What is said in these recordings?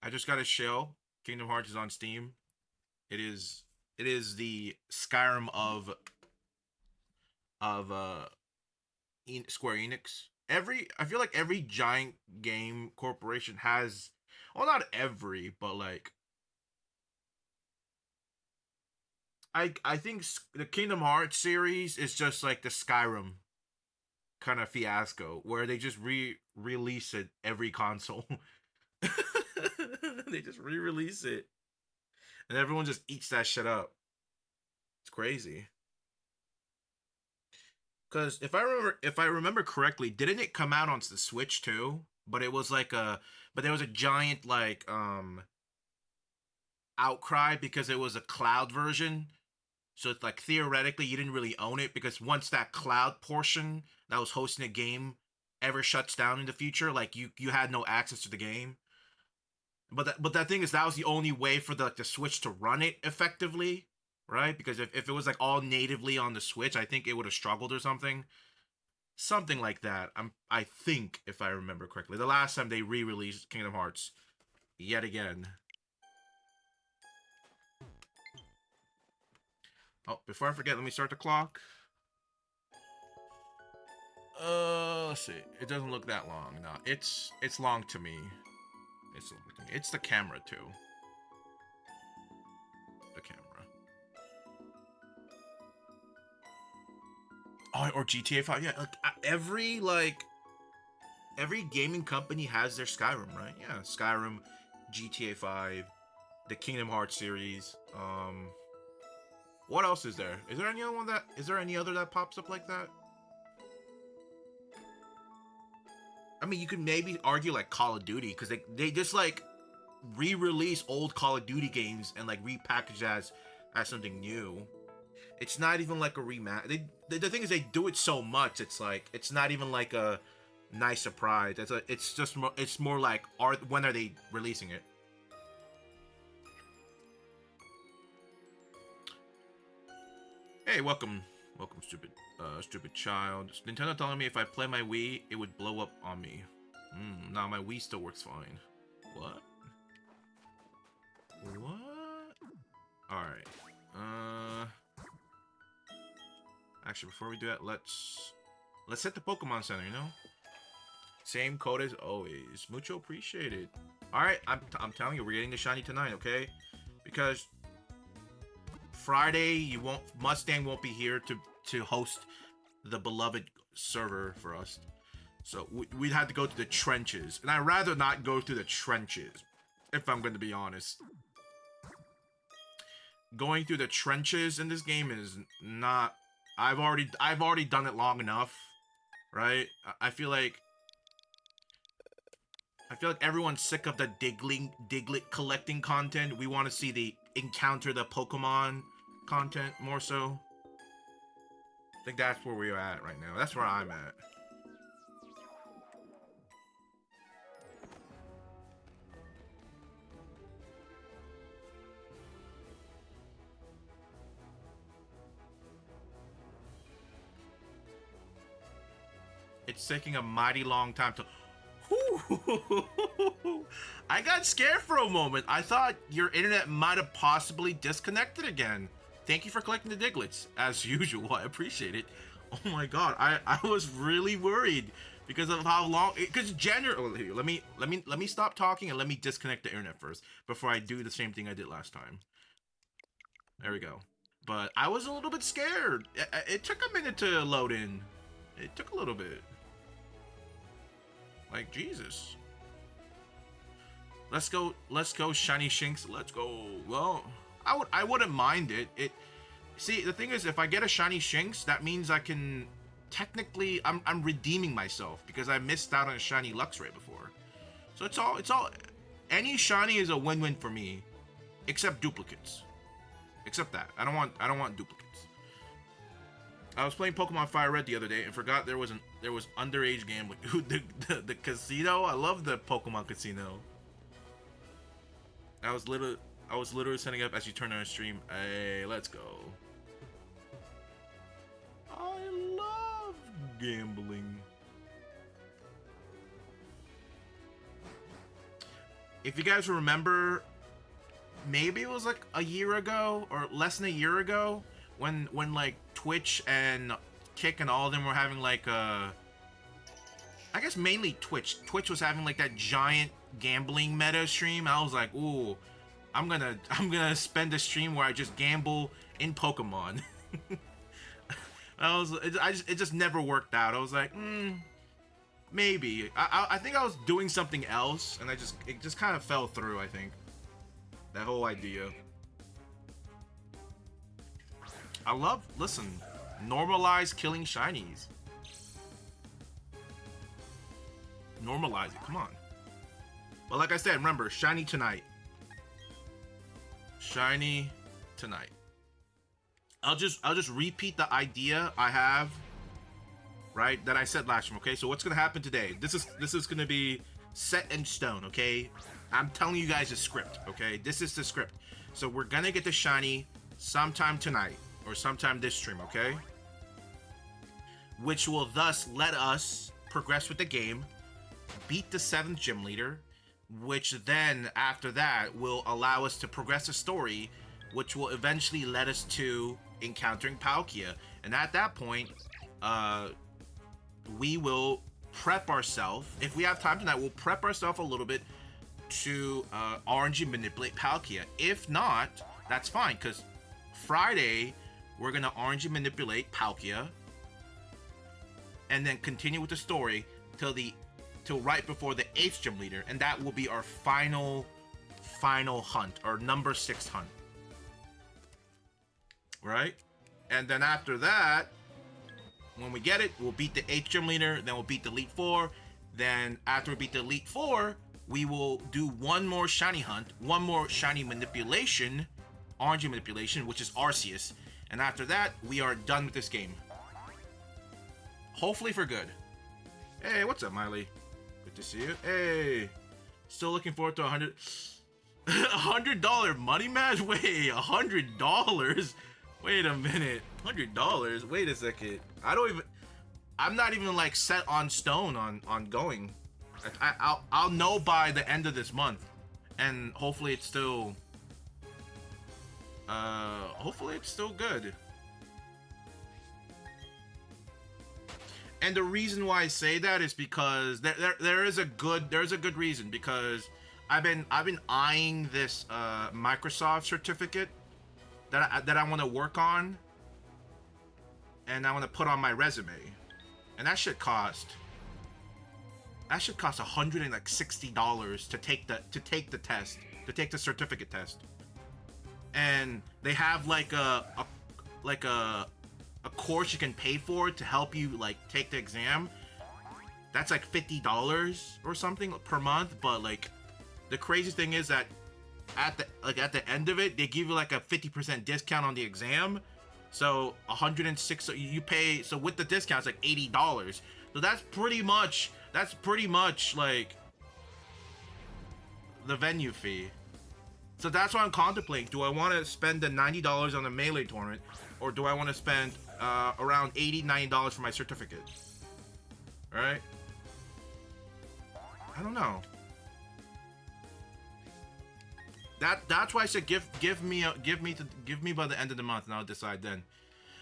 I just got a shell. Kingdom Hearts is on Steam. It is the Skyrim of Square Enix. I feel like every giant game corporation has, well, not every, but like I think the Kingdom Hearts series is just like the Skyrim kind of fiasco where they just release it every console. They just re-release it and everyone just eats that shit up. It's crazy. Because if I remember correctly, didn't it come out on the Switch too? But it was like but there was a giant like outcry because it was a cloud version. So it's like theoretically you didn't really own it because once that cloud portion that was hosting a game ever shuts down in the future, like you had no access to the game. But that thing is that was the only way for the Switch to run it effectively, right? Because if it was like all natively on the Switch, I think it would have struggled or something. Something like that. I think if I remember correctly. The last time they re-released Kingdom Hearts yet again. Oh, before I forget, let me start the clock. Let's see. It doesn't look that long. No, it's long to me. It's long to me. It's the camera too. The camera. Oh, or GTA 5. Yeah, like every gaming company has their Skyrim, right? Yeah, Skyrim, GTA 5, the Kingdom Hearts series. What else is there? Is there any other one that is there any other that pops up like that? I mean, you could maybe argue like Call of Duty because they just like re-release old Call of Duty games and like repackage as something new. It's not even like a rematch. The thing is they do it so much. It's like it's not even like a nice surprise. It's just more, it's more like when are they releasing it? Hey, welcome, stupid child. Nintendo telling me if I play my Wii, it would blow up on me. Nah, my Wii still works fine. What? What? All right. Actually, before we do that, let's hit the Pokemon Center. You know, same code as always. Mucho appreciated. All right, I'm telling you, we're getting the shiny tonight, okay? Because Friday, Mustang won't be here to host the beloved server for us. So we'd have to go to the trenches, and I'd rather not go through the trenches, if I'm going to be honest. Going through the trenches in this game is not. I've already done it long enough, right? I feel like everyone's sick of the Diglett collecting content. We want to see the encounter the Pokemon content more so. I think that's where we're at right now. That's where I'm at. It's taking a mighty long time to. I got scared for a moment. I thought your internet might have possibly disconnected again. Thank you for collecting the Diglets, as usual. I appreciate it. Oh my god, I was really worried because of how long. Because generally, let me stop talking and let me disconnect the internet first before I do the same thing I did last time. There we go. But I was a little bit scared. It took a minute to load in. It took a little bit. Like Jesus. Let's go, Shiny Shinx. Let's go. Well, I wouldn't mind it. See, the thing is, if I get a Shiny Shinx, that means I can technically I'm redeeming myself because I missed out on a Shiny Luxray before. So it's all any shiny is a win-win for me, except duplicates. Except that I don't want duplicates. I was playing Pokemon Fire Red the other day and forgot there was underage gambling. The casino. I love the Pokemon casino. I was literally setting up as you turn on a stream. Hey, let's go. I love gambling. if you guys remember, maybe it was like a year ago or less than a year ago when like Twitch and Kick and all of them were having like I guess mainly Twitch. Twitch was having like that giant gambling meta stream. I was like, ooh, I'm gonna spend a stream where I just gamble in Pokemon. It just never worked out. I was like, maybe. I think I was doing something else, and it just kind of fell through. I think that whole idea. Listen, normalize killing shinies. Normalize it. Come on. But like I said, remember, shiny tonight. Shiny tonight. I'll just repeat the idea I have, right, that I said last time, okay? So what's gonna happen today? This is gonna be set in stone, okay? I'm telling you guys the script, okay? This is the script. So we're gonna get the shiny sometime tonight or sometime this stream, okay? Which will thus let us progress with the game, beat the 7th gym leader, which then after that will allow us to progress the story, which will eventually lead us to encountering Palkia. And at that point, we will prep ourselves. If we have time tonight, we'll prep ourselves a little bit to RNG manipulate Palkia. If not, that's fine, because Friday we're gonna RNG manipulate Palkia and then continue with the story till right before the 8th gym leader, and that will be our final hunt, our number 6 hunt. Right? And then after that, when we get it, we'll beat the 8th gym leader, then we'll beat the Elite 4. Then after we beat the Elite 4, we will do one more shiny hunt, one more shiny manipulation, RNG manipulation, which is Arceus. And after that, we are done with this game. Hopefully for good. Hey, what's up, Miley? Good to see you. Hey, still looking forward to $100 money match? Wait, $100? Wait a minute, $100? Wait a second. I'm not even like set on stone on going. I'll know by the end of this month, and hopefully it's still good. And the reason why I say that is because there's a good reason, because I've been eyeing this Microsoft certificate that I want to work on, and I want to put on my resume, and that should cost $160 to take the test, to take the certificate test. And they have like a course you can pay for to help you like take the exam. That's like $50 or something per month. But like the crazy thing is that at the end of it, they give you like a 50% discount on the exam. So $106 you pay. So with the discount, it's like $80. So that's pretty much like the venue fee. So that's what I'm contemplating. Do I want to spend the $90 on the Melee tournament, or do I want to spend around $80-$90 for my certificate? All right. I don't know. That's why I said give me by the end of the month, and I'll decide then.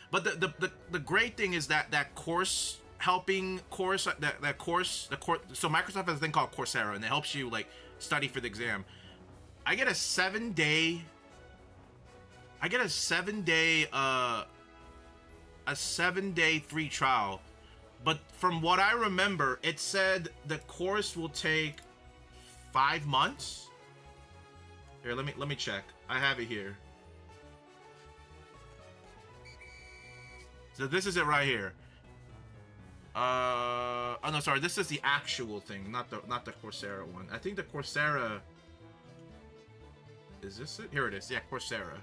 But the great thing is that course helping course that course. So Microsoft has a thing called Coursera, and it helps you like study for the exam. I get a 7-day free trial, but from what I remember, it said the course will take 5 months. Here, let me check. I have it here. So this is it right here. Oh no, sorry. This is the actual thing, not the Coursera one. I think the Coursera. Is this it? Here it is. Yeah, Coursera.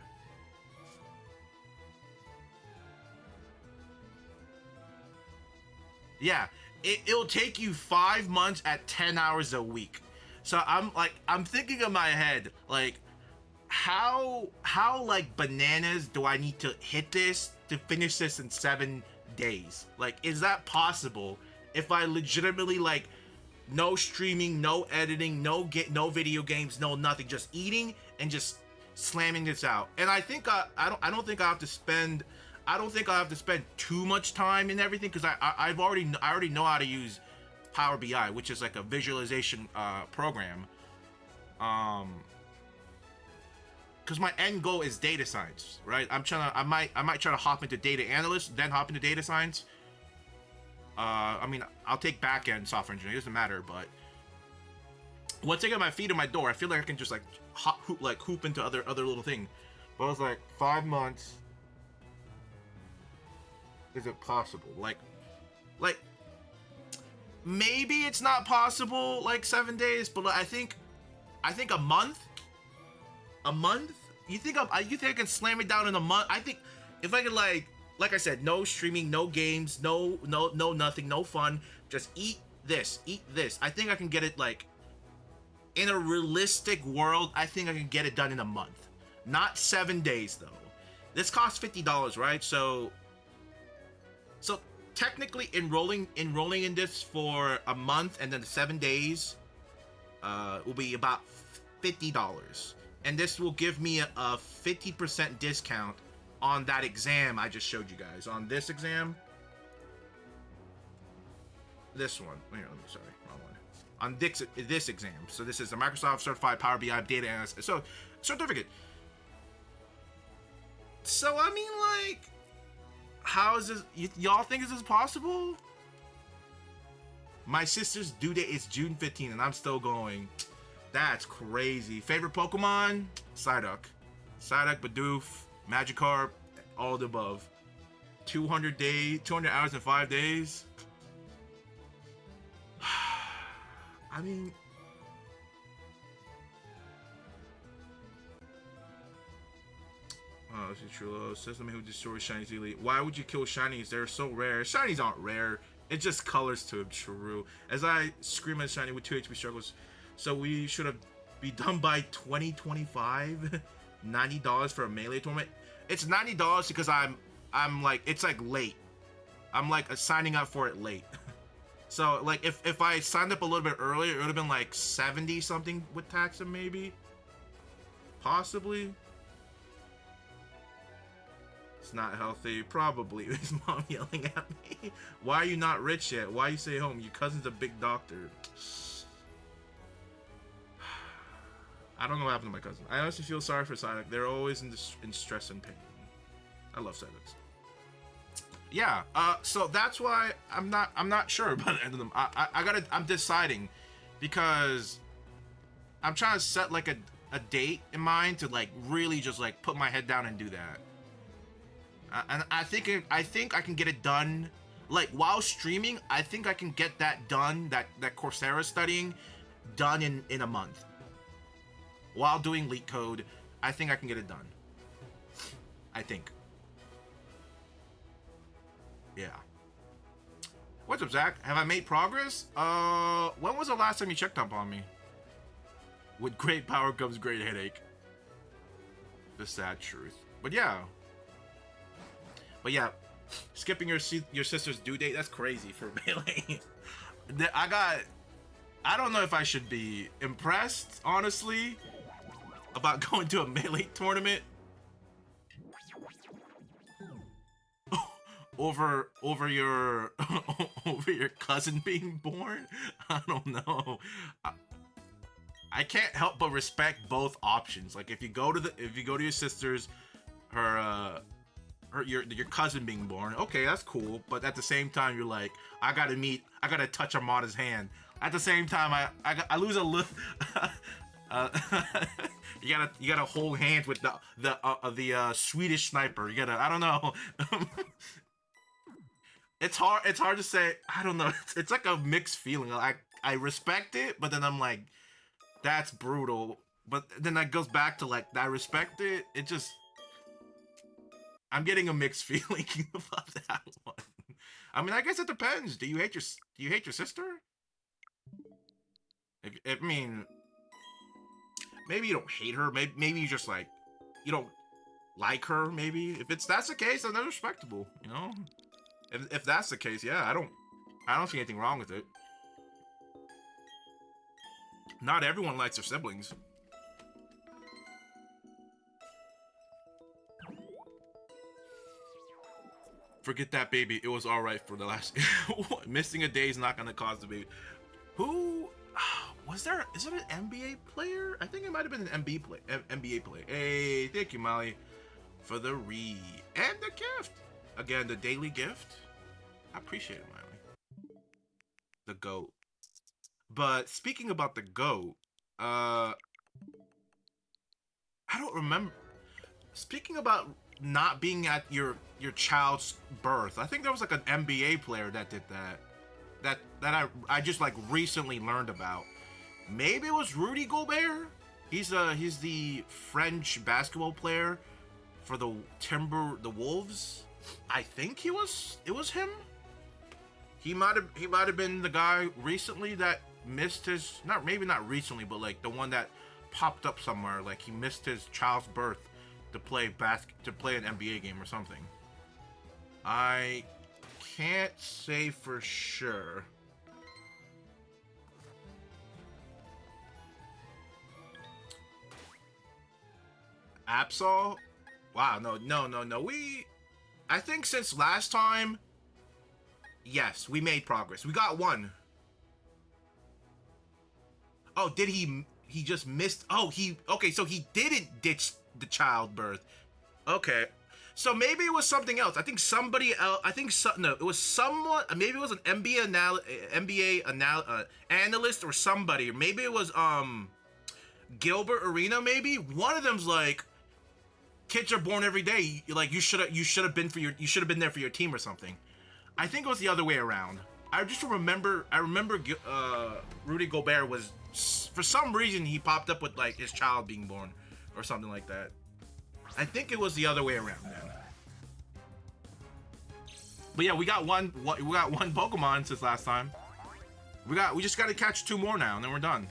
Yeah, it'll take you 5 months at 10 hours a week. So I'm thinking in my head, like, how like bananas do I need to hit this to finish this in 7 days? Like, is that possible? If I legitimately like no streaming, no editing, no video games, no nothing. Just eating and just slamming this out. And I think I don't think I have to spend. I don't think I have to spend too much time in everything because I already know how to use Power BI, which is like a visualization program. Because my end goal is data science, right? I might try to hop into data analyst, then hop into data science. I mean, I'll take back-end software engineering, it doesn't matter, but once I get my feet in my door, I feel like I can just like hoop into other little things. But I was like, 5 months. Is it possible? Like maybe it's not possible like 7 days, but I think a month. A month? You think I can slam it down in a month? I think if I could like I said, no streaming, no games, no nothing, no fun, just eat this. I think I can get it like in a realistic world. I think I can get it done in a month, not 7 days though. This costs $50, right? So technically enrolling in this for a month and then 7 days will be about $50. And this will give me a 50% discount on that exam I just showed you guys. On this exam. This one. Sorry, wrong one. On this exam. So this is the Microsoft Certified Power BI Data Analyst. So, certificate. So, I mean, like, how is this? Y'all think is this possible? My sister's due date is June 15th, and I'm still going. That's crazy. Favorite Pokemon? Psyduck. Bidoof, Magikarp, all the above. 200 hours in 5 days. I mean, oh, this is true. Says somebody who destroys shinies easily. Why would you kill shinies? They're so rare. Shinies aren't rare. It's just colors to him. True. As I scream at shiny with 2 HP struggles. So we should have be done by 2025. $90 for a melee tournament. It's $90 because I'm like, it's like late. I'm like signing up for it late. So like if I signed up a little bit earlier, it would have been like 70 something with tax and maybe. Possibly. It's not healthy. Probably. Is mom yelling at me? Why are you not rich yet? Why you stay home? Your cousin's a big doctor. I don't know what happened to my cousin. I honestly feel sorry for Psyduck. They're always in stress and pain. I love Psyducks. Yeah. So that's why I'm not sure about the end of them. I'm deciding because I'm trying to set like a date in mind to like really just like put my head down and do that. And I think I can get it done like while streaming. I think I can get that done, that Coursera studying done in a month. While doing leak code, I think I can get it done. I think. Yeah. What's up, Zach? Have I made progress? When was the last time you checked up on me? With great power comes great headache. The sad truth. But yeah, skipping your sister's due date, that's crazy for Melee. I don't know if I should be impressed, honestly, about going to a Melee tournament over your over your cousin being born. I don't know. I can't help but respect both options. Like if you go to your sister's, your cousin being born, okay, that's cool. But at the same time, you're like, I gotta touch Armada's hand. At the same time, I lose a little. You gotta hold hands with the Swedish sniper. You gotta, I don't know. It's hard to say. I don't know. It's like a mixed feeling. I respect it, but then I'm like, that's brutal. But then that goes back to like, I respect it. It just, I'm getting a mixed feeling about that one. I mean, I guess it depends. Do you hate your sister? I mean, maybe you don't hate her. Maybe you just like, you don't like her. Maybe if that's the case, then that's respectable. You know, if that's the case, yeah, I don't see anything wrong with it. Not everyone likes their siblings. Forget that, baby. It was all right for the last. Missing a day is not gonna cause the baby. Who was there? Is it an NBA player? I think it might have been an NBA player. Hey, thank you, Molly, for the read and the gift. Again, the daily gift. I appreciate it, Miley. The GOAT. But speaking about the GOAT, I don't remember. Speaking about not being at your child's birth, I think there was like an NBA player that did that. That I just like recently learned about. Maybe it was Rudy Gobert. He's the French basketball player for the Wolves. I think it was him. He might have been the guy recently that missed his, maybe not recently, but like the one that popped up somewhere, like he missed his child's birth to play an NBA game or something. I can't say for sure. Absol? Wow, no. I think since last time, yes, we made progress. We got one. Oh, did he just missed? Oh, okay, so he didn't ditch the childbirth. Okay. So maybe it was something else. I think somebody else. It was someone. Maybe it was an NBA analyst or somebody. Maybe it was Gilbert Arena. Maybe one of them's like, kids are born every day. Like you should have been there for your team or something. I think it was the other way around. I just remember. Rudy Gobert was, for some reason, he popped up with like his child being born or something like that. I think it was the other way around then. But yeah, we got one Pokemon since last time. We just got to catch 2 more now, and then we're done.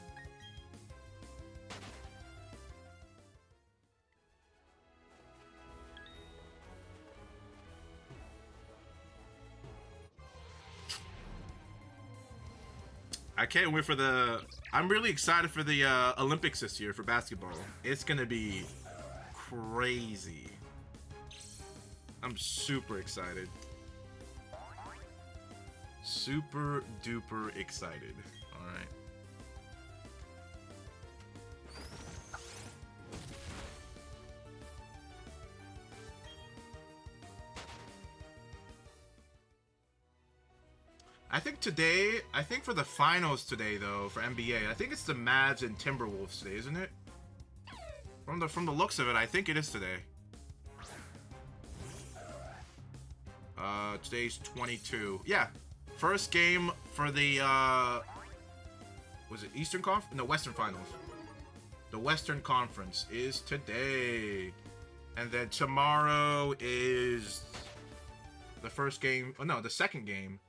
I can't wait for I'm really excited for the Olympics this year for basketball. It's gonna be crazy. I'm super excited. Super duper excited. Alright. I think for the finals today though, for NBA, I think it's the Mavs and Timberwolves today, isn't it? From the looks of it, I think it is today. Today's 22. Yeah. First game for the was it Eastern Conference? No, Western Finals. The Western Conference is today. And then tomorrow is the first game. Oh no, the second game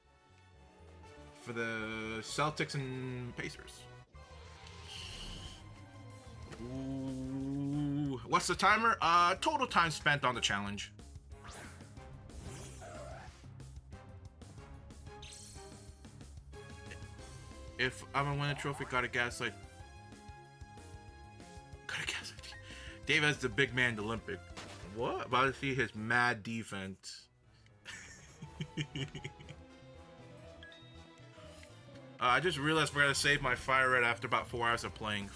for the Celtics and Pacers. Ooh. What's the timer? Total time spent on the challenge. If I'm gonna win a trophy, gotta gaslight. Dave has the big man Olympic. What? About to see his mad defense. I just realized we're gonna save my fire red after about 4 hours of playing.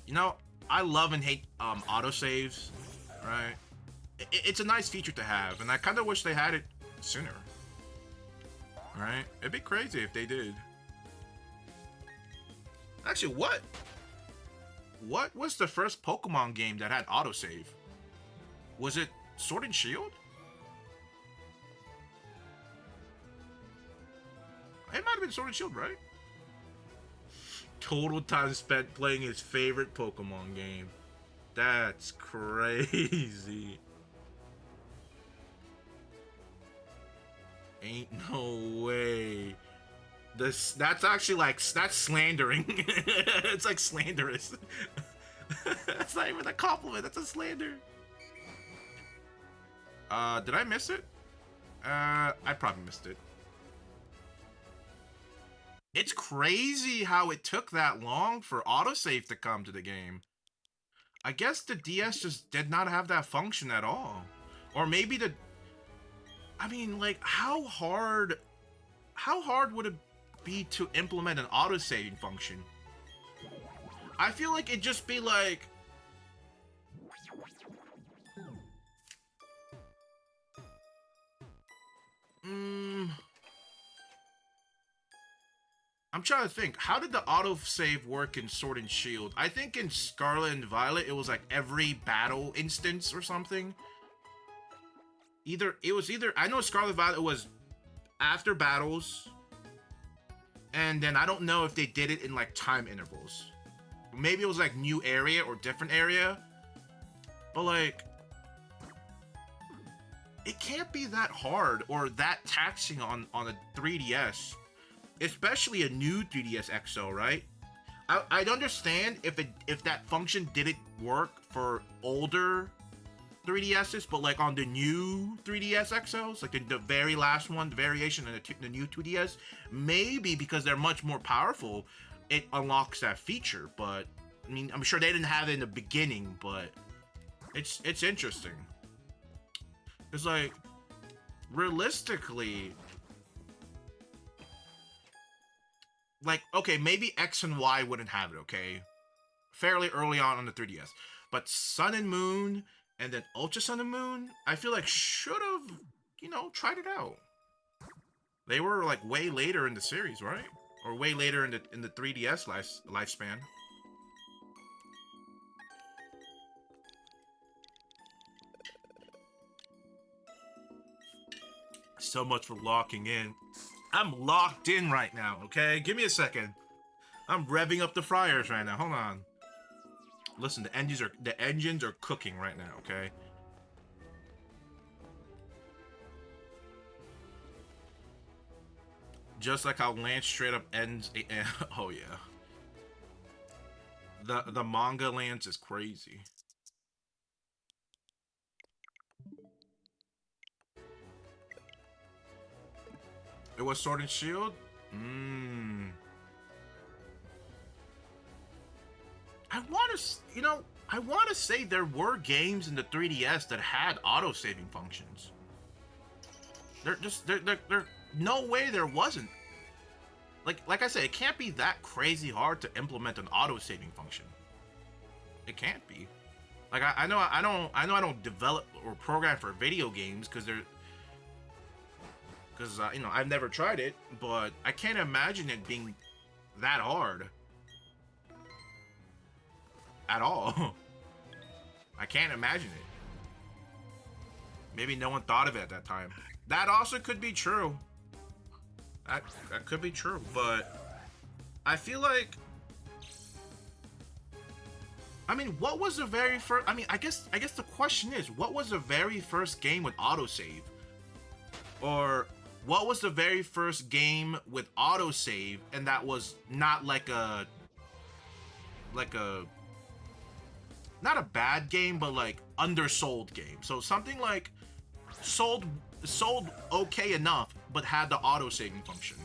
You know, I love and hate autosaves, right? It's a nice feature to have, and I kind of wish they had it sooner. Right? It'd be crazy if they did. Actually, what was the first Pokemon game that had autosave? Was it Sword and Shield? It might have been Sword and Shield, right? Total time spent playing his favorite Pokemon game. That's crazy. Ain't no way. That's actually like, that's slandering. It's like slanderous. That's not even a compliment, that's a slander. Did I miss it? I probably missed it. It's crazy how it took that long for autosave to come to the game. I guess the DS just did not have that function at all. Or maybe the... I mean, like, how hard would it be to implement an autosaving function? I feel like it'd just be like... I'm trying to think. How did the autosave work in Sword and Shield? I think in Scarlet and Violet, it was like every battle instance or something. I know Scarlet and Violet was after battles, and then I don't know if they did it in like time intervals. Maybe it was like new area or different area, but like, it can't be that hard or that taxing on a 3DS. Especially a new 3DS XL, right? I'd understand if that function didn't work for older 3DSs, but like on the new 3DS XLs, like the very last one, the variation in the new 2DS, maybe because they're much more powerful, it unlocks that feature. But I mean, I'm sure they didn't have it in the beginning, but it's interesting. It's like, realistically, like, okay, maybe X and Y wouldn't have it, okay? Fairly early on the 3DS. But Sun and Moon, and then Ultra Sun and Moon, I feel like should have, tried it out. They were, like, way later in the series, right? Or way later in the 3DS lifespan. So much for locking in. I'm locked in right now, okay? Give me a second. I'm revving up the fryers right now. Hold on. Listen, the engines are cooking right now, okay? Just like how Lance straight up ends. Oh yeah. The manga Lance is crazy. It was Sword and Shield? I want to say there were games in the 3DS that had auto-saving functions. There no way there wasn't. Like I said, it can't be that crazy hard to implement an auto-saving function. It can't be. Like I know I don't develop or program for video games because I've never tried it, but I can't imagine it being that hard at all. I can't imagine it. Maybe no one thought of it at that time. That also could be true. That could be true, but I feel like, I mean, what was the very first? I mean, I guess the question is, what was the very first game with autosave? Or what was the very first game with autosave and that was not like a not a bad game, but like undersold game. So something like sold okay enough, but had the auto saving function.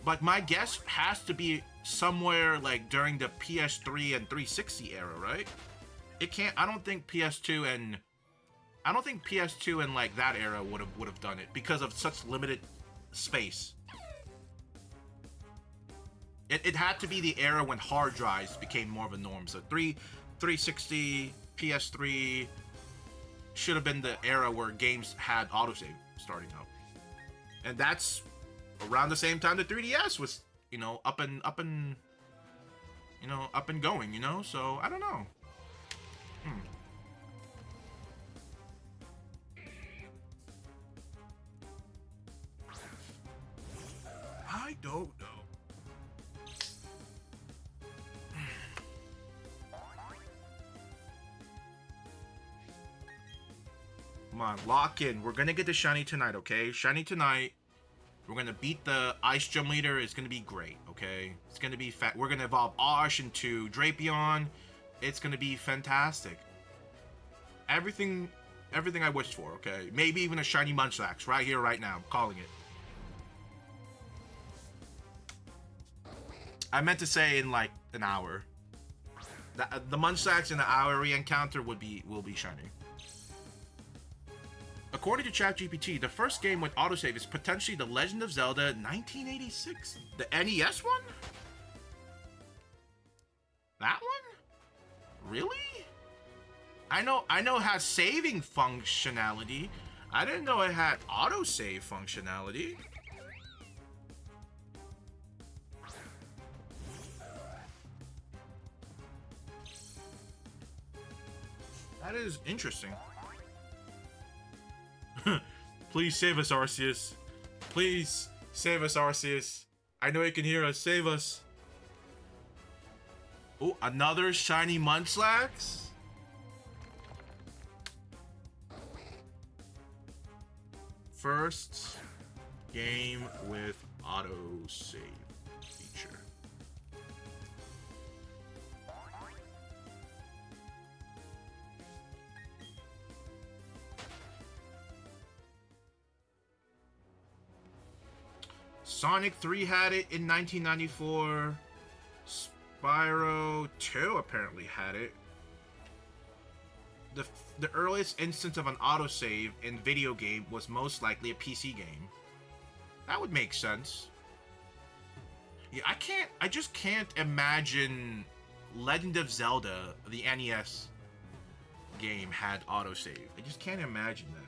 But my guess has to be somewhere like during the PS3 and 360 era, right? It can't. I don't think PS2 and like that era would have done it because of such limited space. It had to be the era when hard drives became more of a norm. So 360, PS3 should have been the era where games had autosave starting up. And that's around the same time the 3DS was, up and going, So I don't know. I don't know. Come on, lock in. We're gonna get the shiny tonight, okay? Shiny tonight. We're gonna beat the Ice Gem Leader. It's gonna be great, okay? It's gonna be fat. We're gonna evolve Osh into Drapion. It's gonna be fantastic. Everything I wished for, okay? Maybe even a shiny Munchlax right here, right now. I'm calling it. I meant to say in like an hour. The Munchlax in the hour re-encounter will be shiny. According to ChatGPT, the first game with autosave is potentially The Legend of Zelda 1986. The NES one? That one? Really? I know it has saving functionality. I didn't know it had autosave functionality. That is interesting. Please save us, Arceus. Please save us, Arceus. I know you can hear us. Save us. Oh, another shiny Munchlax? First game with autosave feature. Sonic 3 had it in 1994. Spyro 2 apparently had it. The earliest instance of an autosave in video game was most likely a PC game. That would make sense. Yeah, I just can't imagine Legend of Zelda, the NES game, had autosave. I just can't imagine that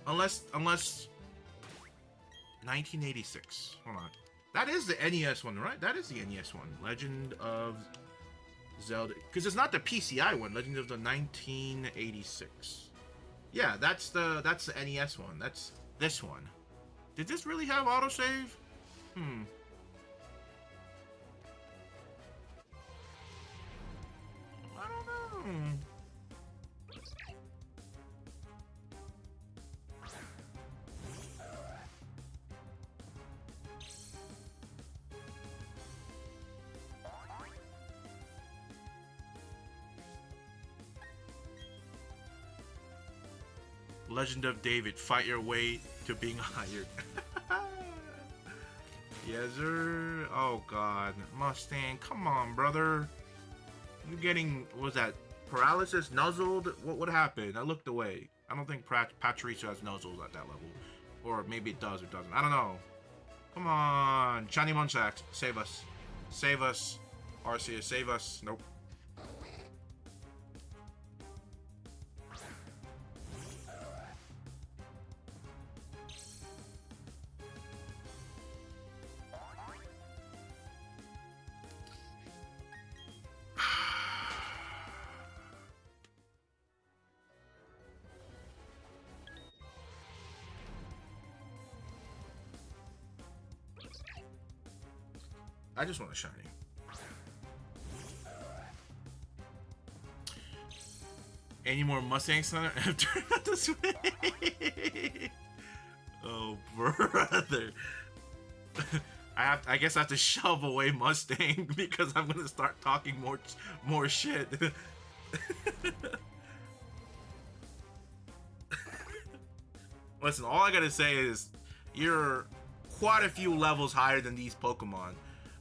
one. Unless 1986. Hold on. That is the NES one, right? That is the NES one. Legend of Zelda. Because it's not the PCI one. Legend of the 1986. Yeah, that's the NES one. That's this one. Did this really have autosave? I don't know. Legend of David, fight your way to being hired. Yes, sir. Oh, God. Mustang, come on, brother. You getting, what was that, paralysis, nuzzled? What happened? I looked away. I don't think Patricio has nuzzles at that level. Or maybe it does or doesn't. I don't know. Come on. Shiny Munchlax, save us. Save us. Arceus, save us. Nope. I just want a shiny. Any more Mustang Center after this way? Oh, brother. I guess I have to shove away Mustang because I'm gonna start talking more shit. Listen, all I gotta say is you're quite a few levels higher than these Pokemon.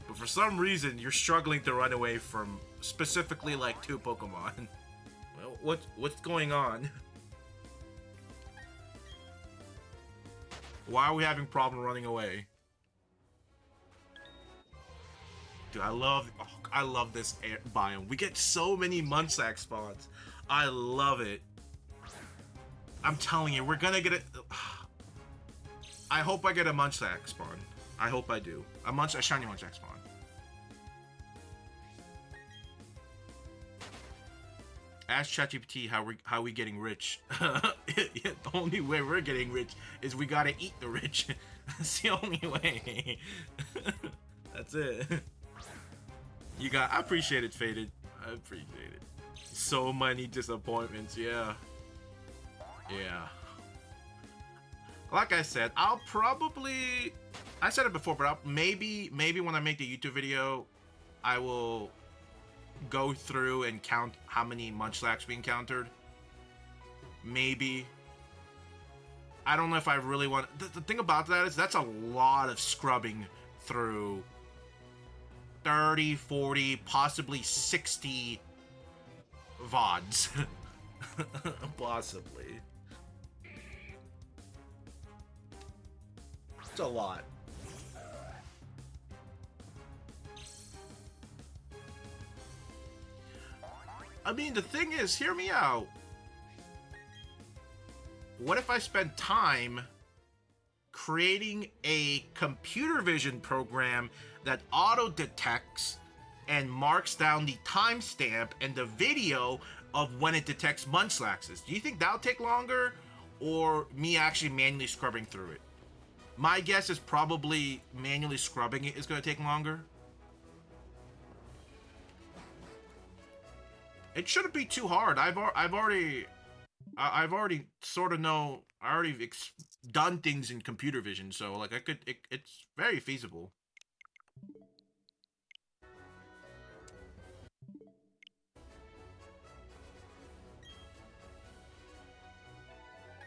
But for some reason, you're struggling to run away from specifically like 2 Pokemon. Well, what's going on? Why are we having problem running away? Dude, I love this biome. We get so many Munchlax spawns. I love it. I'm telling you, we're gonna get it. I hope I get a Munchlax spawn. I hope I do. A shiny Munchlax spawn. Ask ChatGPT how we getting rich. The only way we're getting rich is we gotta eat the rich. That's the only way. That's it. I appreciate it, Faded. I appreciate it. So many disappointments, yeah. Yeah. Like I said, I said it before, but maybe when I make the YouTube video, I will go through and count how many Munchlax we encountered. Maybe. I don't know if I really want... The thing about that is that's a lot of scrubbing through 30, 40, possibly 60 VODs. Possibly. It's a lot. I mean, the thing is, hear me out. What if I spend time creating a computer vision program that auto detects and marks down the timestamp and the video of when it detects munchlaxes? Do you think that'll take longer, or me actually manually scrubbing through it? My guess is probably manually scrubbing it is going to take longer. It shouldn't be too hard. I've already sort of know. I already done things in computer vision, so like it's very feasible.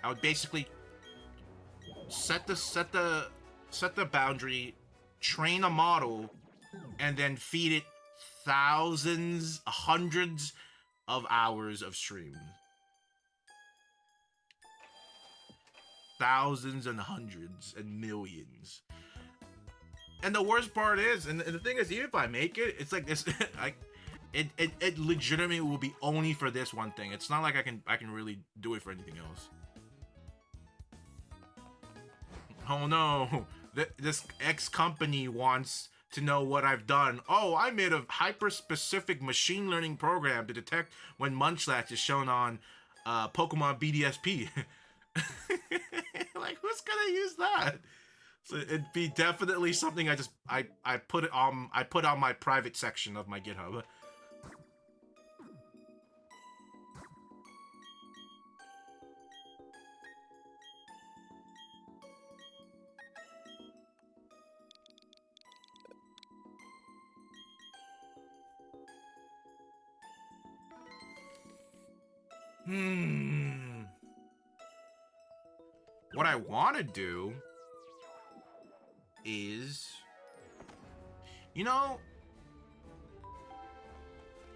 I would basically set the boundary, train a model, and then feed it thousands, hundreds of hours of streams. Thousands and hundreds and millions. And the worst part is, and the thing is, even if I make it, it's like this. It legitimately will be only for this one thing. It's not like I can really do it for anything else. Oh no, this X company wants to know what I've done. Oh, I made a hyper-specific machine learning program to detect when munchlax is shown on Pokemon BDSP. Like, who's gonna use that? So it'd be definitely something I put it on. I put on my private section of my GitHub. What I want to do is, you know,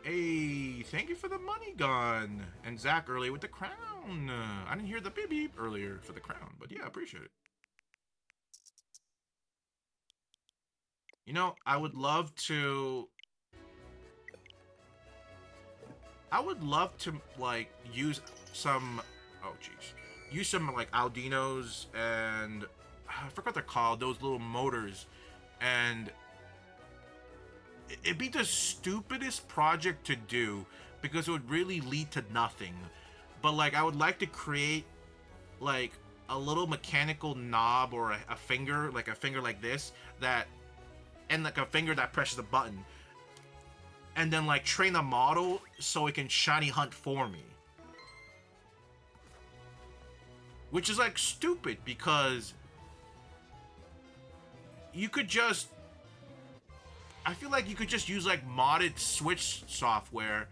hey, thank you for the money gun. And Zach earlier with the crown. I didn't hear the beep beep earlier for the crown, but yeah, I appreciate it. You know, I would love to like use some, oh jeez, use some like Aldinos and I forgot what they're called, those little motors, and it'd be the stupidest project to do because it would really lead to nothing. But like, I would like to create like a little mechanical knob or a finger, like a finger like this, that, and like a finger that presses a button, and then like train a model so it can shiny hunt for me. Which is like stupid because you could just, I feel like you could just use like modded Switch software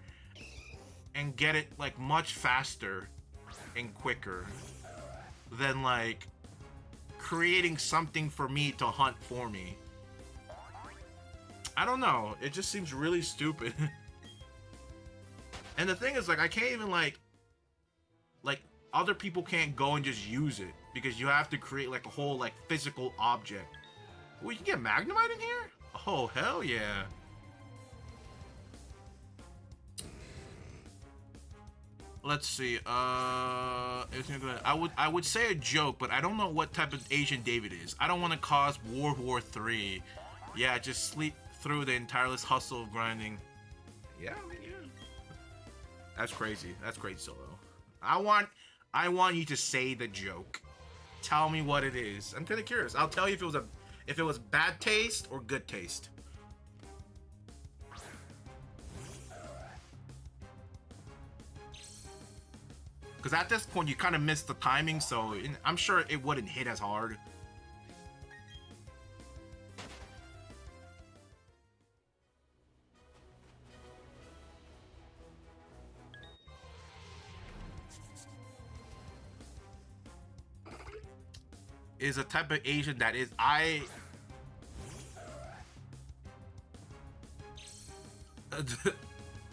and get it like much faster and quicker than like creating something for me to hunt for me. I don't know, it just seems really stupid. And the thing is, like, I can't even like other people can't go and just use it because you have to create like a whole like physical object. We can get Magnemite in here? Oh, hell yeah. Let's see. I would say a joke, but I don't know what type of Asian David is. I don't want to cause World War III. Yeah, just sleep through the tireless hustle of grinding. Yeah, I mean, yeah. That's crazy. That's great, Solo. I want you to say the joke. Tell me what it is. I'm kind of curious. I'll tell you if it was bad taste or good taste. Because at this point, you kind of missed the timing, so I'm sure it wouldn't hit as hard. Is a type of Asian that is, I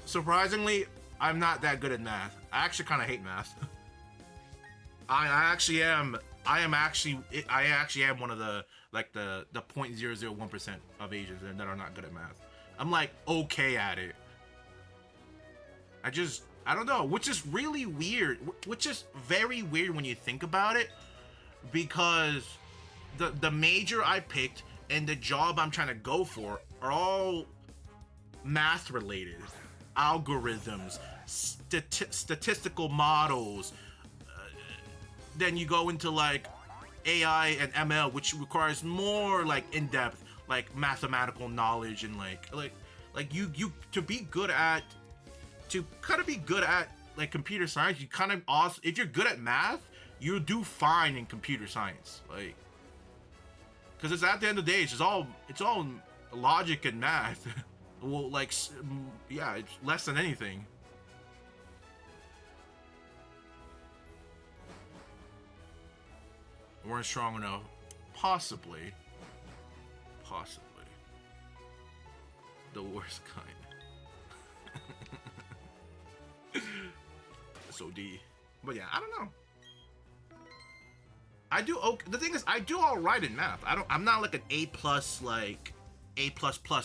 Surprisingly, I'm not that good at math. I actually kind of hate math. I actually am. I actually am one of the like the 0.001% of Asians that are not good at math. I'm like okay at it. I don't know, which is really weird. Which is very weird when you think about it, because the major I picked and the job I'm trying to go for are all math related, algorithms, statistical models. Then you go into like AI and ML, which requires more like in-depth like mathematical knowledge and like you to be good at to kind of be good at like computer science. You kind of also, if you're good at math, you do fine in computer science, like, because it's at the end of the day, it's all logic and math. Well, like, yeah, it's less than anything. Weren't strong enough. Possibly. The worst kind. So D. But yeah, I don't know. I do okay. The thing is, I do all right in math. I'm not like an A plus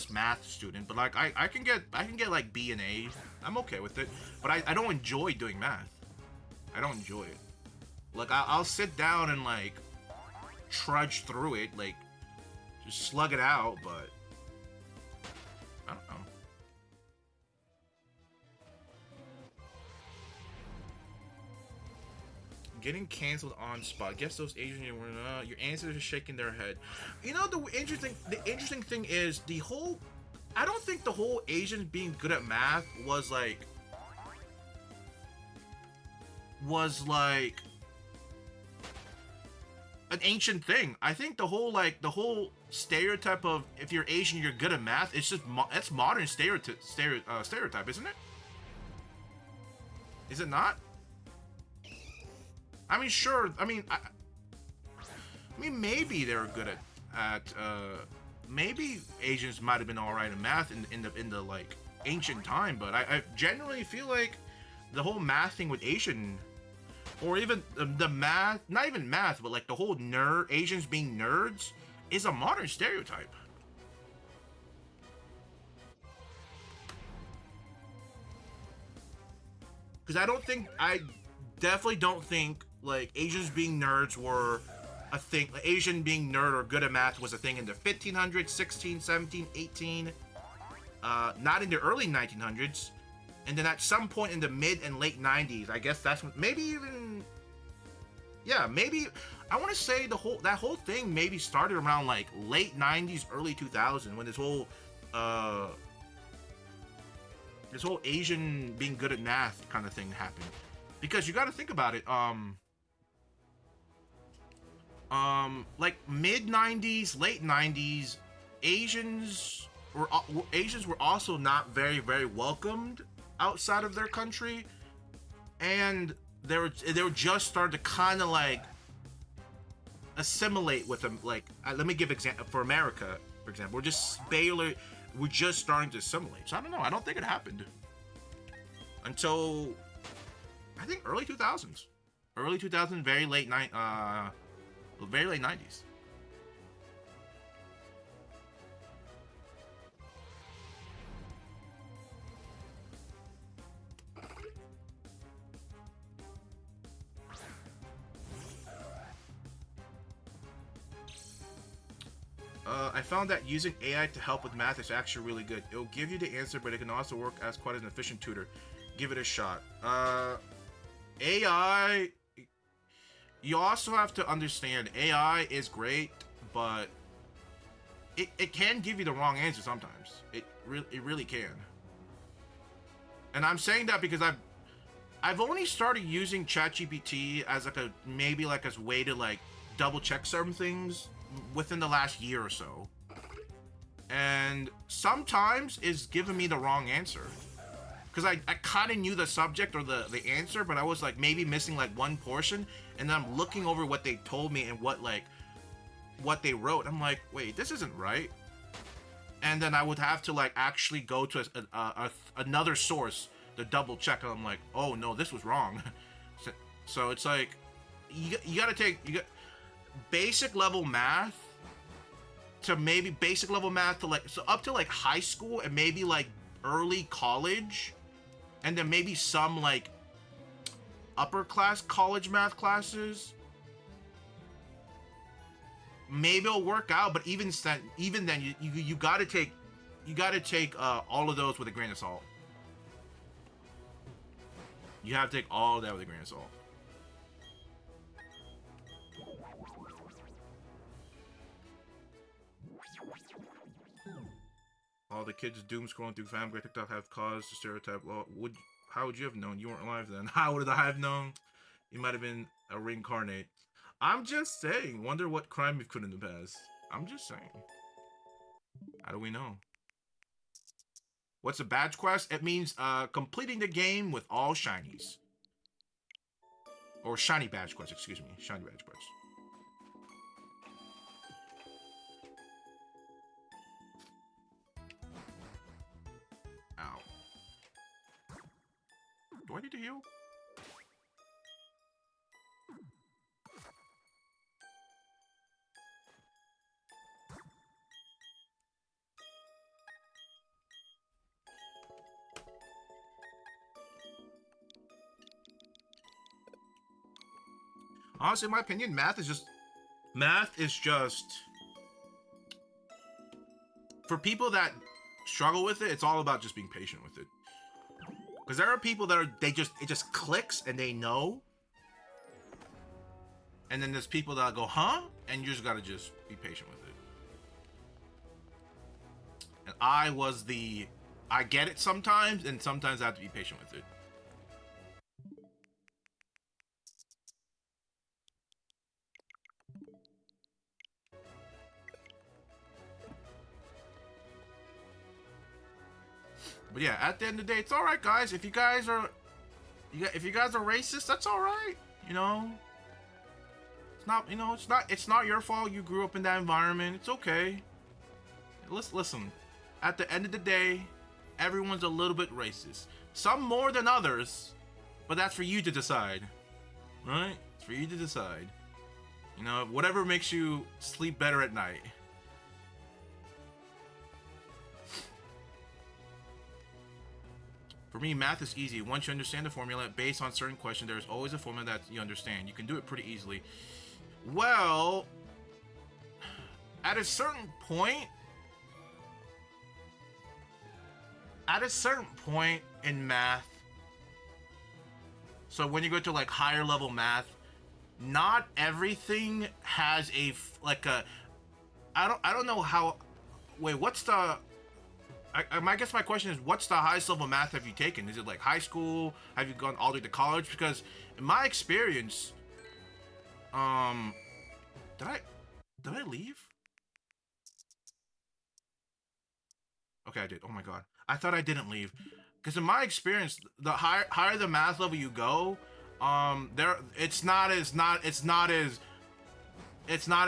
math student, but like I can get like B and A. I'm okay with it. But I don't enjoy doing math. I don't enjoy it. Like I'll sit down and like trudge through it, like just slug it out, but I don't know. Getting canceled on spot. Guess those Asians your answers are shaking their head. You know, the interesting thing is the whole. I don't think the whole Asians being good at math was like an ancient thing. I think the whole stereotype of if you're Asian you're good at math, it's just that's modern stereotype, isn't it? Is it not? I mean, sure. I mean, maybe they were good at maybe Asians might have been all right in math in the like ancient time, but I generally feel like the whole math thing with Asian, or even the math, not even math, but like the whole Asians being nerds is a modern stereotype. Because I definitely don't think like Asians being nerds were a thing. Like, Asian being nerd or good at math was a thing in the 1500s, 16, 17, 18, not in the early 1900s. And then at some point in the mid and late 90s, I guess that's when, maybe even, yeah, maybe, I want to say that whole thing maybe started around like late 90s, early 2000, when this whole Asian being good at math kind of thing happened. Because you got to think about it, like mid 90s, late 90s, Asians were also not very, very welcomed outside of their country, and they were just starting to kind of like assimilate with them. Like, let me give example for America, for example. We're just starting to assimilate. So I don't know. I don't think it happened until I think early 2000s, very late 90s. I found that using AI to help with math is actually really good. It'll give you the answer, but it can also work as quite an efficient tutor. Give it a shot. AI, you also have to understand, AI is great, but it can give you the wrong answer sometimes. It really can. And I'm saying that because I've only started using ChatGPT as like as a way to like double check certain things within the last year or so. And sometimes it's giving me the wrong answer. Because I kind of knew the subject or the answer, but I was like maybe missing like one portion, and then I'm looking over what they told me and what they wrote. I'm like, wait, this isn't right. and then I would have to like actually go to another source to double check. And I'm like, oh no, this was wrong. So it's like you gotta take basic level math to maybe basic level math to like, so up to like high school and maybe like early college, and then maybe some like upper class college math classes. Maybe it'll work out, but even then, you gotta take all of those with a grain of salt. You have to take all of that with a grain of salt. All the kids doom scrolling through Family TikTok have caused the stereotype. Well, how would you have known? You weren't alive then. How would I have known? You might have been a reincarnate. I'm just saying. Wonder what crime you've committed in the past. I'm just saying. How do we know? What's a badge quest? It means completing the game with all shinies. Or shiny badge quest, excuse me. Shiny badge quest. Ow. Do I need to heal? Honestly, in my opinion, math is just for people that struggle with it. It's all about just being patient with it. Because there are people that it just clicks and they know, and then there's people that go, huh? And you just gotta just be patient with it. And I get it sometimes, and sometimes I have to be patient with it. But yeah, at the end of the day, it's all right, guys. If you guys are racist, that's all right. You know, it's not your fault. You grew up in that environment. It's okay. Listen. At the end of the day, everyone's a little bit racist. Some more than others, but that's for you to decide, right? It's for you to decide. You know, whatever makes you sleep better at night. For me, math is easy. Once you understand the formula, based on certain questions, there's always a formula that you understand. You can do it pretty easily. Well, at a certain point in math, so when you go to like higher level math, not everything has I don't know how. Wait, what's the? I guess my question is, what's the highest level math have you taken? Is it like high school? Have you gone all the way to college? Because in my experience, did I leave? Okay, I did. Oh my god, I thought I didn't leave. Because in my experience, the higher the math level you go, it's not as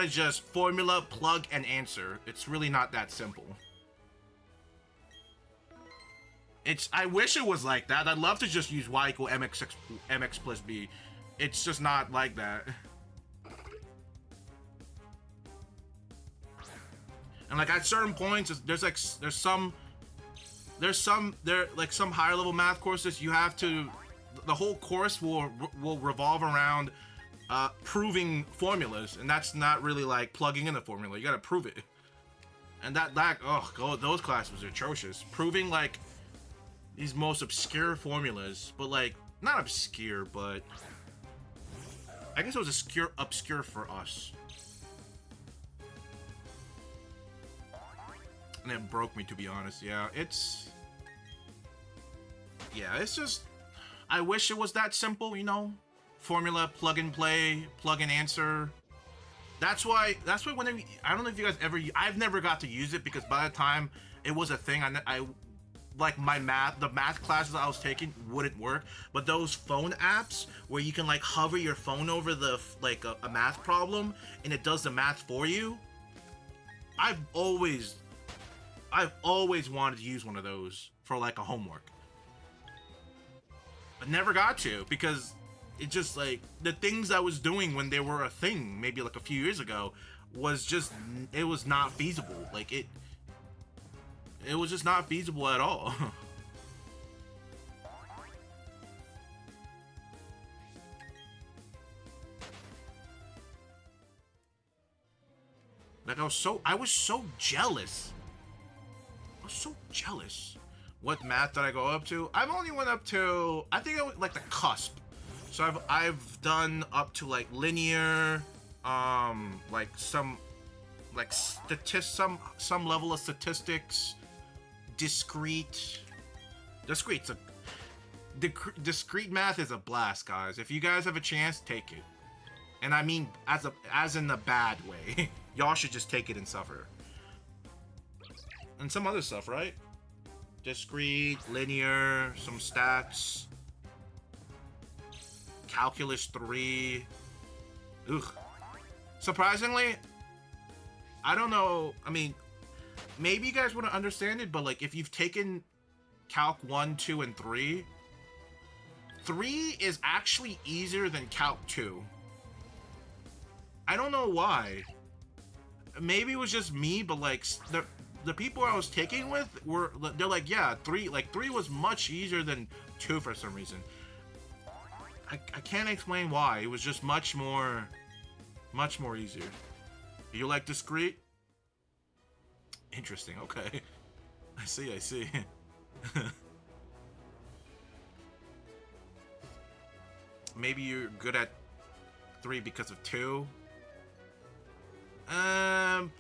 just formula, plug, and answer. It's really not that simple. I wish it was like that. I'd love to just use y equal mx plus b. It's just not like that. And like at certain points, there's some higher level math courses you have to. The whole course will revolve around proving formulas, and that's not really like plugging in a formula. You gotta prove it. And those classes are atrocious. Proving like these most obscure formulas, but like not obscure, but I guess it was obscure for us. And it broke me, to be honest. Yeah, it's just, I wish it was that simple, you know? Formula, plug and play, plug and answer. That's why whenever, I don't know if you guys I've never got to use it, because by the time it was a thing, I like the math classes I was taking wouldn't work. But those phone apps where you can like hover your phone over a math problem and it does the math for you, I've always I've always wanted to use one of those for like a homework. I never got to because it just like the things I was doing when they were a thing, maybe like a few years ago, was just it was not feasible. Like it was just not feasible at all. Like I was so jealous. I was so jealous. What math did I go up to? I've only went up to, I think I went like the cusp. So I've done up to like linear, like some level of statistics, discrete math is a blast, guys. If you guys have a chance, take it. And I mean as in the bad way. Y'all should just take it and suffer. And some other stuff, right? Discrete, linear, some stats. Calculus 3. Ugh. Surprisingly, I don't know. I mean, maybe you guys wouldn't understand it, but like if you've taken Calc 1, 2, and 3, 3 is actually easier than Calc 2. I don't know why. Maybe it was just me, but like the people I was taking with they're like, yeah, 3 was much easier than 2 for some reason. I can't explain why. It was just much more easier. You like discrete? Interesting. Okay. I see. Maybe you're good at 3 because of 2.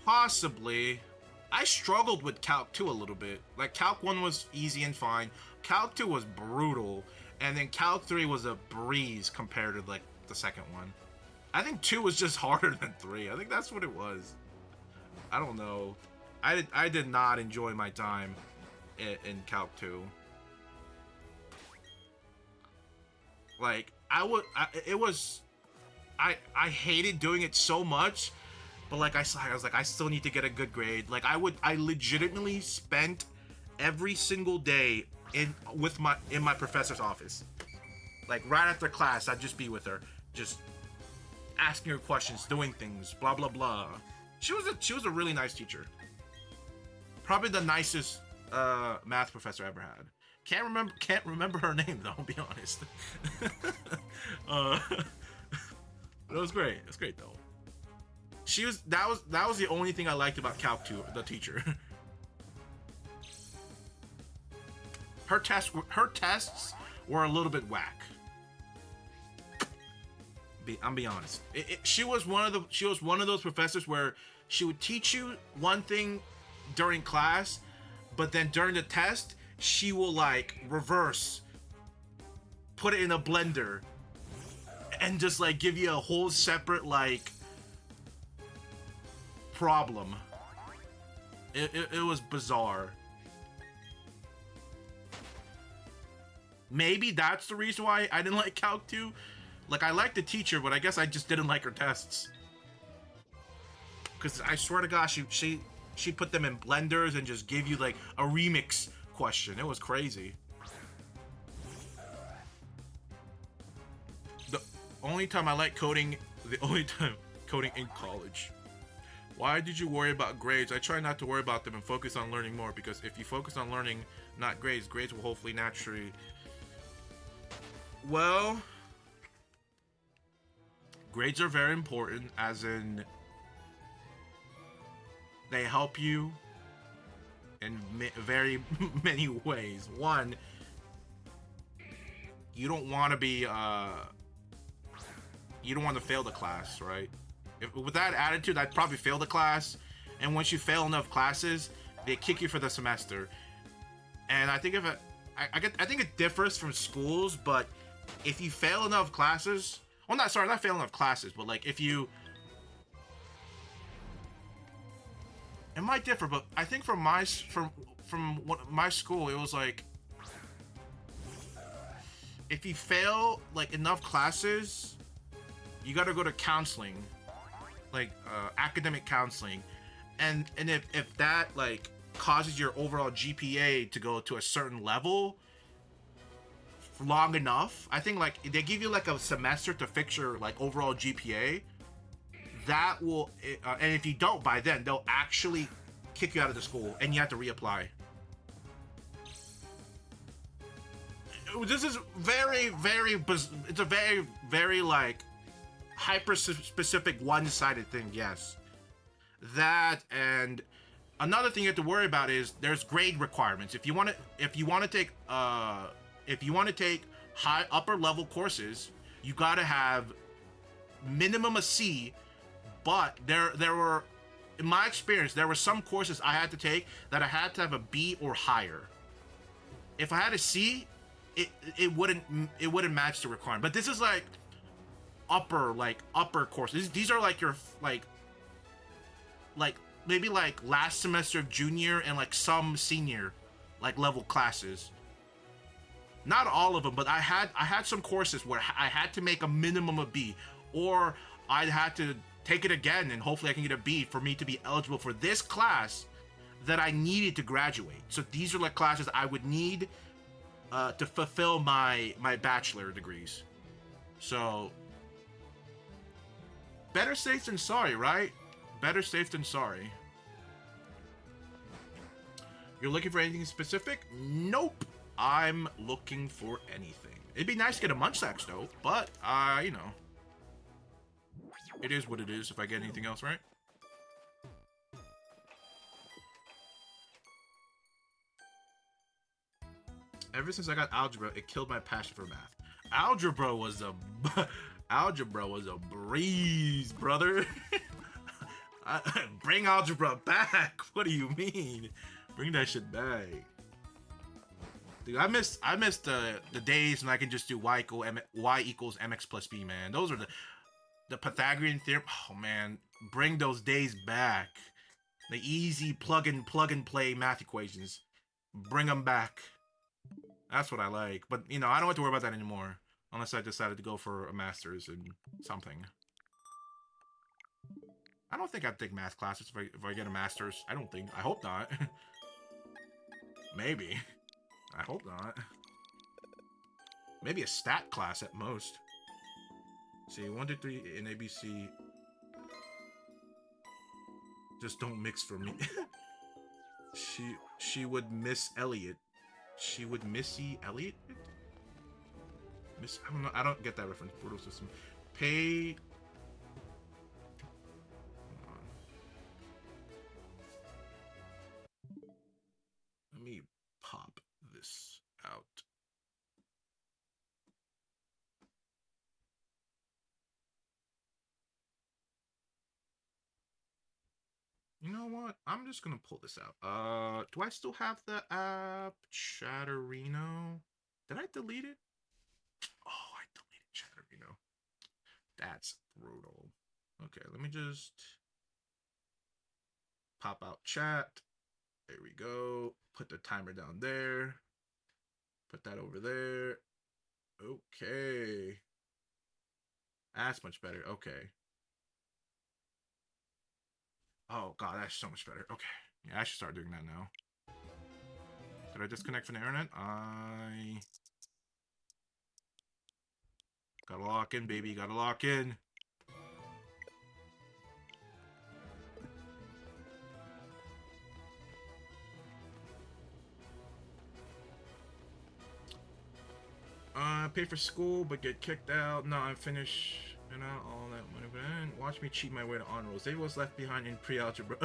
Possibly. I struggled with Calc 2 a little bit. Like, Calc 1 was easy and fine. Calc 2 was brutal. And then Calc 3 was a breeze compared to, like, the second one. I think 2 was just harder than 3. I think that's what it was. I don't know. I did not enjoy my time in Calc 2. Like, I hated doing it so much. But like I was like, I still need to get a good grade. Like I legitimately spent every single day in my professor's office. Like right after class, I'd just be with her, just asking her questions, doing things, blah blah blah. She was a really nice teacher. Probably the nicest math professor I ever had. Can't remember her name though. I'll be honest. It was great. It was great though. That was the only thing I liked about Calc 2, the teacher. Her tests were a little bit whack. I'm be honest. She was one of those professors where she would teach you one thing during class, but then during the test she will like reverse, put it in a blender, and just like give you a whole separate like problem. It was bizarre. Maybe that's the reason why I didn't like Calc 2. Like I liked the teacher, but I guess I just didn't like her tests. Cause I swear to gosh, she put them in blenders and just give you like a remix question. It was crazy. The only time I like coding in college. Why did you worry about grades? I try not to worry about them and focus on learning more, because if you focus on learning, not grades will hopefully naturally... Well, grades are very important, as in they help you in very many ways. One, you don't want to be, you don't want to fail the class, right? With that attitude, I'd probably fail the class, and once you fail enough classes, they kick you for the semester. And I think I think it differs from schools, but if you fail enough classes, well, not fail enough classes, but like if you, it might differ, but I think from my school, it was like if you fail like enough classes, you got to go to counseling. Like academic counseling, and if that like causes your overall GPA to go to a certain level long enough. I think like they give you like a semester to fix your like overall GPA. That will, and if you don't by then, they'll actually kick you out of the school and you have to reapply. This is very, very, it's a very, very like hyper specific one-sided thing. Yes, that, and another thing you have to worry about is there's grade requirements. If you want to take high upper level courses, you got to have minimum a C. But there were, in my experience, there were some courses I had to take that I had to have a B or higher. If I had a C, it wouldn't match the requirement. But this is like upper courses. These are like your like maybe like last semester of junior and like some senior like level classes. Not all of them, but I had some courses where I had to make a minimum of B, or I had to take it again and hopefully I can get a B for me to be eligible for this class that I needed to graduate. So these are like classes I would need to fulfill my bachelor degrees. So better safe than sorry, right? Better safe than sorry. You're looking for anything specific? Nope. I'm looking for anything. It'd be nice to get a Munchsax though, but you know, it is what it is if I get anything else, right? Ever since I got algebra, it killed my passion for math. Algebra was a breeze, brother. Bring algebra back. What do you mean? Bring that shit back. Dude, I miss the days when I can just do y equals mx plus b, man. Those are the Pythagorean theorem. Oh man, bring those days back. The easy plug and play math equations. Bring them back. That's what I like. But you know, I don't have to worry about that anymore, unless I decided to go for a master's in something. I don't think I'd take math classes if I get a master's. I don't think. I hope not. Maybe. I hope not. Maybe a stat class at most. See, 1, 2, 3 in ABC. Just don't mix for me. She would miss Elliot. She would missy Elliot? Miss, I don't know. I don't get that reference. Portal system. Pay. Let me pop this out. You know what? I'm just gonna pull this out. Do I still have the app Chatterino? Did I delete it? Oh, I deleted Chatterino. That's brutal. Okay, let me just pop out chat. There we go. Put the timer down there. Put that over there. Okay. That's much better. Okay. Oh, God, that's so much better. Okay. Yeah, I should start doing that now. Did I disconnect from the internet? I... Gotta lock in, baby. Gotta lock in. Pay for school, but get kicked out. No, I'm finished. And all that money, but watch me cheat my way to honor rolls. Davifoos left behind in pre-algebra.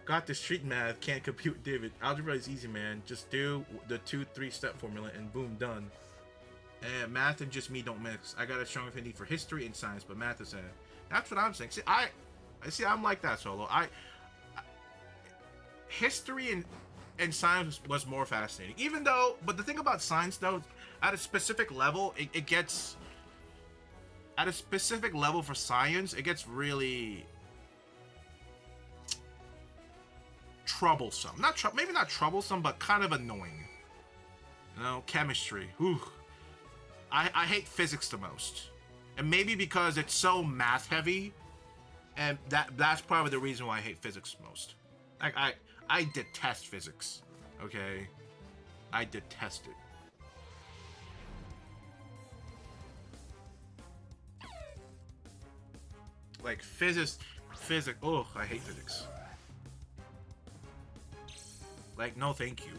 Got the street math, can't compute with David. Algebra is easy, man. Just do the 2-3 step formula and boom, done. And math and just me don't mix. I got a strong affinity for history and science, but math is that's what I'm saying. See, I'm like that, Solo. History and science was more fascinating. Even though, but the thing about science though, at a specific level, it gets, at a specific level for science, it gets really troublesome. Maybe not troublesome, but kind of annoying. You know, chemistry. Whew. I hate physics the most. And maybe because it's so math heavy, and that's probably the reason why I hate physics most. Like I detest physics. Okay, I detest it. Like physics. Oh, I hate physics. Like, no, thank you.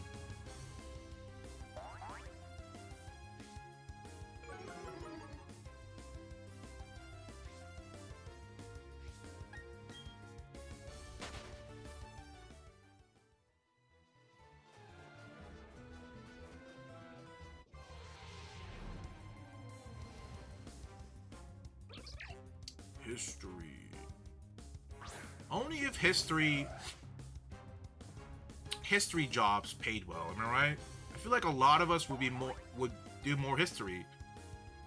History. Only if history jobs paid well, am I right? I feel like a lot of us would do more history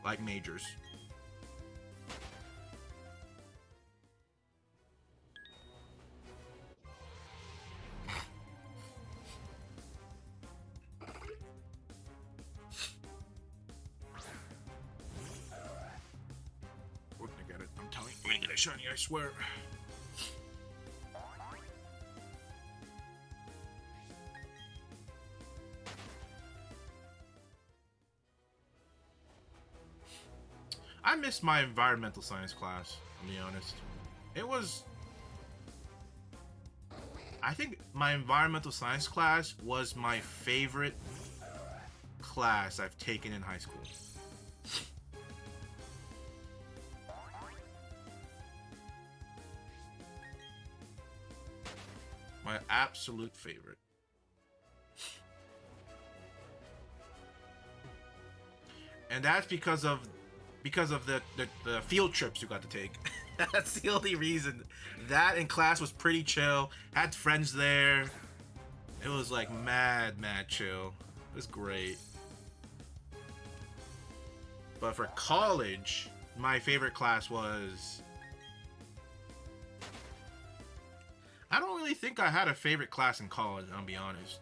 like majors. We're gonna get it. I'm telling you, we're gonna get it shiny, I swear. I missed my environmental science class, I'll be honest. It was... I think my environmental science class was my favorite class I've taken in high school. My absolute favorite. And that's because of the field trips you got to take. That's the only reason. That in class was pretty chill. Had friends there. It was like mad chill. It was great. But for college, my favorite class was... I don't really think I had a favorite class in college, I'll be honest.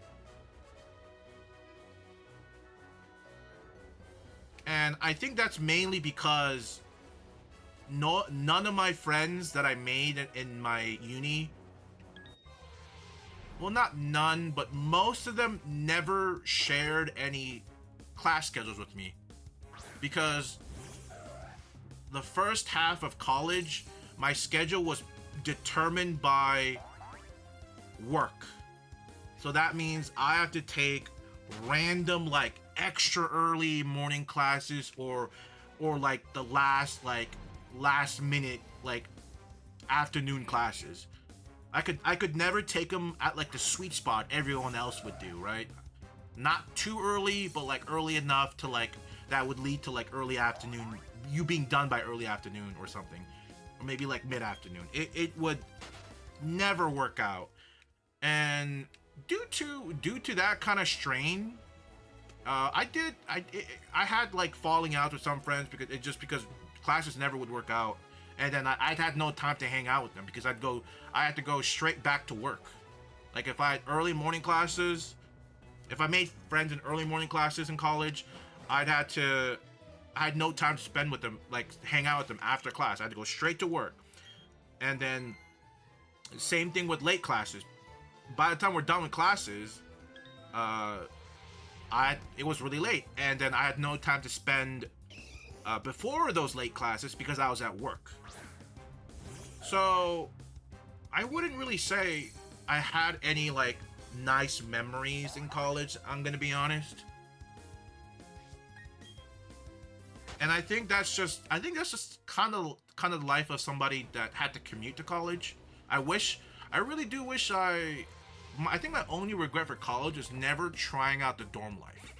And I think that's mainly because none of my friends that I made in my uni, well, not none, but most of them never shared any class schedules with me. Because the first half of college, my schedule was determined by work. So that means I have to take random, like, extra early morning classes or like the last minute like afternoon classes. I could never take them at like the sweet spot everyone else would do, right? Not too early, but like early enough to like that would lead to like early afternoon, you being done by early afternoon or something, or maybe like mid-afternoon. It would never work out. And due to that kind of strain, I had like falling out with some friends because classes never would work out, and then I had no time to hang out with them because I had to go straight back to work. Like if I had early morning classes, if I made friends in early morning classes in college, I had no time to spend with them, like hang out with them after class. I had to go straight to work, and then same thing with late classes. By the time we're done with classes, it was really late, and then I had no time to spend before those late classes because I was at work. So I wouldn't really say I had any like nice memories in college, I'm gonna be honest. And I think that's just kind of the life of somebody that had to commute to college. I really do wish I think my only regret for college is never trying out the dorm life.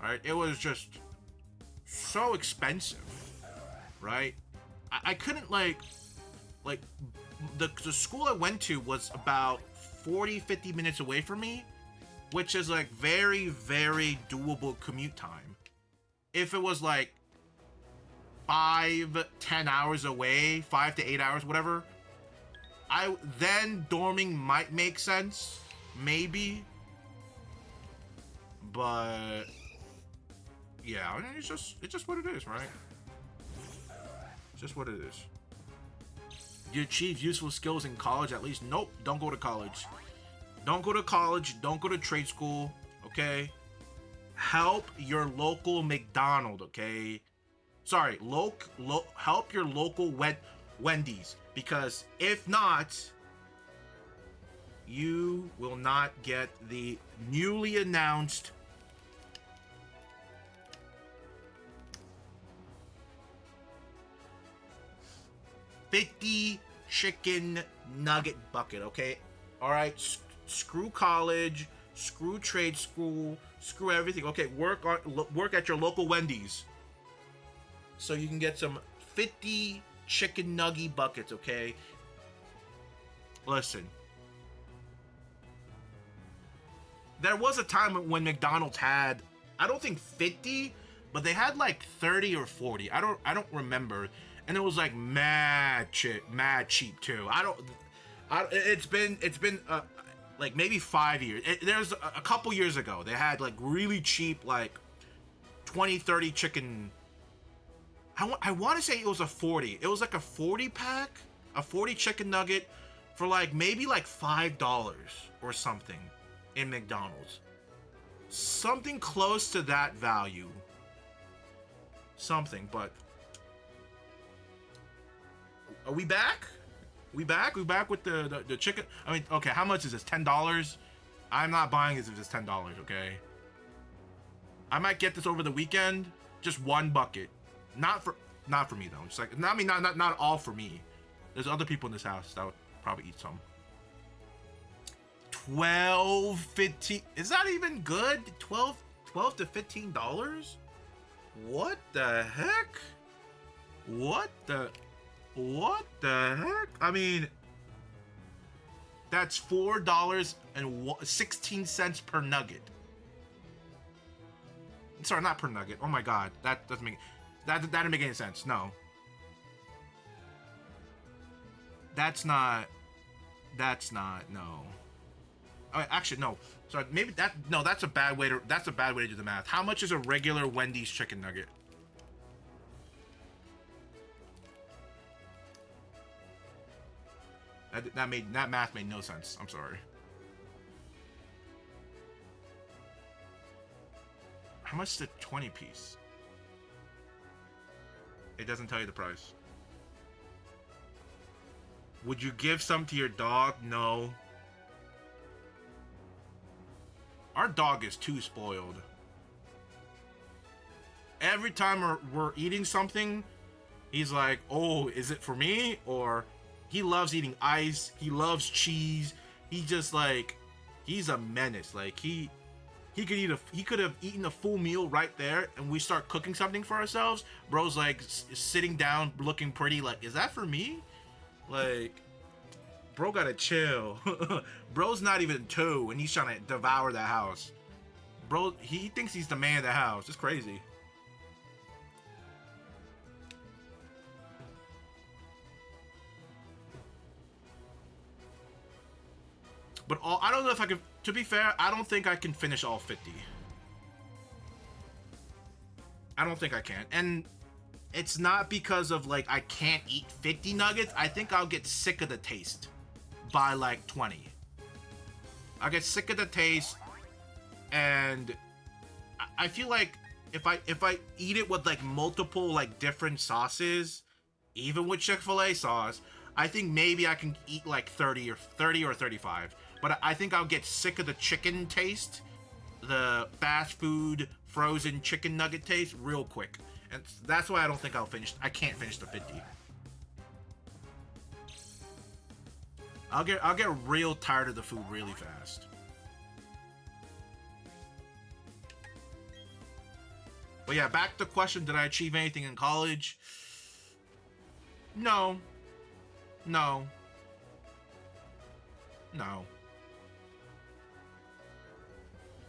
Right? It was just so expensive, right? I couldn't like the school I went to was about 40-50 minutes away from me, which is like very, very doable commute time. If it was like 5-10 hours away, 5 to 8 hours, whatever, then dorming might make sense, maybe. But yeah, I mean, it's just what it is, right? It's just what it is. You achieve useful skills in college at least. Nope, don't go to college. Don't go to college. Don't go to trade school. Okay? Help your local McDonald's, okay? Sorry, help your local Wendy's. Because if not, you will not get the newly announced $50 chicken nugget bucket, okay? All right, screw college, screw trade school, screw everything. Okay, work at your local Wendy's, so you can get some 50 chicken nugget buckets, okay? Listen, there was a time when McDonald's had, I don't think 50, but they had like 30 or 40. I don't remember. And it was like mad cheap too. It's been like maybe 5 years. There's a couple years ago they had like really cheap like 20, 30 chicken. I want to say it was a 40. It was like a 40 pack, a 40 chicken nugget for like maybe like $5 or something in McDonald's. Something close to that value. Something, but are we back? We back with the chicken? I mean, okay, how much is this? $10? I'm not buying this if it's $10, okay? I might get this over the weekend. Just one bucket. Not for me though. It's like, I mean, not all for me. There's other people in this house that would probably eat some. 12, 15. Is that even good? 12 to $15? What the heck? What the heck? I mean, that's $4.16 per nugget. Sorry, not per nugget. Oh my god, that doesn't make that didn't make any sense. No, that's not. No. Oh, actually, no. Sorry, maybe that. No, that's a bad way to. That's a bad way to do the math. How much is a regular Wendy's chicken nugget? That math made no sense. I'm sorry. How much is the 20 piece? It doesn't tell you the price. Would you give some to your dog? No. Our dog is too spoiled. Every time we're eating something, he's like, "Oh, is it for me?" Or he loves eating ice. He loves cheese. He just like, he's a menace. Like he could have eaten a full meal right there, and we start cooking something for ourselves. Bro's like sitting down, looking pretty. Like, is that for me? Like, bro gotta chill. Bro's not even 2, and he's trying to devour the house. Bro, he thinks he's the man of the house. It's crazy. But I don't know if I can. To be fair, I don't think I can finish all 50. I don't think I can. And it's not because of like I can't eat 50 nuggets. I think I'll get sick of the taste by like 20. I'll get sick of the taste, and I feel like if I eat it with like multiple like different sauces, even with Chick-fil-A sauce, I think maybe I can eat like 30 or 35. But I think I'll get sick of the chicken taste, the fast food frozen chicken nugget taste real quick. And that's why I don't think I can't finish the 50. I'll get real tired of the food really fast. But yeah, back to the question, did I achieve anything in college? No.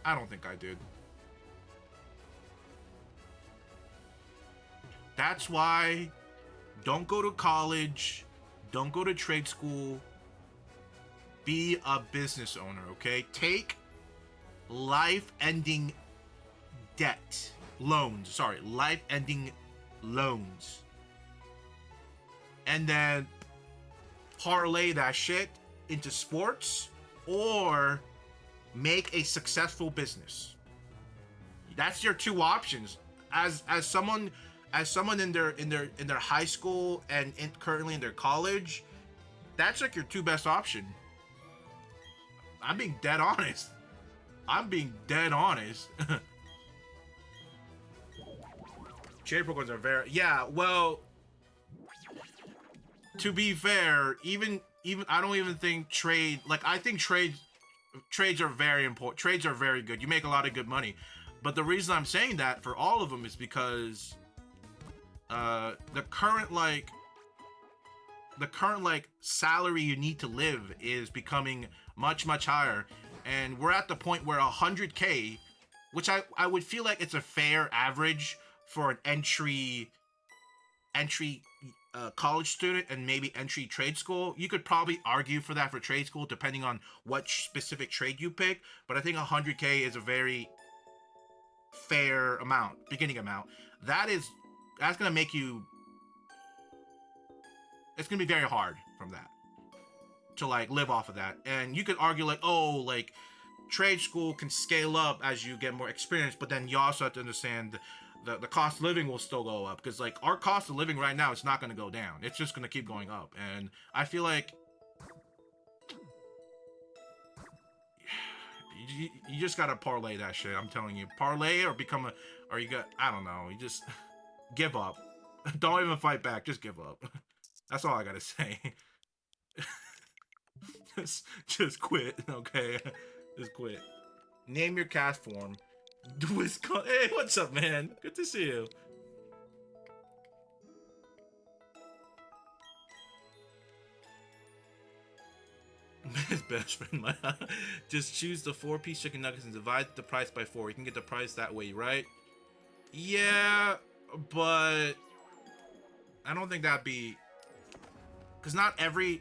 I don't think I did. That's why don't go to college, don't go to trade school, be a business owner, okay? Take life-ending life-ending loans. And then parlay that shit into sports or make a successful business. That's your two options. As someone in their high school and currently in their college, that's like your two best option. I'm being dead honest. Trade programs are very, yeah, well, to be fair, even I don't even think trade, like, I think trades are very important. Trades are very good. You make a lot of good money. But the reason I'm saying that for all of them is because the current salary you need to live is becoming much higher, and we're at the point where 100K, which I would feel like it's a fair average for an entry college student and maybe entry trade school. You could probably argue for that for trade school depending on what specific trade you pick, but I think 100K is a very fair beginning amount. That's gonna make you, it's gonna be very hard from that to like live off of that. And you could argue like, oh, like trade school can scale up as you get more experience, but then you also have to understand the cost of living will still go up, because like our cost of living right now is not going to go down. It's just going to keep going up. And I feel like you just got to parlay that shit. I'm telling you, parlay or you got, I don't know, you just give up. Don't even fight back, just give up. That's all I got to say. just quit, okay? Just quit. Name your cast form. Hey, what's up, man? Good to see you. His best friend, just choose the 4-piece chicken nuggets and divide the price by 4. You can get the price that way, right? Yeah, but I don't think that'd be, because not every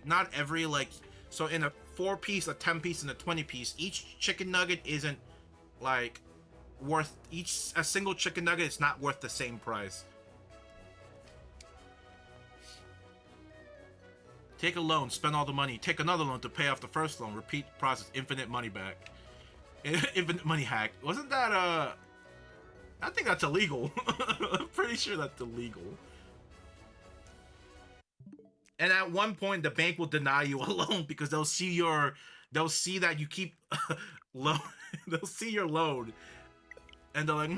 like, so in a 4-piece, a 10-piece, and a 20-piece, each chicken nugget isn't like worth, a single chicken nugget is not worth the same price. Take a loan, spend all the money, take another loan to pay off the first loan, repeat process, infinite money back. Infinite money hack. Wasn't that I think that's illegal. I'm pretty sure that's illegal. And at one point the bank will deny you a loan because they'll see that you keep loan. They'll see your loan. And they're like,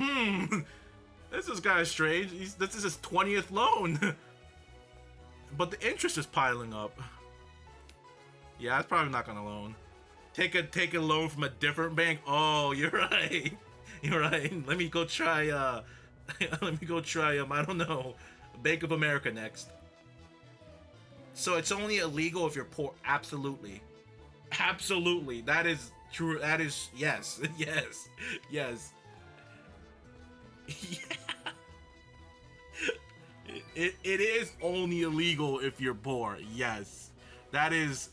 this is kind of strange. This is his 20th loan. But the interest is piling up. Yeah, that's probably not gonna loan. Take a loan from a different bank. Oh, you're right. You're right. Let me go try I don't know, Bank of America next. So it's only illegal if you're poor. Absolutely. Absolutely. That is true. That is, yes. Yes. Yes. Yeah. It is only illegal if you're poor. Yes. That is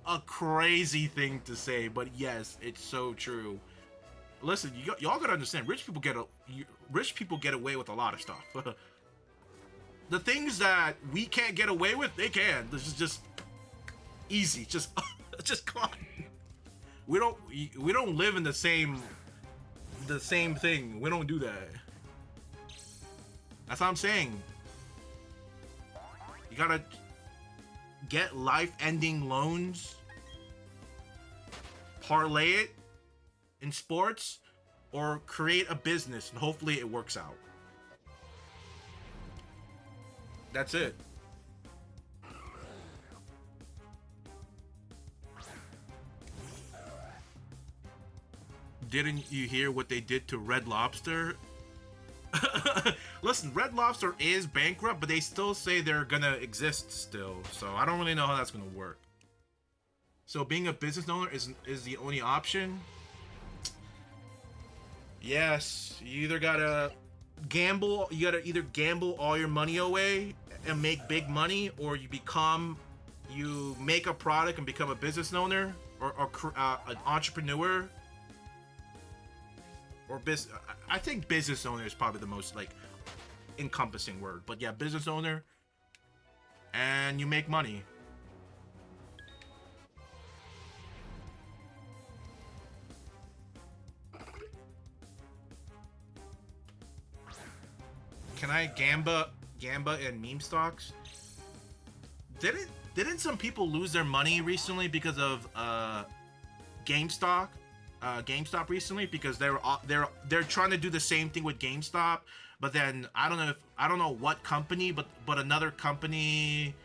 a crazy thing to say, but yes, it's so true. Listen, y'all gotta understand, rich people get away with a lot of stuff. The things that we can't get away with, they can. This is just easy. Just come on. We don't live in the same thing. We don't do that. That's what I'm saying. You gotta get life-ending loans, parlay it in sports, or create a business and hopefully it works out. That's it. Didn't you hear what they did to Red Lobster? Listen, Red Lobster is bankrupt, but they still say they're gonna exist still. So I don't really know how that's gonna work. So being a business owner is the only option? Yes, you either gotta gamble. You gotta either gamble all your money away and make big money, or you make a product and become a business owner or an entrepreneur. Or I think business owner is probably the most like encompassing word, but yeah, business owner. and you make money. Can I gamba and meme stocks? Didn't some people lose their money recently because of GameStop? GameStop recently, because they're trying to do the same thing with GameStop, but then I don't know what company, but another company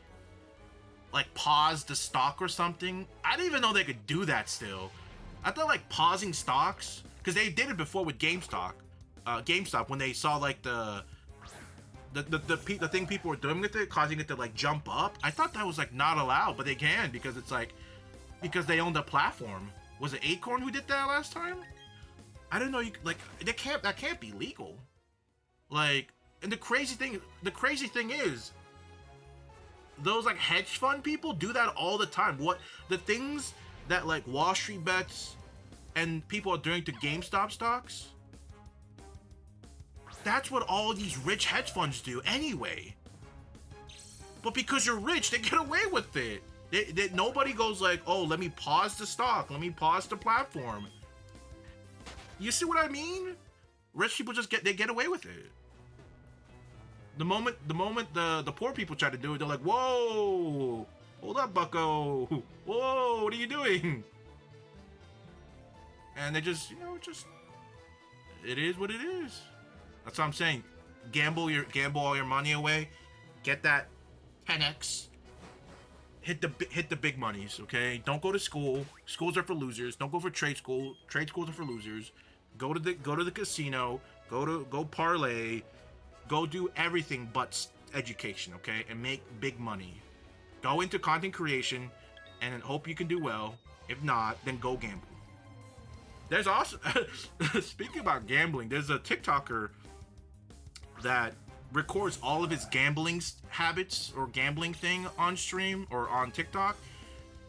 like paused the stock or something. I didn't even know they could do that still. I thought like pausing stocks, because they did it before with GameStop when they saw like the thing people were doing with it, causing it to like jump up. I thought that was like not allowed, but they can, because it's like, because they own the platform. Was it Acorn who did that last time? I didn't know you like that can't be legal. Like, and the crazy thing is, those like hedge fund people do that all the time. What the things that like Wall Street bets and people are doing to GameStop stocks, that's what all these rich hedge funds do anyway. But because you're rich, they get away with it. Nobody goes like, oh, let me pause the stock, let me pause the platform. You see what I mean? Rich people just get away with it. The moment the poor people try to do it, they're like, whoa, hold up, bucko. Whoa, what are you doing? And they just, it is what it is. That's what I'm saying. Gamble all your money away. Get that 10x. Hit the big monies, okay? Don't go to school. Schools are for losers. Don't go for trade school. Trade schools are for losers. Go to the casino. Go parlay. Go do everything but education, okay? And make big money. Go into content creation and hope you can do well. If not, then go gamble. There's also, speaking about gambling, there's a TikToker that records all of his gambling habits or gambling thing on stream or on TikTok,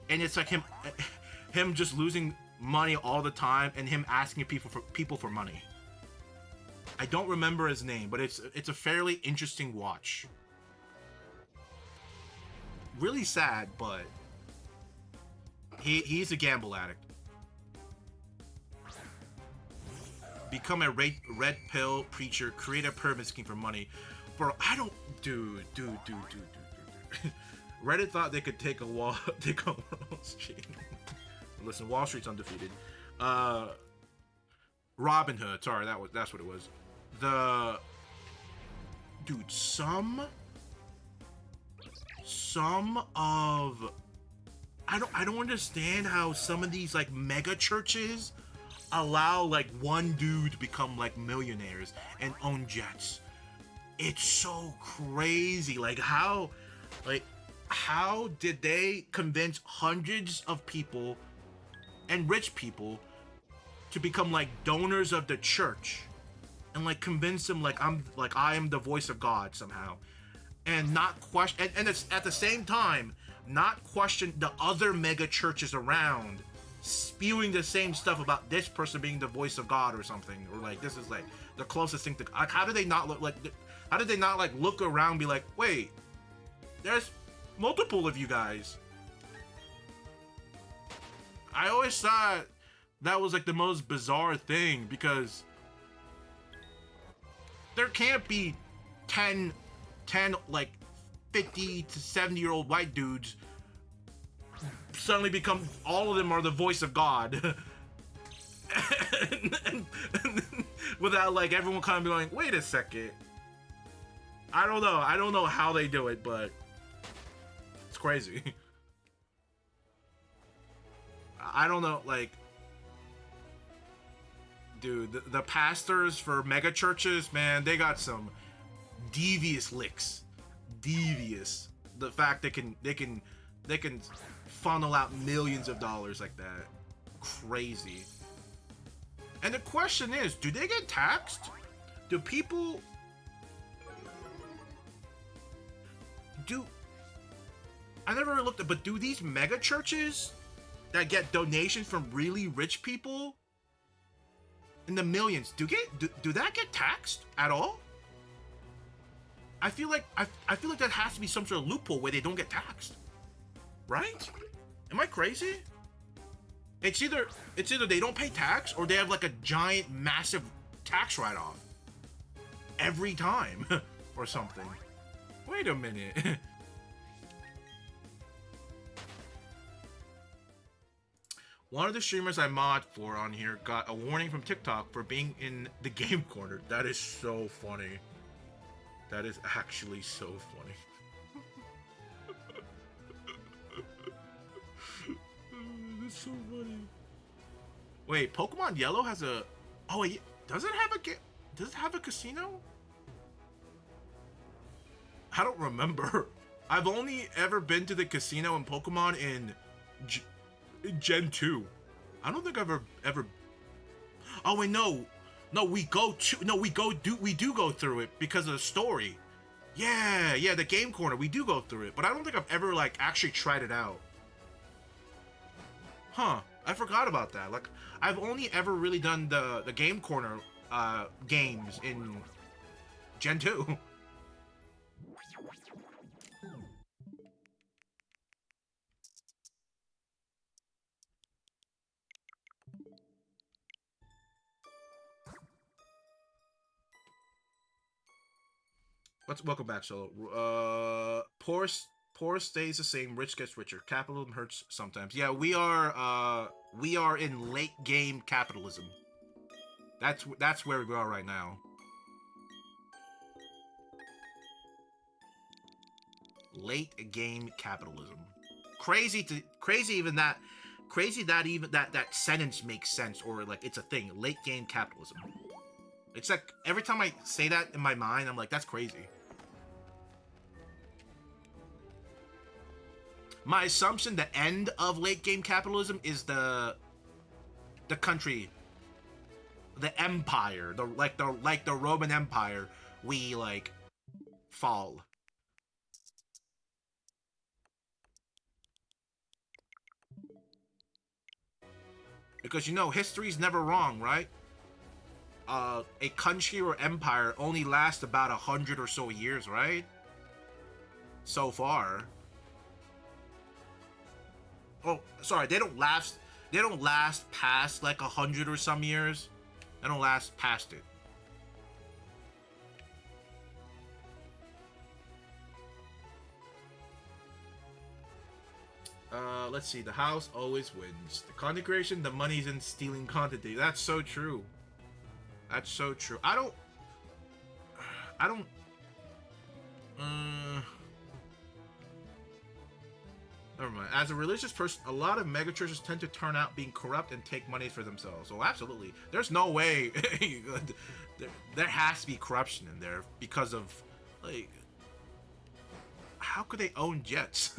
and it's like him just losing money all the time and him asking people for money. I don't remember his name, but it's a fairly interesting watch. Really sad, but he's a gamble addict. Become a red pill preacher, create a pyramid scheme for money. Bro, I don't... Dude. Reddit thought they could take Wall Street. Listen, Wall Street's undefeated. Robin Hood, sorry, that's what it was. Dude, some of... I don't understand how some of these, like, mega churches allow, like, one dude to become, like, millionaires and own jets. It's so crazy. Like, how did they convince hundreds of people and rich people to become like donors of the church and like convince them like I am the voice of God somehow, and not question and it's at the same time not question the other mega churches around spewing the same stuff about this person being the voice of God or something, or like this is like the closest thing to like, how do they not look like? How did they not like look around and be like, wait, there's multiple of you guys? I always thought that was like the most bizarre thing, because there can't be 10 like 50 to 70-year-old white dudes suddenly become, all of them are the voice of God. and without like everyone kind of going, wait a second. I don't know how they do it, but it's crazy. I don't know, like, dude, the pastors for mega churches, man, they got some devious licks. Devious. The fact they can funnel out millions of dollars like that. Crazy. And the question is, do they get taxed? Do people... I never really looked at, but do these mega churches that get donations from really rich people in the millions, do that get taxed at all? I feel like I feel like that has to be some sort of loophole where they don't get taxed, right? Am I crazy? It's either they don't pay tax or they have like a giant, massive tax write-off every time or something. Wait a minute. One of the streamers I mod for on here got a warning from TikTok for being in the game corner. That is so funny. That is actually so funny. That's so funny. Wait, Pokemon Yellow has a... Oh, wait, does it have a Does it have a casino? I don't remember. I've only ever been to the casino in Pokemon in Gen 2. I don't think I've ever... Oh wait, no, we do go through it because of the story. Yeah, the game corner, we do go through it, but I don't think I've ever like actually tried it out. Huh, I forgot about that. Like, I've only ever really done the game corner games in Gen 2. Welcome back, Solo. Poor stays the same, rich gets richer. Capitalism hurts sometimes. Yeah, we are in late game capitalism. That's where we are right now. Late game capitalism. Crazy that sentence makes sense, or like it's a thing. Late game capitalism. It's like every time I say that in my mind, I'm like, that's crazy. My assumption, the end of late game capitalism is the country, the empire, like the Roman Empire, we like fall. Because history's never wrong, right? A country or empire only lasts about 100 or so years, right? So far. Oh, sorry, they don't last past like 100 or some years. They don't last past it. Let's see. The house always wins. The content creation, the money's in stealing content. That's so true. That's so true. I don't. Never mind. As a religious person, a lot of megachurches tend to turn out being corrupt and take money for themselves. So absolutely, there's no way. There has to be corruption in there because of, like, how could they own jets?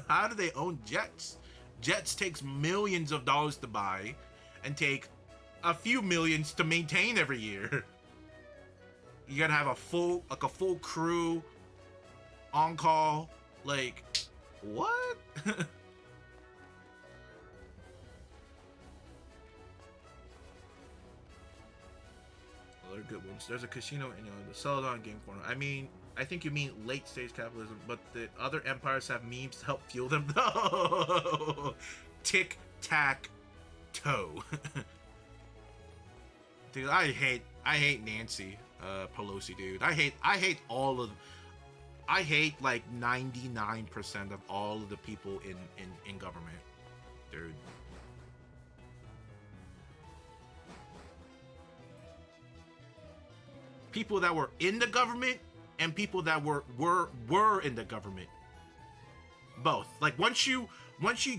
How do they own jets? Jets takes millions of dollars to buy, and take a few millions to maintain every year. You gotta have a full crew on call. Like, what? Other good ones. There's a casino in the Celadon game corner. I mean, I think you mean late stage capitalism, but the other empires have memes to help fuel them. No. Tic tac toe. Dude, I hate Nancy Pelosi, dude. I hate all of. I hate like 99% of all of the people in government, dude. People that were in the government and people that were in the government. Both. Like once you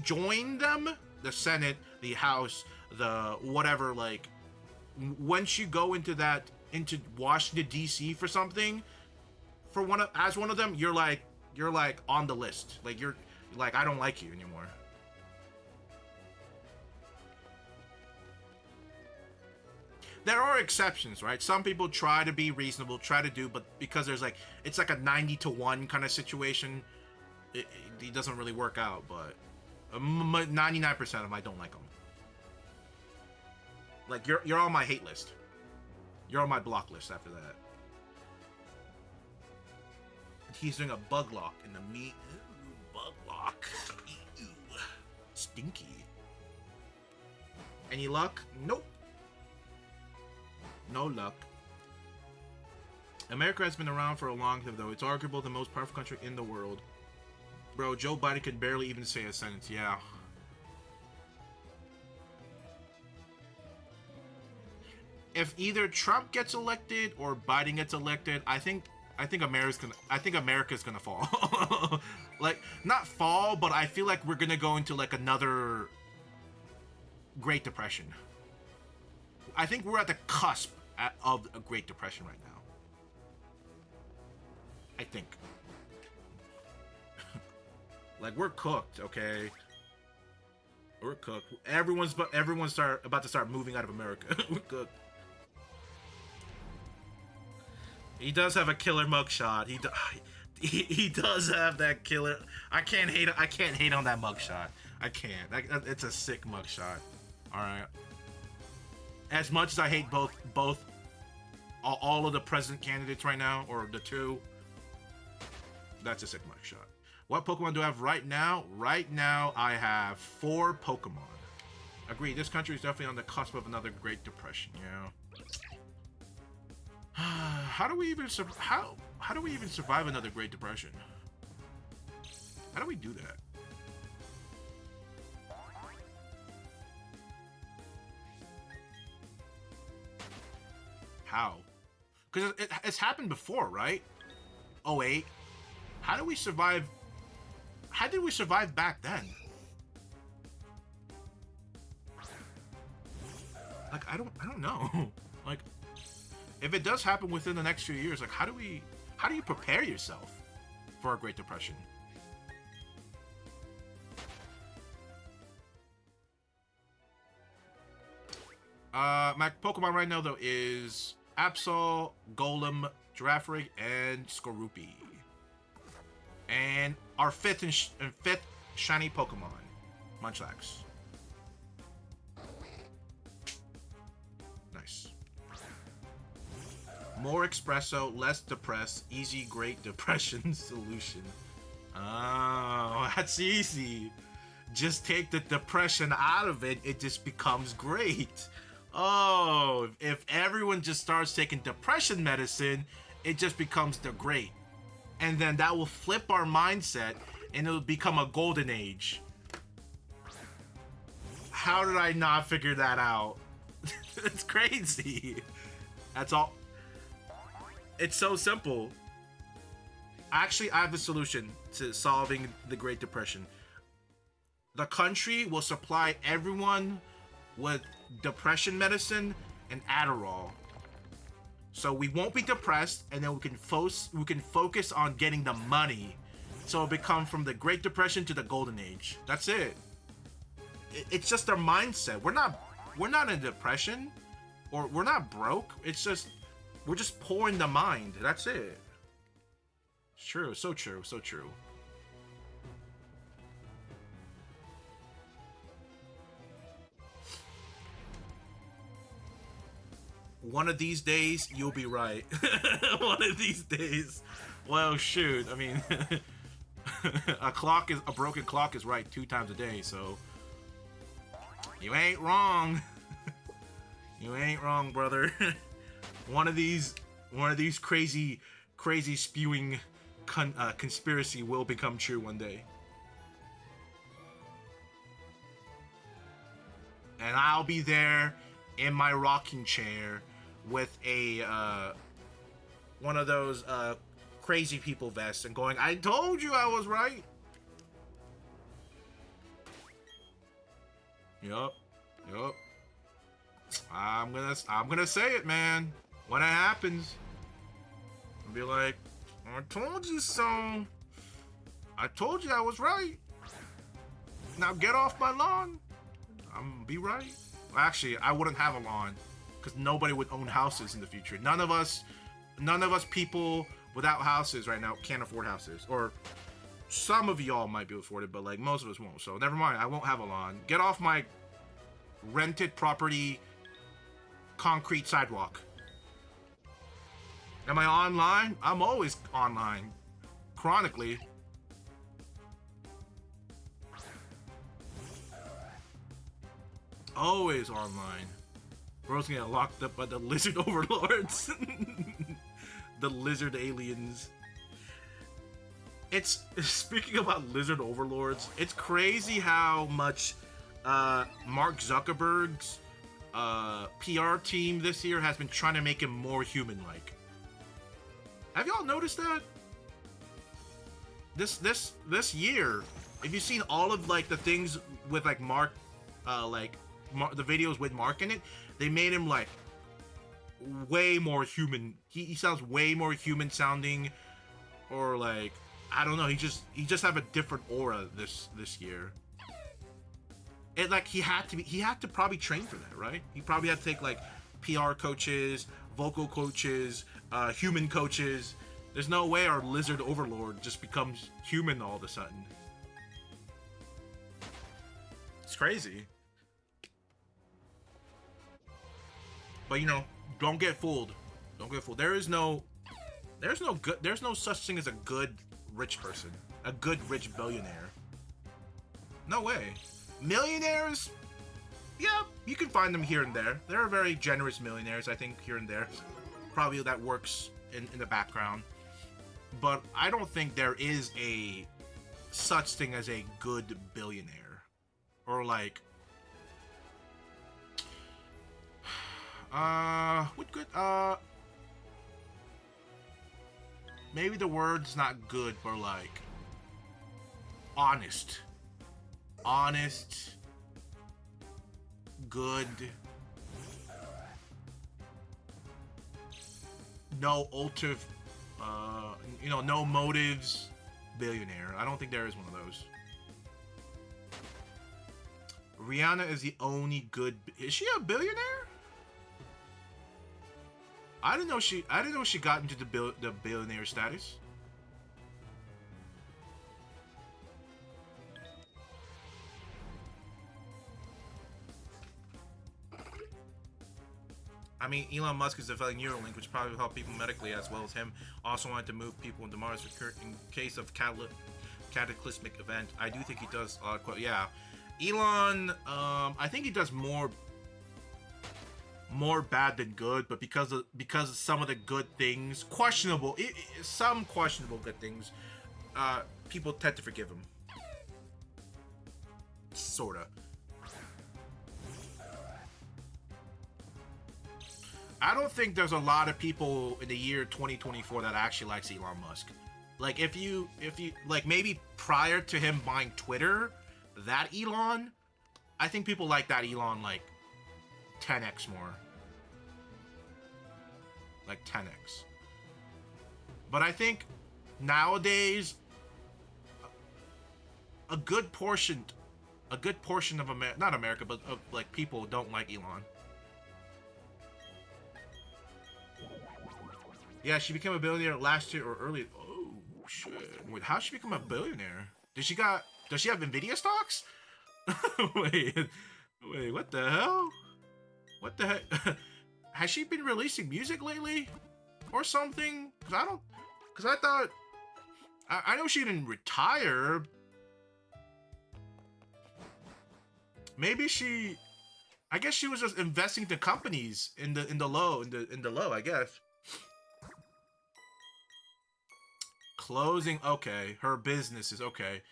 join them, the Senate, the House, the whatever, like once you go into Washington D.C. for something, as one of them, you're like on the list. Like you're like, I don't like you anymore. There are exceptions, right? Some people try to be reasonable, try to do, but because it's like a 90-1 kind of situation, it doesn't really work out. But 99% of them, I don't like them. Like you're on my hate list. You're on my block list after that. He's doing a bug lock in the meat. Bug lock. Ew. Stinky. Any luck? Nope. No luck. America has been around for a long time, though. It's arguably the most powerful country in the world. Bro, Joe Biden can barely even say a sentence. Yeah. If either Trump gets elected or Biden gets elected, I think America's gonna fall. Like, not fall, but I feel like we're gonna go into like another Great Depression. I think we're at the cusp of a Great Depression right now. I think. Like, we're cooked, okay? We're cooked. Everyone's about to start moving out of America. We're cooked. He does have a killer mugshot. He does have that killer. I can't hate on that mugshot. I can't. It's a sick mugshot. All right. As much as I hate both all of the president candidates right now, or the two, that's a sick mugshot. What Pokemon do I have right now? Right now, I have 4 Pokemon. Agreed. This country is definitely on the cusp of another Great Depression. Yeah. How do we even survive another Great Depression? How do we do that? How? Because it's happened before, right? 08. How do we survive? How did we survive back then? Like, I don't know. Like, if it does happen within the next few years, like, how do you prepare yourself for a Great Depression? My Pokemon right now, though, is Absol, Golem, Girafarig, and Skorupi. And our fifth shiny Pokemon, Munchlax. Nice. More espresso, less depressed, easy Great Depression solution. Oh, that's easy. Just take the depression out of it, it just becomes great. Oh, if everyone just starts taking depression medicine, it just becomes the great. And then that will flip our mindset and it'll become a golden age. How did I not figure that out? It's crazy. That's all. It's so simple. Actually, I have the solution to solving the Great Depression. The country will supply everyone with depression medicine and Adderall. So we won't be depressed, and then we can focus on getting the money. So it'll become from the Great Depression to the Golden Age. That's it. It's just our mindset. We're not in depression, or we're not broke. It's just we're just poor in the mind. That's it. It's true. So true. So true. One of these days, you'll be right. One of these days. Well, shoot. I mean, a broken clock is right 2 times a day, so you ain't wrong. You ain't wrong, brother. One of these crazy spewing conspiracy will become true one day. And I'll be there in my rocking chair with a one of those crazy people vests and going, I told you I was right. Yup. I'm gonna say it, man. When it happens, I'll be like, I told you so. I told you I was right. Now get off my lawn. I'm gonna be right. Actually, I wouldn't have a lawn because nobody would own houses in the future. None of us people without houses right now can't afford houses. Or some of y'all might be able to afford it, but like most of us won't. So never mind. I won't have a lawn. Get off my rented property concrete sidewalk. Am I online? I'm always online. chronically. Always online. Bro's gonna get locked up by the lizard overlords. The lizard aliens. It's, speaking about lizard overlords, it's crazy how much Mark Zuckerberg's PR team this year has been trying to make him more human-like. Have y'all noticed that? This year, if you've seen all of like the things with like Mark, the videos with Mark in it, they made him like way more human. He sounds way more human sounding, or like, I don't know. He just have a different aura this year. It like he had to probably train for that, right? He probably had to take like PR coaches, vocal coaches, human coaches. There's no way our lizard overlord just becomes human all of a sudden. It's crazy. But you know, don't get fooled. Don't get fooled. There's no such thing as a good rich person. A good rich billionaire. No way. Millionaires? Yeah, you can find them here and there. There are very generous millionaires, I think, here and there. Probably that works in the background. But I don't think there is a such thing as a good billionaire. Or like... what good? Maybe the word's not good, but like... honest. Honest. Good. No ultra... you know, no motives. Billionaire. I don't think there is one of those. Rihanna is the only good... Is she a billionaire? I didn't know she got into the billionaire status. I mean, Elon Musk is developing Neuralink, which probably will help people medically as well as him. Also wanted to move people into Mars in case of cataclysmic event. I do think he does. Yeah, Elon. I think he does more bad than good, but because of some of the good things, some questionable good things, people tend to forgive him. Sorta. I don't think there's a lot of people in the year 2024 that actually likes Elon Musk. Like if you like, maybe prior to him buying Twitter, that Elon, I think people like that Elon like 10x more. Like 10x. But I think nowadays a good portion of America, not America, but of like people don't like Elon. Yeah, she became a billionaire last year or early. Oh shit! Wait, how did she become a billionaire? Does she have Nvidia stocks? wait, what the hell? What the heck? Has she been releasing music lately, or something? Cause I thought, I know she didn't retire. Maybe I guess she was just investing to companies in the low, I guess. Closing, okay. Her business is okay.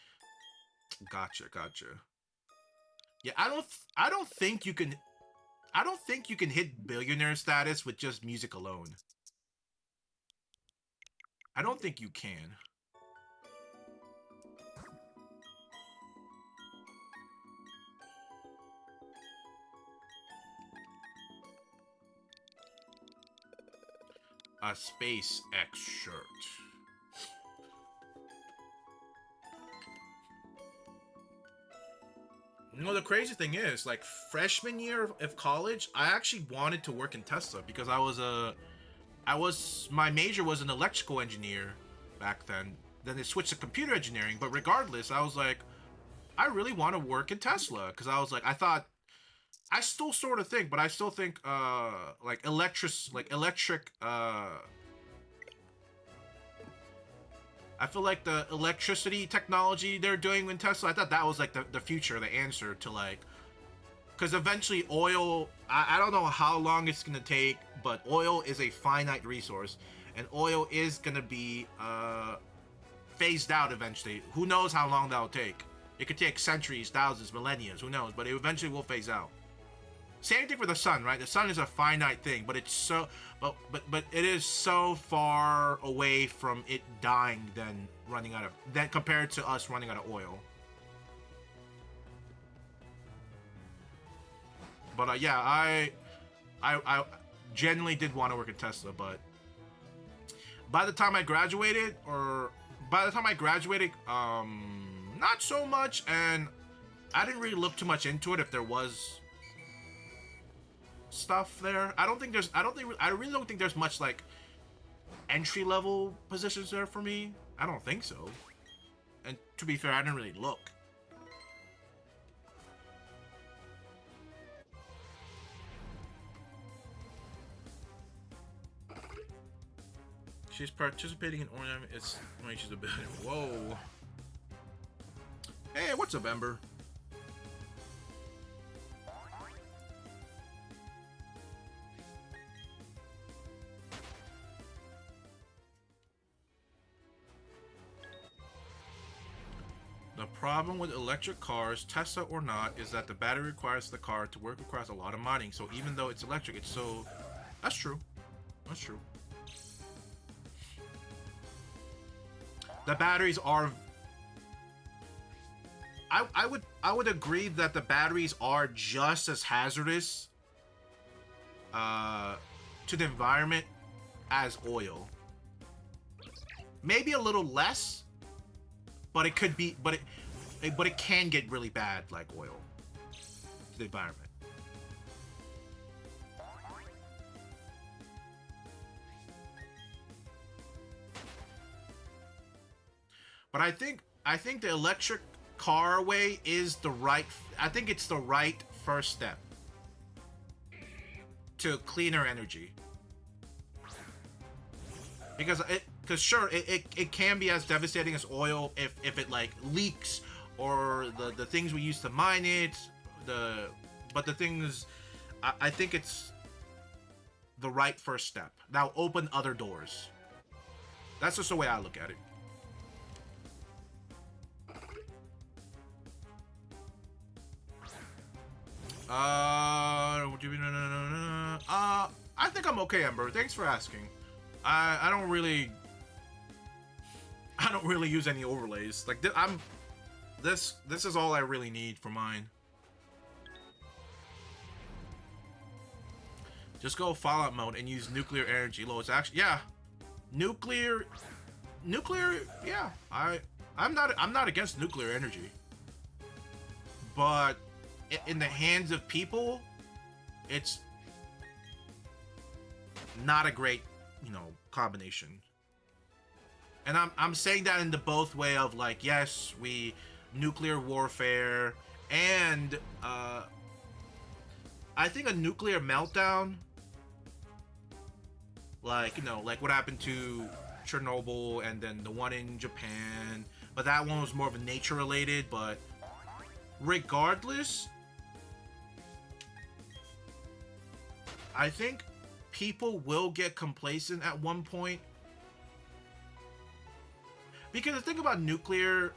Gotcha. Yeah, I don't think you can hit billionaire status with just music alone. I don't think you can. A SpaceX shirt. You know, the crazy thing is, like, freshman year of college, I actually wanted to work in Tesla because my major was an electrical engineer back then. Then they switched to computer engineering, but regardless, I was like, I really want to work in Tesla because I was like, I still sort of think, but I still think, electric, I I feel like the electricity technology they're doing in Tesla, I thought that was like the future, the answer to like, because eventually oil, I don't know how long it's gonna take, but oil is a finite resource, and oil is gonna be phased out eventually. Who knows how long that'll take? It could take centuries, thousands, millennia, who knows? But it eventually will phase out. Same thing for the sun, right? The sun is a finite thing, but it's so, but it is so far away from it dying than running out of, than compared to us running out of oil. But yeah, I genuinely did want to work at Tesla, but by the time I graduated, not so much, and I didn't really look too much into it if there was stuff there. I really don't think there's much like entry level positions there for me. I don't think so. And to be fair, I didn't really look. She's participating in ornament. It's when she's a bit. Whoa. Hey, what's up, Ember? The problem with electric cars, Tesla or not, is that the battery requires the car to work requires a lot of mining. So even though it's electric, it's so... That's true. That's true. The batteries are... I would agree that the batteries are just as hazardous to the environment as oil. Maybe a little less, but it could be, but it can get really bad like oil to the environment. But I think the electric car way is the right. I think it's the right first step to cleaner energy. Because sure, it can be as devastating as oil if it like leaks, or the things we use to mine it, but the thing is, I think it's the right first step. That'll open other doors. That's just the way I look at it. I think I'm okay, Ember. Thanks for asking. I don't really use any overlays. Like this is all I really need for mine. Just go Fallout mode and use nuclear energy. Low, it's actually, yeah, nuclear. Yeah, I'm not against nuclear energy, but in the hands of people, it's not a great, combination. And I'm saying that in the both way of like, yes, we nuclear warfare, and I think a nuclear meltdown, like like what happened to Chernobyl and then the one in Japan, but that one was more of a nature related. But regardless, I think people will get complacent at one point. Because the thing about nuclear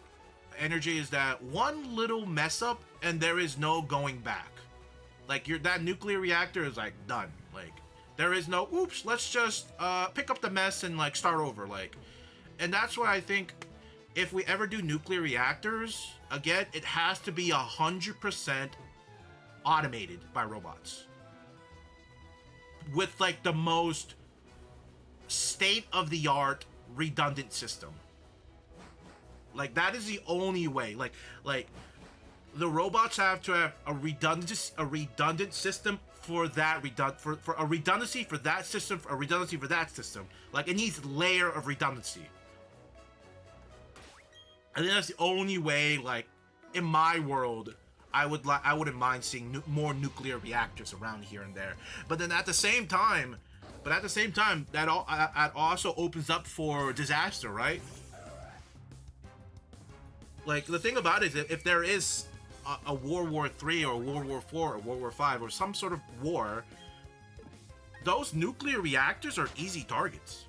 energy is that one little mess up and there is no going back. Like that nuclear reactor is like done. Like there is no oops, let's just pick up the mess and like start over. Like, and that's why I think if we ever do nuclear reactors again, it has to be 100% automated by robots. With like the most state-of-the-art redundant system. Like that is the only way. Like the robots have to have a redundant system for that for a redundancy for that system, for a redundancy for that system. Like it needs layer of redundancy. I think that's the only way. Like in my world, I wouldn't mind seeing more nuclear reactors around here and there. But then at the same time, that also opens up for disaster, right? Like, the thing about it is, if there is a World War III or World War IV or World War V or some sort of war, those nuclear reactors are easy targets.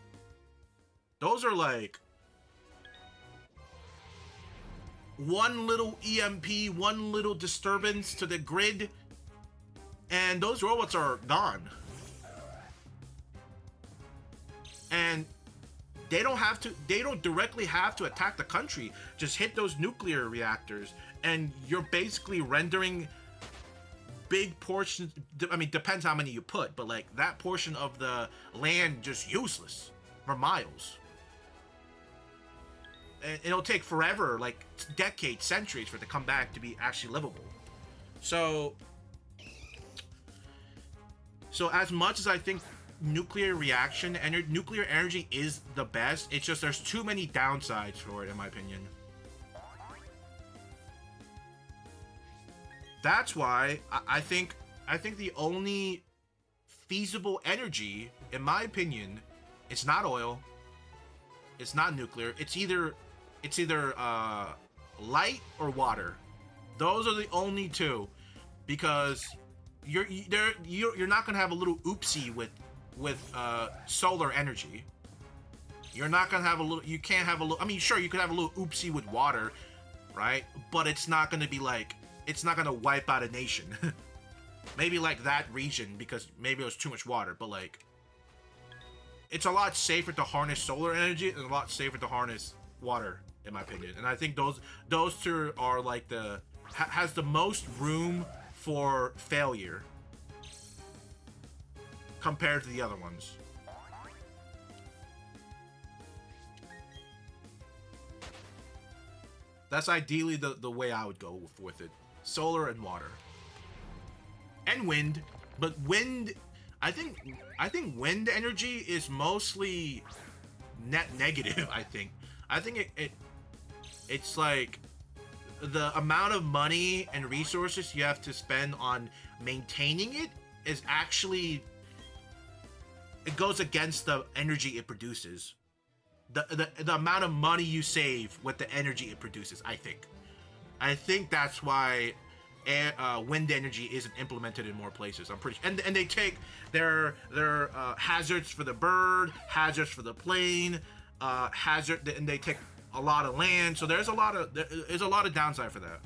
Those are like one little EMP, one little disturbance to the grid, and those robots are gone. And they don't directly have to attack the country. Just hit those nuclear reactors, and you're basically rendering big portions. I mean, depends how many you put, but like that portion of the land just useless for miles. And it'll take forever, like decades, centuries, for it to come back to be actually livable. So as much as I think nuclear reaction and nuclear energy is the best, it's just there's too many downsides for it, in my opinion. That's why I think the only feasible energy, in my opinion, it's not oil, it's not nuclear, it's either light or water. Those are the only two, because you're not gonna have a little oopsie with solar energy. You're not gonna have a little. You can't have a little. I mean, sure, you could have a little oopsie with water, right? But it's not gonna be like, it's not gonna wipe out a nation. Maybe like that region, because maybe it was too much water. But like, it's a lot safer to harness solar energy and a lot safer to harness water, in my opinion. And I think those two are like has the most room for failure compared to the other ones. That's ideally the way I would go with it. Solar and water. And wind. But wind, I think wind energy is mostly net negative, I think. I think it's like the amount of money and resources you have to spend on maintaining it is actually, it goes against the energy it produces. The amount of money you save with the energy it produces, I think that's why wind energy isn't implemented in more places. I'm pretty, and they take their hazards for the bird, hazards for the plane, and they take a lot of land. So there's a lot of downside for that.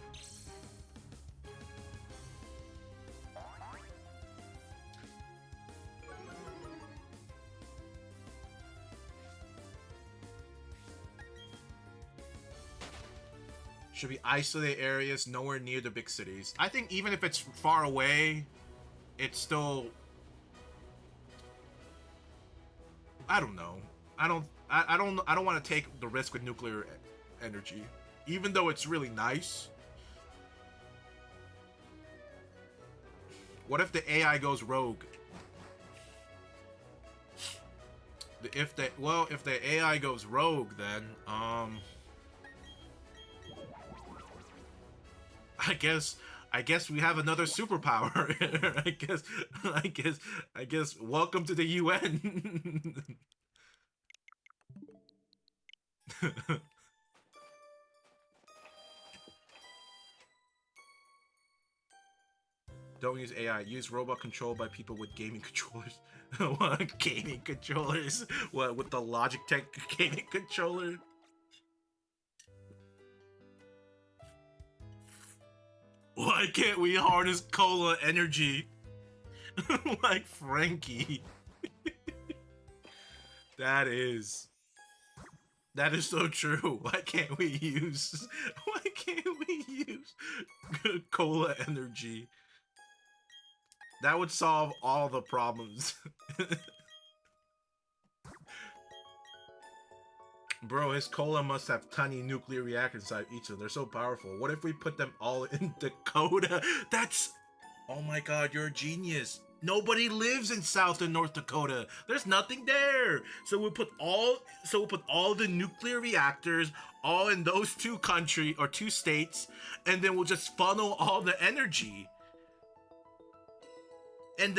Should be isolated areas nowhere near the big cities. I think even if it's far away, it's still, I don't know. I don't want to take the risk with nuclear energy, even though it's really nice. What if the AI goes rogue? If the AI goes rogue, then I guess we have another superpower. I guess welcome to the UN. Don't use AI. Use robot controlled by people with gaming controllers. What, gaming controllers? What, with the Logitech gaming controller? Why can't we harness cola energy? Like Frankie. That is so true. Why can't we use cola energy? That would solve all the problems. Bro, his cola must have tiny nuclear reactors inside each of them. They're so powerful. What if we put them all in Dakota? That's... Oh my god, you're a genius. Nobody lives in South and North Dakota. There's nothing there. So we'll put all the nuclear reactors all in those two states, and then we'll just funnel all the energy. And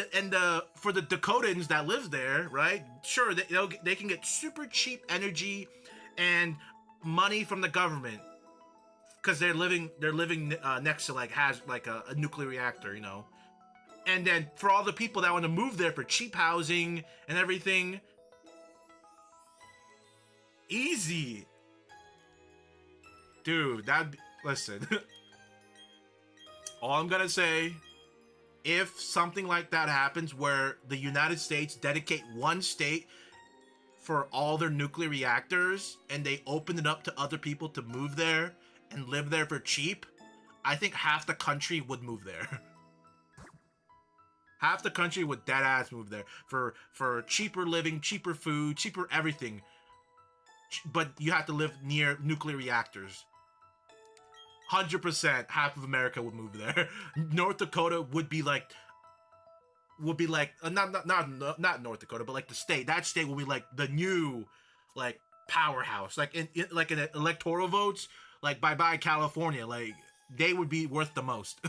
for the Dakotans that live there, right? Sure, they can get super cheap energy and money from the government because they're living next to like has like a nuclear reactor, you know. And then for all the people that want to move there for cheap housing and everything, easy, dude. Listen. All I'm gonna say, if something like that happens where the United States dedicate one state for all their nuclear reactors and they open it up to other people to move there and live there for cheap, I think half the country would move there. Half the country would dead ass move there for cheaper living, cheaper food, cheaper everything. But you have to live near nuclear reactors. 100% half of America would move there. North Dakota would be like not North Dakota, but like the state. That state will be like the new like powerhouse. Like in like in electoral votes, like bye California, like they would be worth the most.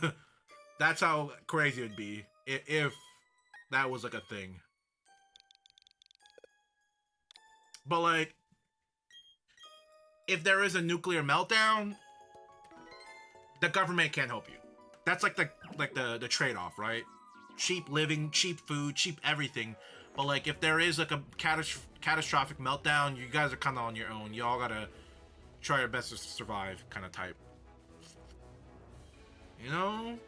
That's how crazy it would be if that was like a thing. But like if there is a nuclear meltdown, the government can't help you. That's like the trade-off, right? Cheap living, cheap food, cheap everything. But like if there is like a catastrophic meltdown, you guys are kind of on your own. You all gotta try your best to survive, kind of type. You know,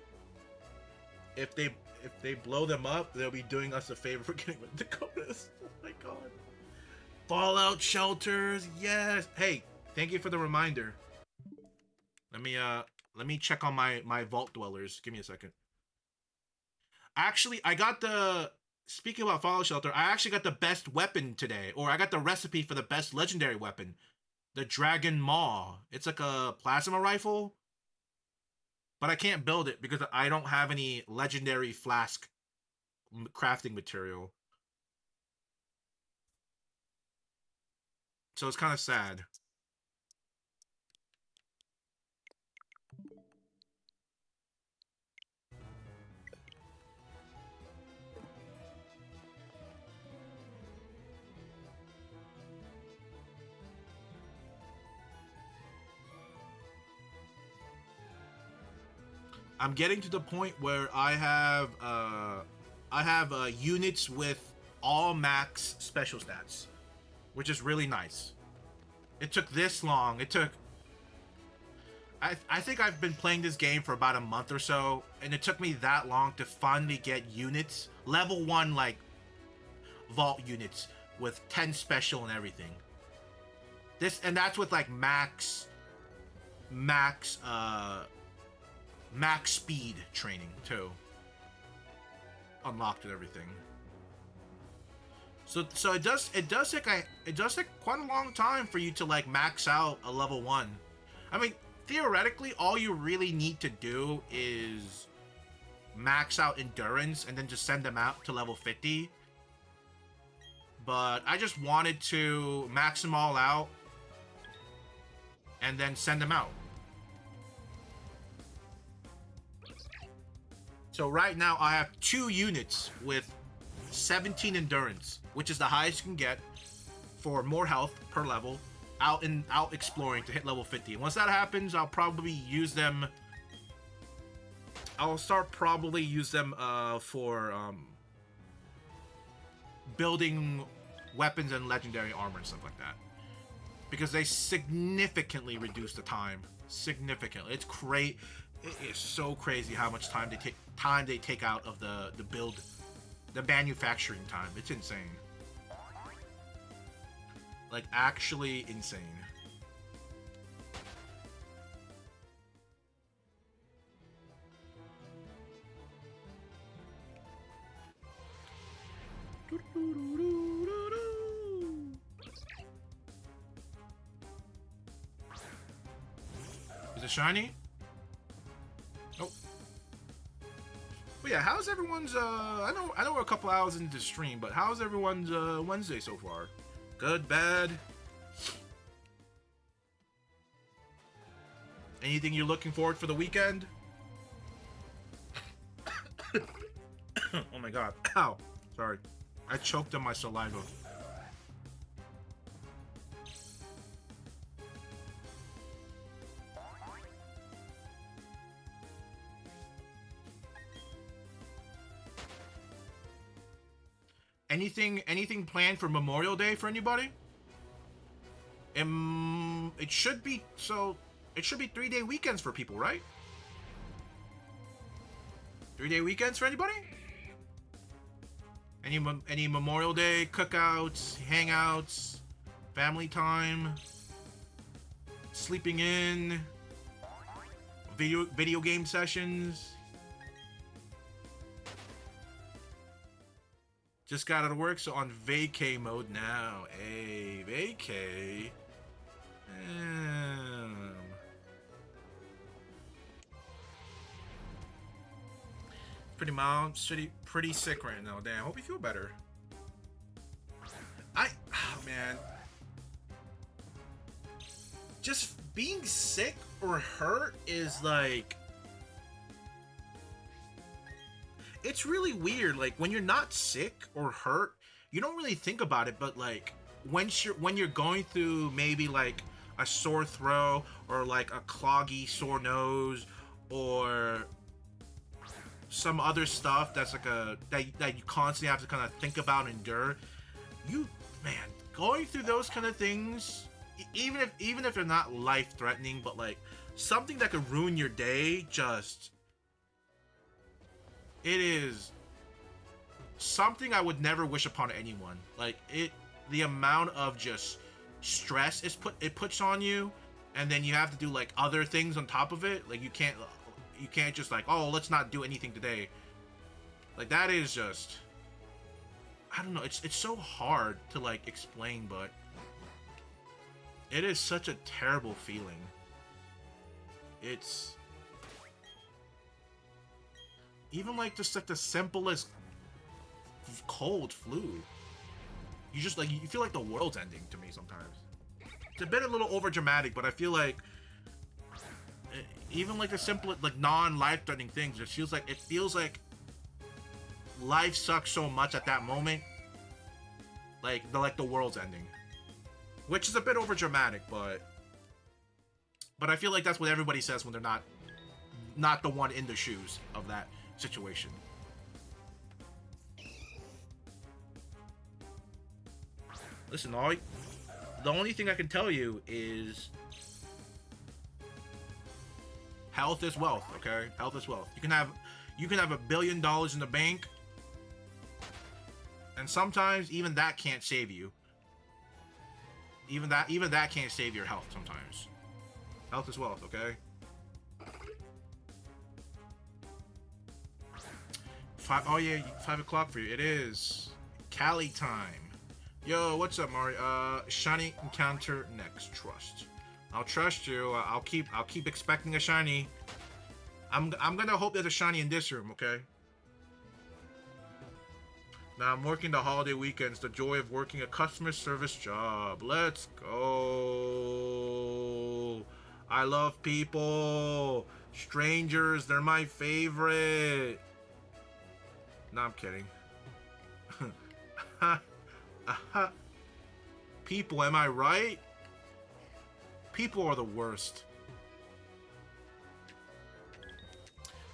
if they blow them up, they'll be doing us a favor for getting rid of Dakotas. Oh my god. Fallout shelters, yes. Hey, thank you for the reminder. Let me check on my vault dwellers. Give me a second. Actually, I got the... Speaking about Fallout Shelter, I actually got the best weapon today. Or I got the recipe for the best legendary weapon. The Dragon Maw. It's like a plasma rifle. But I can't build it because I don't have any legendary flask crafting material. So it's kind of sad. I'm getting to the point where I have units with all max special stats, which is really nice. It took this long. It took... I think I've been playing this game for about a month or so, and it took me that long to finally get units, level 1 like vault units with 10 special and everything. That's with like max speed training too, unlocked and everything. So it does take quite a long time for you to like max out a level 1. I mean, theoretically, all you really need to do is max out endurance and then just send them out to level 50. But I just wanted to max them all out and then send them out. So right now I have 2 units with 17 endurance, which is the highest you can get for more health per level out exploring to hit level 50. And once that happens, I'll probably use them. I'll start probably use them for building weapons and legendary armor and stuff like that, because they significantly reduce the time. Significantly, it's great. It is so crazy how much time they take out of the build, the manufacturing time. It's insane. Like, actually insane. Is it shiny? Nope. But yeah, how's everyone's I know we're a couple hours into the stream, but how's everyone's Wednesday so far? Good, bad? Anything you're looking forward for the weekend? Oh my god. Ow. Sorry. I choked on my saliva. Anything planned for Memorial Day for anybody? It should be 3-day weekends for people, right? 3-day weekends for anybody? Any Memorial Day cookouts, hangouts, family time, sleeping in, video game sessions? Just got out of work, so on vacay mode now. Hey, vacay. Pretty mild, pretty sick right now. Damn, hope you feel better. Oh man. Just being sick or hurt is like, it's really weird. Like when you're not sick or hurt, you don't really think about it, but like when you're going through maybe like a sore throat or like a cloggy sore nose or some other stuff that's like that you constantly have to kind of think about and endure, man, going through those kind of things, even if they're not life threatening, but like something that could ruin your day, it is something I would never wish upon anyone. Like the amount of just stress it puts on you, and then you have to do like other things on top of it. Like you can't just like, oh, let's not do anything today. Like that is just, I don't know. It's so hard to like explain, but it is such a terrible feeling. It's even like just like the simplest cold flu. You just like, you feel like the world's ending to me sometimes. It's a little over dramatic, but I feel like even like the simple, like non-life threatening things, it feels like life sucks so much at that moment. Like the world's ending, which is a bit over dramatic, but I feel like that's what everybody says when they're not the one in the shoes of that situation. Listen, the only thing I can tell you is health is wealth, okay? Health is wealth. You can have $1 billion in the bank, and sometimes even that can't save you. Even that can't save your health sometimes. Health is wealth, okay? 5 o'clock for you. It is Cali time. Yo, what's up, Mario? Shiny encounter next. Trust. I'll trust you. I'll keep expecting a shiny. I'm gonna hope there's a shiny in this room, okay? Now I'm working the holiday weekends. The joy of working a customer service job. Let's go. I love people. Strangers, they're my favorite. No, I'm kidding. People, am I right? People are the worst.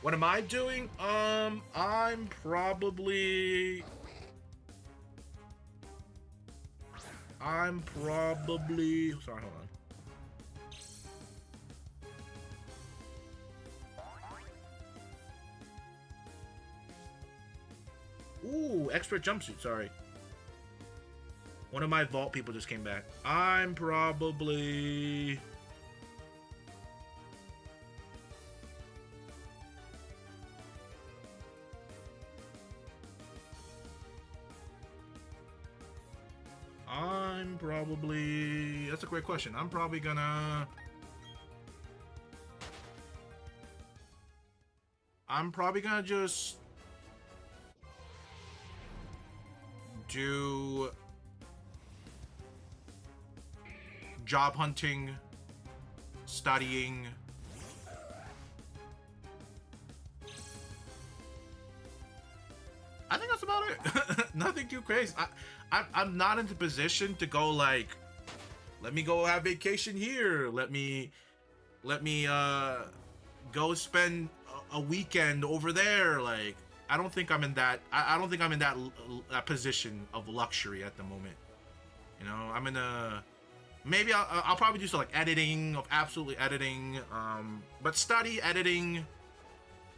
What am I doing? I'm probably... Sorry, hold on. Ooh, expert jumpsuit, sorry. One of my vault people just came back. I'm probably... That's a great question. I'm probably gonna just do job hunting, studying, I think that's about it. Nothing too crazy. I'm not in the position to go like, let me go have vacation here. Let me go spend a weekend over there. Like, I don't think I'm in that. I don't think I'm in that position of luxury at the moment. You know, I'm in a. Maybe I'll probably do some like editing of absolutely editing, but study editing,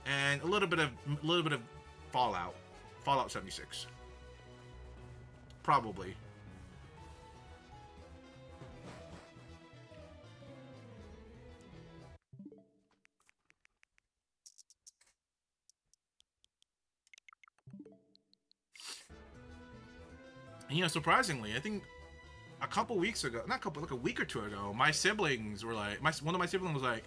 and a little bit of Fallout 76, probably. And, you know, surprisingly, I think a couple weeks ago, not a couple, like a week or two ago, my siblings were like, one of my siblings was like,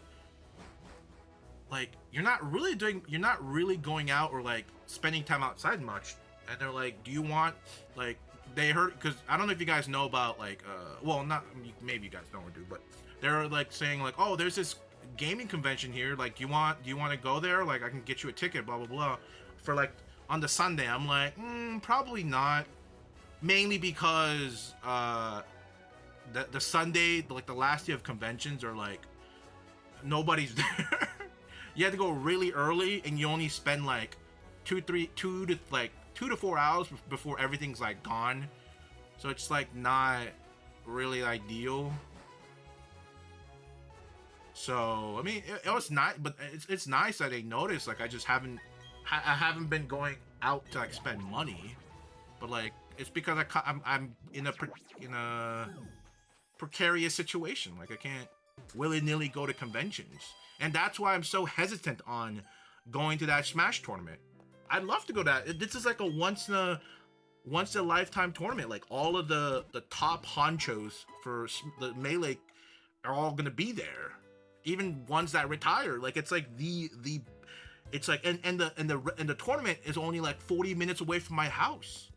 you're not really going out or like spending time outside much. And they're like, do you want, like, they heard, because I don't know if you guys know about like, well, not, maybe you guys don't or do, but they're like saying like, oh, there's this gaming convention here, like, do you want to go there? Like, I can get you a ticket, blah blah blah, for like on the Sunday. I'm like, probably not, mainly because the Sunday, like the last day of conventions, are like nobody's there. You have to go really early, and you only spend like 2 to 4 hours before everything's like gone. So it's like not really ideal. So I mean, it was nice, but it's nice that they noticed. Like, I just haven't been going out to like spend money, but like it's because I'm in a precarious situation. Like, I can't willy-nilly go to conventions, and that's why I'm so hesitant on going to that Smash tournament. I'd love to go to that. This is like a once in a lifetime tournament. Like, all of the top honchos for the Melee are all gonna be there, even ones that retire. Like, it's like it's like, and the tournament is only like 40 minutes away from my house.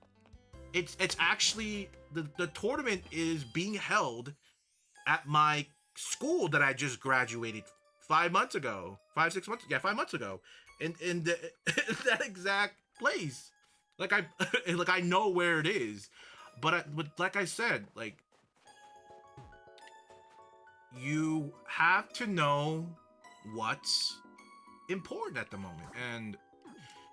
It's actually the tournament is being held at my school that I just graduated 5 months ago, 5 months ago, in that exact place. Like, I know where it is, but like I said, like, you have to know what's important at the moment. And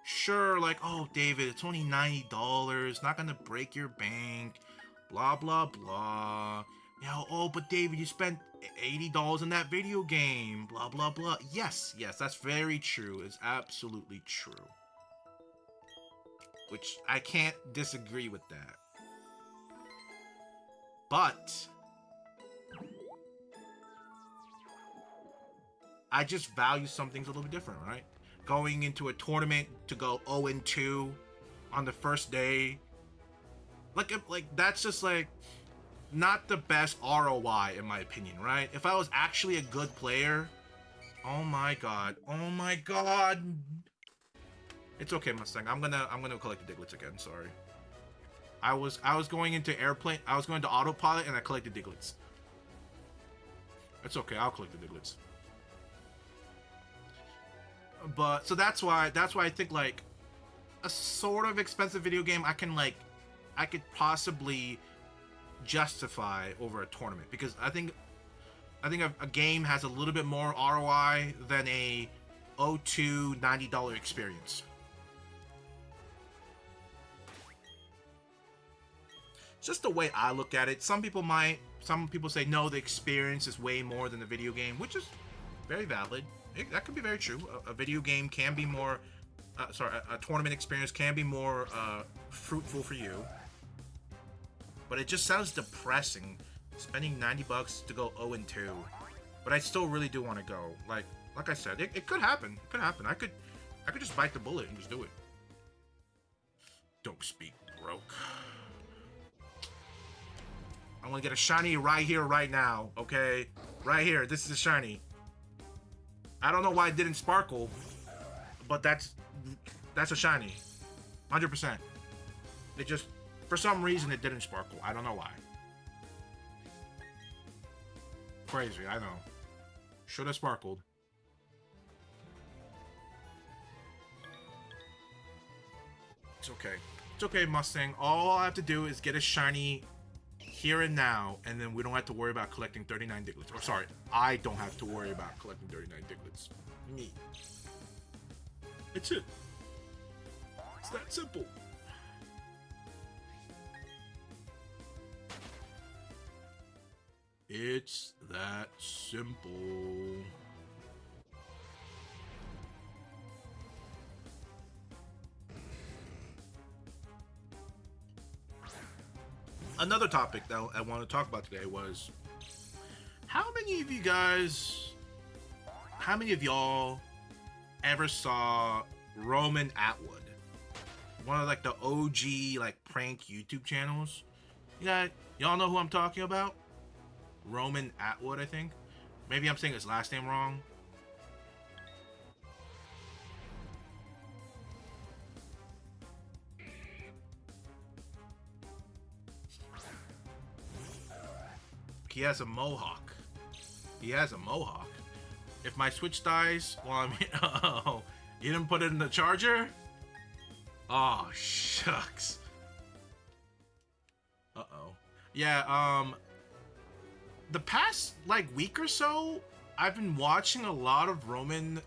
sure, like, oh, David, it's only $90, not gonna break your bank, blah blah blah. You know, oh, but David, you spent $80 in that video game, blah blah blah. Yes, that's very true. It's absolutely true. Which I can't disagree with that. But I just value some things a little bit different, right? Going into a tournament to go 0-2 on the first day, like that's just like not the best ROI in my opinion, right? If I was actually a good player, oh my god, it's okay, Mustang. I'm gonna collect the Diglets again. Sorry, I was going into airplane, I was going to autopilot, and I collected Diglets. It's okay, I'll collect the Diglets. But so that's why I think like a sort of expensive video game I could possibly justify over a tournament, because I think a game has a little bit more ROI than a $02 $90 experience. It's just the way I look at it. Some people say no, the experience is way more than the video game, which is very valid. That could be very true. A video game can be more, a tournament experience can be more fruitful for you. But it just sounds depressing, spending $90 to go 0-2. But I still really do want to go. Like I said, it could happen. It could happen. I could just bite the bullet and just do it. Don't speak broke. I'm gonna get a shiny right here, right now. Okay, right here. This is a shiny. I don't know why it didn't sparkle, but that's a shiny, 100%. It just, for some reason, it didn't sparkle. I don't know why. Crazy, I know. Should have sparkled. It's okay. It's okay, Mustang. All I have to do is get a shiny here and now, and then we don't have to worry about collecting 39 Diglets. Or sorry, I don't have to worry about collecting 39 Diglets. Me. It's it. It's that simple. It's that simple. Another topic that I want to talk about today was how many of y'all ever saw Roman Atwood? One of like the OG like prank YouTube channels. Y'all know who I'm talking about? Roman Atwood, I think. Maybe I'm saying his last name wrong. He has a mohawk. He has a mohawk. If my Switch dies, well, I mean, oh, you didn't put it in the charger? Oh, shucks. Uh-oh. Yeah, the past, like, week or so, I've been watching a lot of Roman...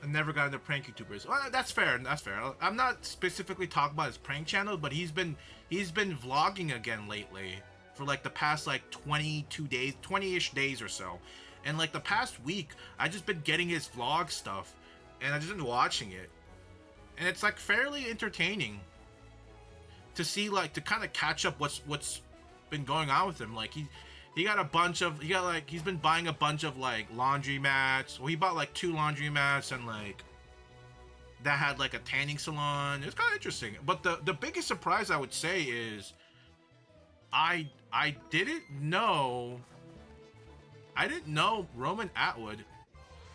I never got into prank YouTubers. Well, that's fair, that's fair. I'm not specifically talking about his prank channel, but he's been vlogging again lately. For like the past like 22 days, 20-ish days or so. And like the past week, I just been getting his vlog stuff and I just been watching it. And it's like fairly entertaining to see, like, to kind of catch up what's been going on with him. Like he's been buying a bunch of like laundry mats. Well, he bought like 2 laundry mats and like that had like a tanning salon. It's kind of interesting. But the biggest surprise I would say is I didn't know Roman Atwood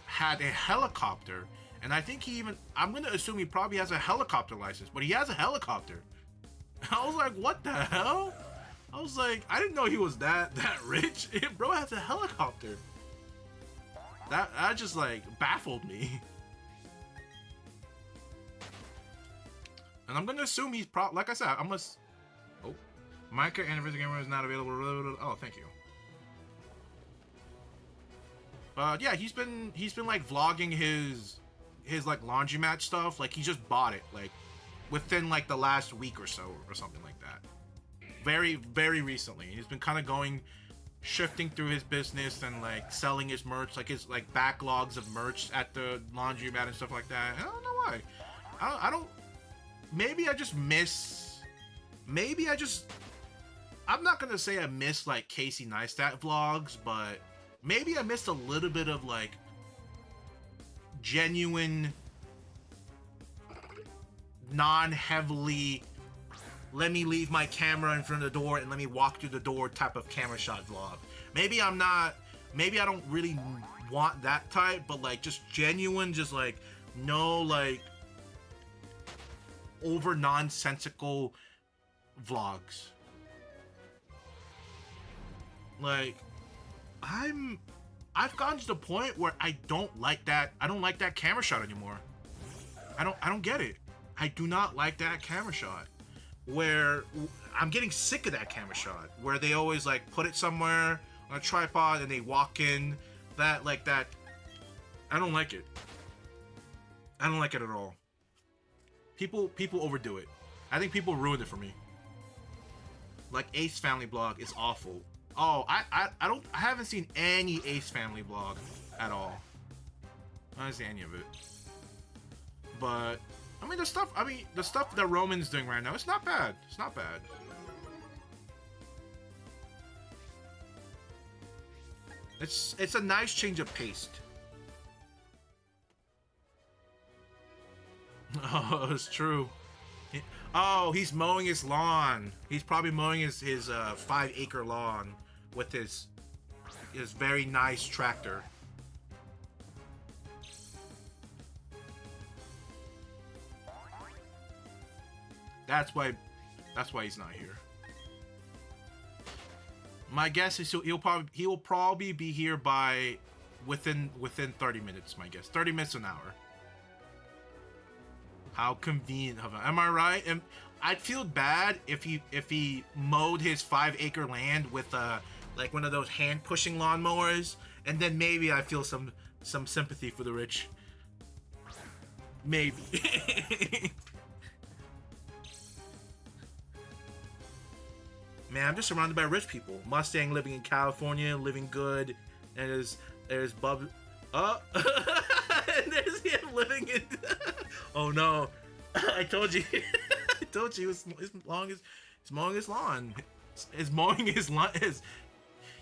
had a helicopter, and I think I'm gonna assume he probably has a helicopter license, but he has a helicopter. I was like, what the hell? I was like, I didn't know he was that rich. Bro has a helicopter. That just like baffled me. And I'm gonna assume he's like I said, Micah Anniversary Gamer is not available. Oh, thank you. Yeah, he's been like vlogging his like laundromat stuff. Like he just bought it like within like the last week or so or something like that. Very, very recently. He's been kind of shifting through his business and like selling his merch, like his like backlogs of merch at the laundromat and stuff like that. I don't know why. I don't. Maybe I just miss. I'm not gonna say I miss like Casey Neistat vlogs, but maybe I missed a little bit of like genuine, non-heavily, let me leave my camera in front of the door and let me walk through the door type of camera shot vlog. Maybe I don't really want that type, but like just genuine, just like no like over nonsensical vlogs. Like I've gotten to the point where I don't like that camera shot anymore. I don't get it. I do not like that camera shot. Where I'm getting sick of that camera shot. Where they always like put it somewhere on a tripod and they walk in. That. I don't like it. I don't like it at all. People overdo it. I think people ruined it for me. Like Ace Family Blog is awful. Oh, I haven't seen any Ace Family Blog at all. I haven't seen any of it. But I mean the stuff that Roman's doing right now, it's not bad. It's not bad. It's a nice change of pace. Oh, it's true. Oh, he's mowing his lawn. He's probably mowing his 5-acre lawn with his very nice tractor. That's why he's not here. My guess is he will probably be here by within 30 minutes. My guess, 30 minutes an hour. How convenient of him. Am I right? And I'd feel bad if he mowed his 5-acre land with like one of those hand pushing lawnmowers, and then maybe I feel some sympathy for the rich. Maybe. Man, I'm just surrounded by rich people. Mustang living in California, living good. And there's Bub. Oh, and there's him living in. Oh no, I told you. I told you. He's mowing his lawn. He's mowing his lawn.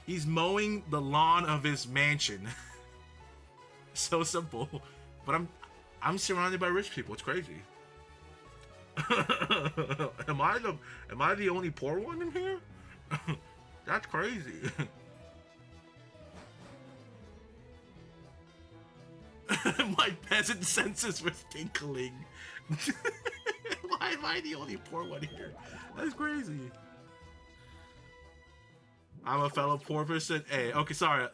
He's mowing the lawn of his mansion. So simple, but I'm surrounded by rich people. It's crazy. Am I the only poor one in here? That's crazy. My peasant senses were tinkling. Why am I the only poor one here? That's crazy. I'm a fellow poor person. Hey, okay, sorry.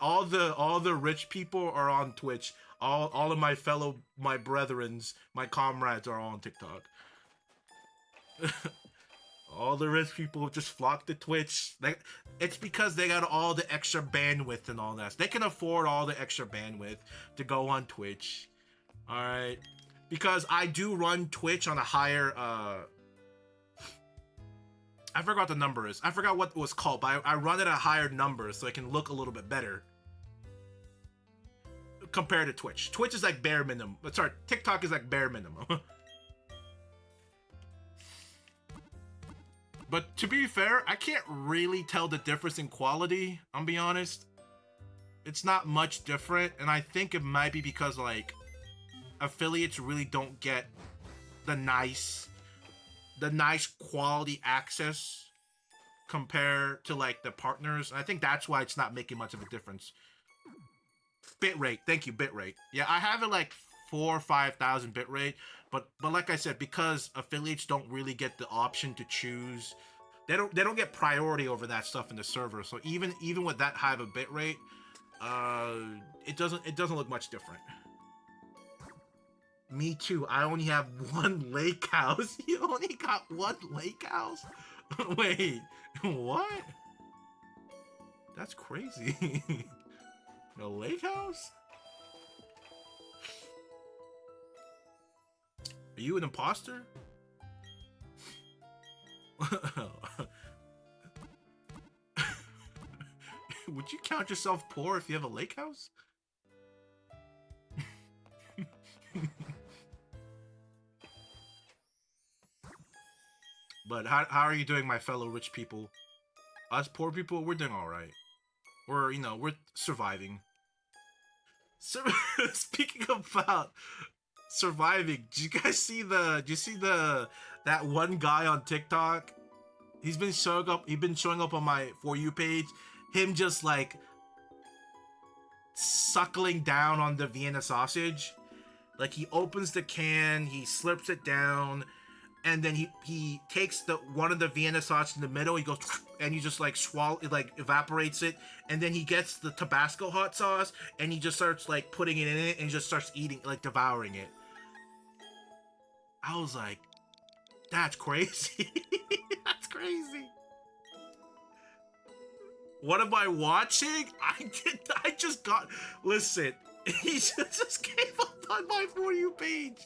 All the rich people are on Twitch. All of my brethrens, my comrades are all on TikTok. All the rich people just flock to Twitch. It's because they got all the extra bandwidth and all that. They can afford all the extra bandwidth to go on Twitch. All right, because I do run Twitch on a higher. I forgot what the number is. I forgot what it was called, but I run it at a higher number so it can look a little bit better compared to Twitch. Twitch is like bare minimum. Sorry, TikTok is like bare minimum. But to be fair, I can't really tell the difference in quality, I'll be honest. It's not much different, and I think it might be because, like, affiliates really don't get the nice quality access compared to, like, the partners. I think that's why it's not making much of a difference. Bitrate, thank you, bitrate. Yeah, I have it like 4,000 or 5,000 bitrate, but like I said, because affiliates don't really get the option to choose, they don't get priority over that stuff in the server. So even with that high of a bitrate, it doesn't look much different. Me too. I only have one lake house. You only got one lake house? Wait, what? That's crazy. A lake house? Are you an imposter? Would you count yourself poor if you have a lake house? But how are you doing, my fellow rich people? Us poor people, we're doing all right. We're surviving. Speaking about surviving, did you guys see that one guy on TikTok? He's been showing up on my For You page. Him just like suckling down on the Vienna sausage. Like he opens the can, he slurps it down, and then he takes one of the Vienna sausage in the middle. He goes and he just like swallow it, like evaporates it, and then he gets the Tabasco hot sauce and he just starts like putting it in it and he just starts eating, like devouring it. I was like, that's crazy. That's crazy. What am I watching? Listen, he just came up on my For You page.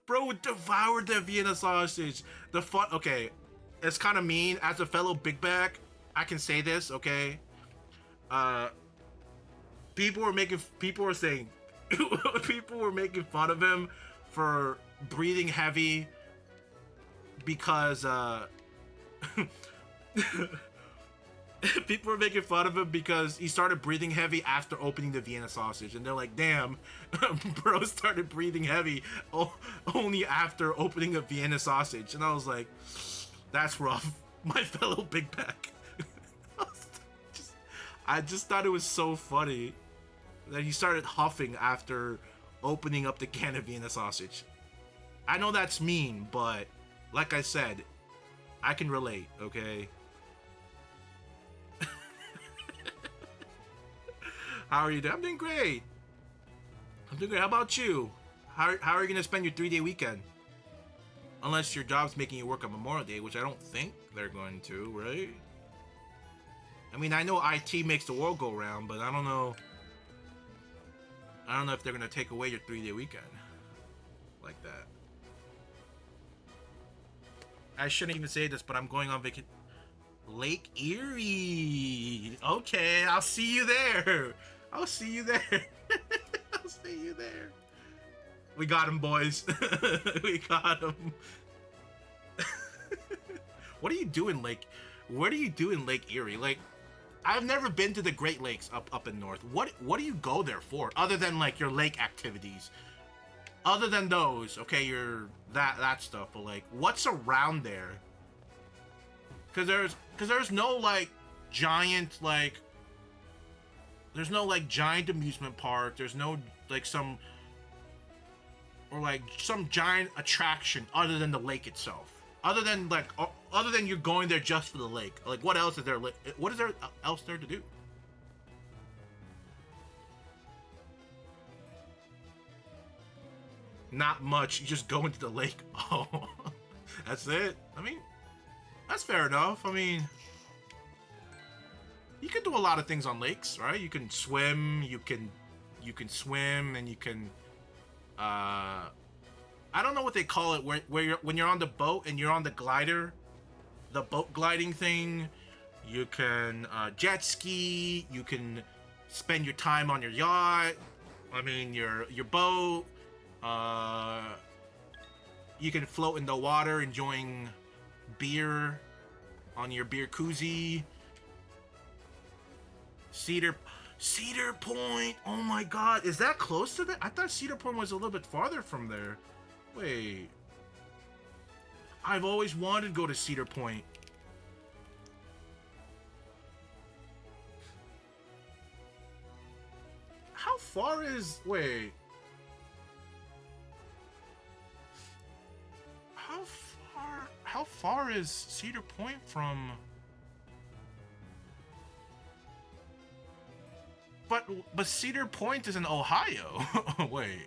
Bro devoured the Vienna sausage. Okay, it's kind of mean. As a fellow big back, I can say this, okay? People were making fun of him for breathing heavy because people were making fun of him because he started breathing heavy after opening the Vienna sausage, and they're like, damn, bro started breathing heavy only after opening a Vienna sausage. And I was like, that's rough, my fellow big back. I just thought it was so funny that he started huffing after opening up the can of Vienna sausage. I know that's mean, but like I said, I can relate, okay? How are you doing? I'm doing great. How about you? How are you going to spend your 3-day weekend? Unless your job's making you work on Memorial Day, which I don't think they're going to, right? I mean, I know IT makes the world go round, but I don't know if they're going to take away your 3-day weekend. like that. I shouldn't even say this, but I'm going on vacation. Lake Erie. Okay, I'll see you there. I'll see you there. I'll see you there. We got him, boys. We got him. What do you do in Lake? What do you do in Lake Erie? Like, I've never been to the Great Lakes up in north. What do you go there for, other than like your lake activities? Other than those, okay, your that stuff. But like, what's around there? Cause there's no like giant like. There's no like giant amusement park. There's no like some giant attraction other than the lake itself. Other than you're going there just for the lake. Like, what else is there? What is there else there to do? Not much. You just go into the lake. Oh, that's it. I mean, that's fair enough. I mean, you can do a lot of things on lakes, right? You can swim. You can swim, and you can. I don't know what they call it when you're on the boat and you're on the glider, the boat gliding thing. You can jet ski. You can spend your time on your yacht. I mean your boat. You can float in the water enjoying beer on your beer koozie. Cedar Point. Oh my God, is that close to that? I thought Cedar Point was a little bit farther from there. Wait. I've always wanted to go to Cedar Point. How far is... Wait. How far is Cedar Point from... But Cedar Point is in Ohio. Wait.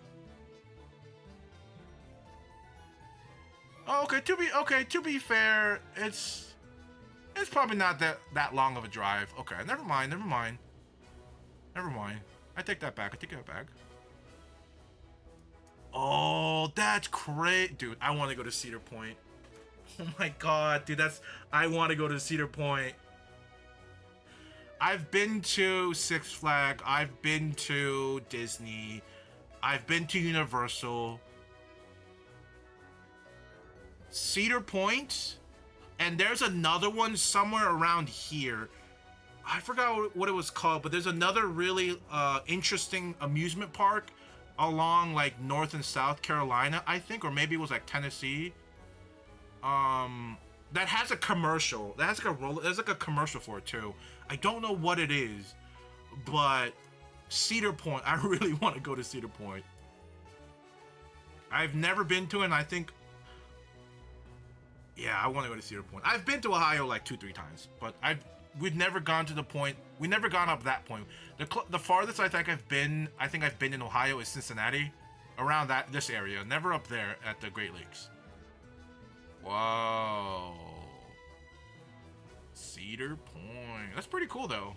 Oh, to be fair, it's probably not that long of a drive. Okay, never mind. I take that back. Oh, that's great, dude. I want to go to Cedar Point. Oh my God, dude, I want to go to Cedar Point. I've been to Six Flags. I've been to Disney. I've been to Universal. Cedar Point, and there's another one somewhere around here. I forgot what it was called, but there's another really interesting amusement park along like North and South Carolina, I think, or maybe it was like Tennessee. That has a commercial. There's like a commercial for it too. I don't know what it is, but Cedar Point. I really want to go to Cedar Point. I've never been to it, and I think. Yeah, I want to go to Cedar Point. I've been to Ohio like 2-3 times, but we've never gone to the point. We never gone up that point. The farthest I think I've been in Ohio is Cincinnati, around this area. Never up there at the Great Lakes. Whoa, Cedar Point. That's pretty cool though.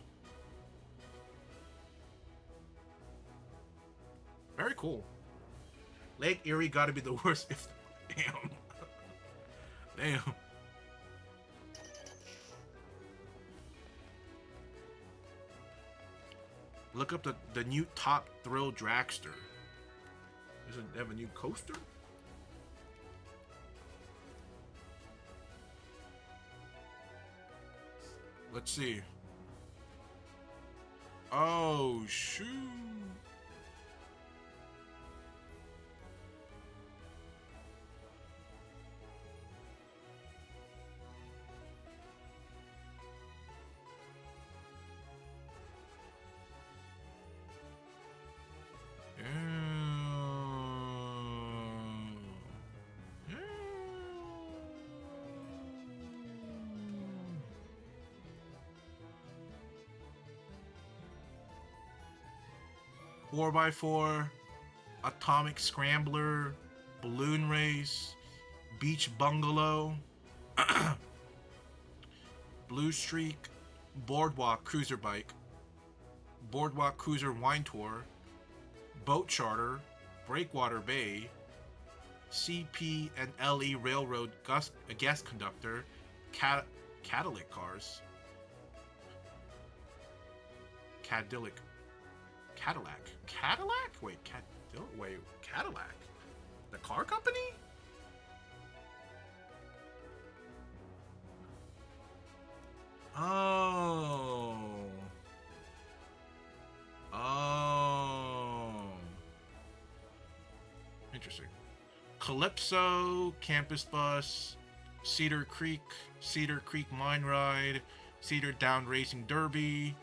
Very cool. Lake Erie got to be the worst. Damn. Damn. Look up the new Top Thrill Dragster. Does it have a new coaster? Let's see. Oh, shoot. Four by four, atomic scrambler, balloon race, beach bungalow, blue streak, boardwalk cruiser bike, boardwalk cruiser wine tour, boat charter, breakwater bay, CP and LE Railroad guest conductor, Cadillac cars, Cadillac, Cadillac. Wait, Cadillac, the car company. Oh. Oh. Interesting. Calypso, Campus Bus, Cedar Creek Mine Ride, Cedar Down Racing Derby.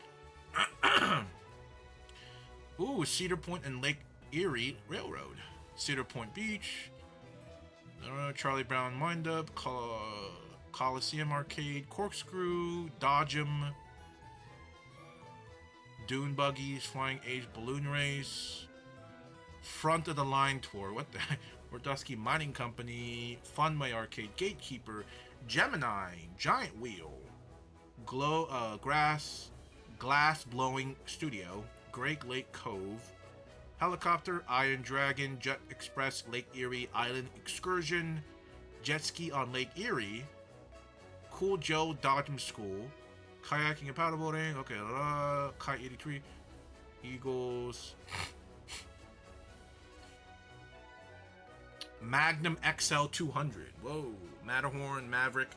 Ooh, Cedar Point and Lake Erie Railroad. Cedar Point Beach. Charlie Brown Windup. Coliseum Arcade. Corkscrew. Dodgem. Dune Buggies. Flying Age Balloon Race. Front of the Line Tour. What the heck? Wardusky Mining Company, Funway Arcade Gatekeeper, Gemini, Giant Wheel, Glass Blowing Studio, Great Lake Cove, Helicopter, Iron Dragon, Jet Express, Lake Erie Island Excursion, Jet Ski on Lake Erie, Cool Joe Dodgem School, Kayaking and Paddleboarding, okay, Kite 83, Eagles, Magnum XL 200. Whoa. Matterhorn, Maverick,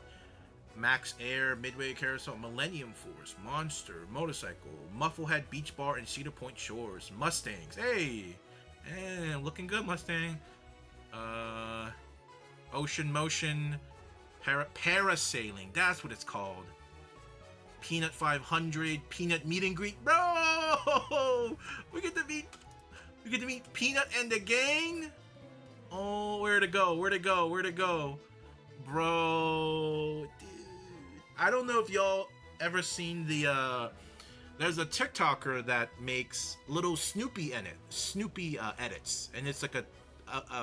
Max Air, Midway Carousel, Millennium Force, Monster, Motorcycle, Mufflehead Beach Bar and Cedar Point Shores, Mustangs. Hey, looking good, Mustang. Ocean Motion, Parasailing. That's what it's called. Peanut 500, Peanut Meet and Greet. Bro, we get to meet Peanut and the gang. Oh, where to go? Bro, dude. I don't know if y'all ever seen the, there's a TikToker that makes little Snoopy edits, and it's like a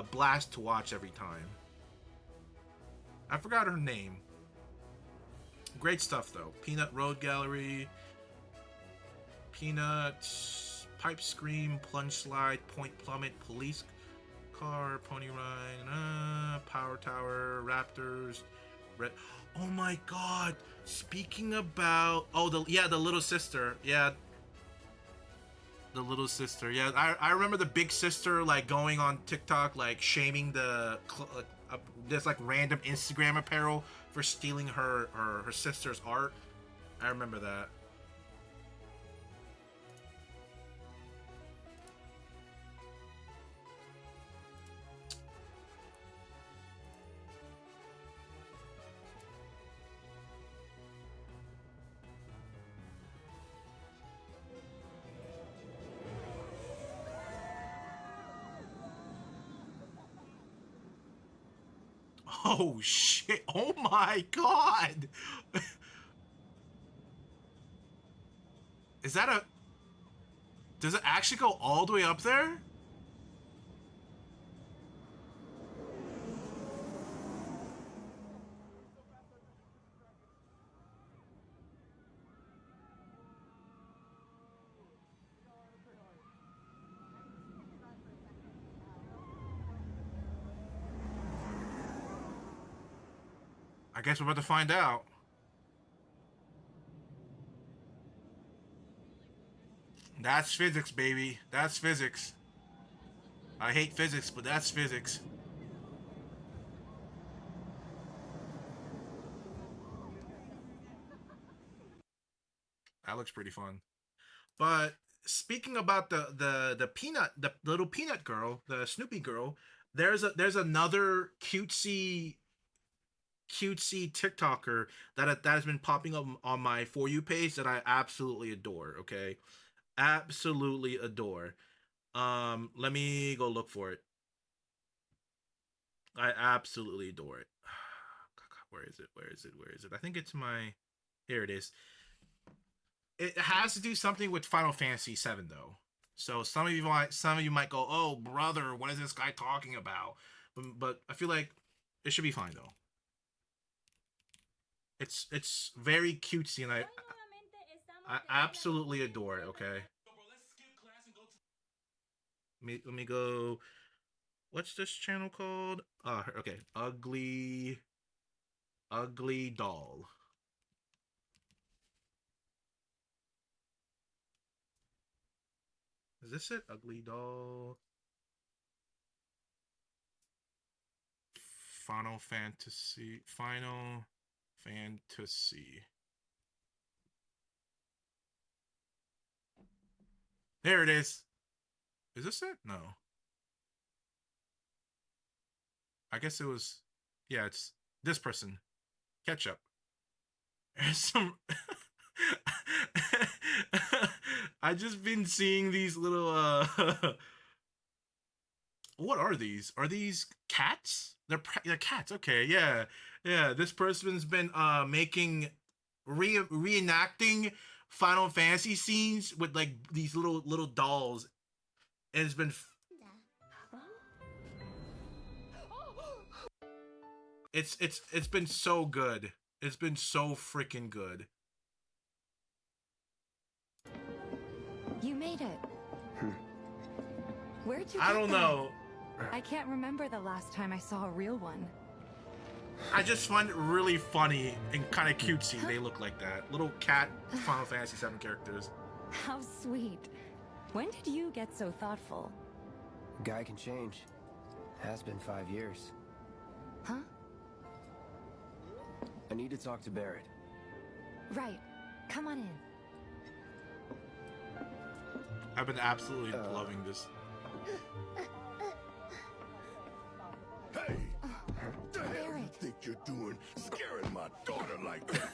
blast to watch every time. I forgot her name. Great stuff, though. Peanut Road Gallery, Peanut, Pipe Scream, Plunge Slide, Point Plummet, Police Car, Pony Ride, Power Tower, Raptors, Red. Oh my God! Speaking about, the little sister, yeah, the little sister, yeah. I remember the big sister like going on TikTok like shaming this like random Instagram apparel for stealing her sister's art. I remember that. Oh shit! Oh my God! Is that a? Does it actually go all the way up there? I guess we're about to find out. That's physics, baby. That's physics. I hate physics, but that's physics. That looks pretty fun. But speaking about the little peanut girl, the Snoopy girl, there's another cutesy TikToker that has been popping up on my For You page that I absolutely adore. Okay, absolutely adore. Let me go look for it. I absolutely adore it. Where is it? I think it's my. Here it is. It has to do something with Final Fantasy VII though. So some of you might go, "Oh, brother, what is this guy talking about?" But I feel like it should be fine though. It's very cutesy, and I absolutely adore it. Okay, let me go. What's this channel called? Okay, ugly doll. Is this it? Ugly doll. Final Fantasy. Final Fantasy. There it is. Is this it? No. I guess it was. Yeah, it's this person. Ketchup. There's some. I just been seeing these little. What are these? Are these cats? They're cats. Okay, yeah, yeah. This person's been making reenacting Final Fantasy scenes with like these little dolls, and it's been so good. It's been so freaking good. You made it. Where'd you I don't know. I can't remember the last time I saw a real one. I just find it really funny and kind of cutesy. They look like that. Little cat Final Fantasy VII characters. How sweet. When did you get so thoughtful? Guy can change. Has been 5 years. Huh? I need to talk to Barrett. Right. Come on in. I've been absolutely loving this. Hey! The hell you think you're doing scaring my daughter like that?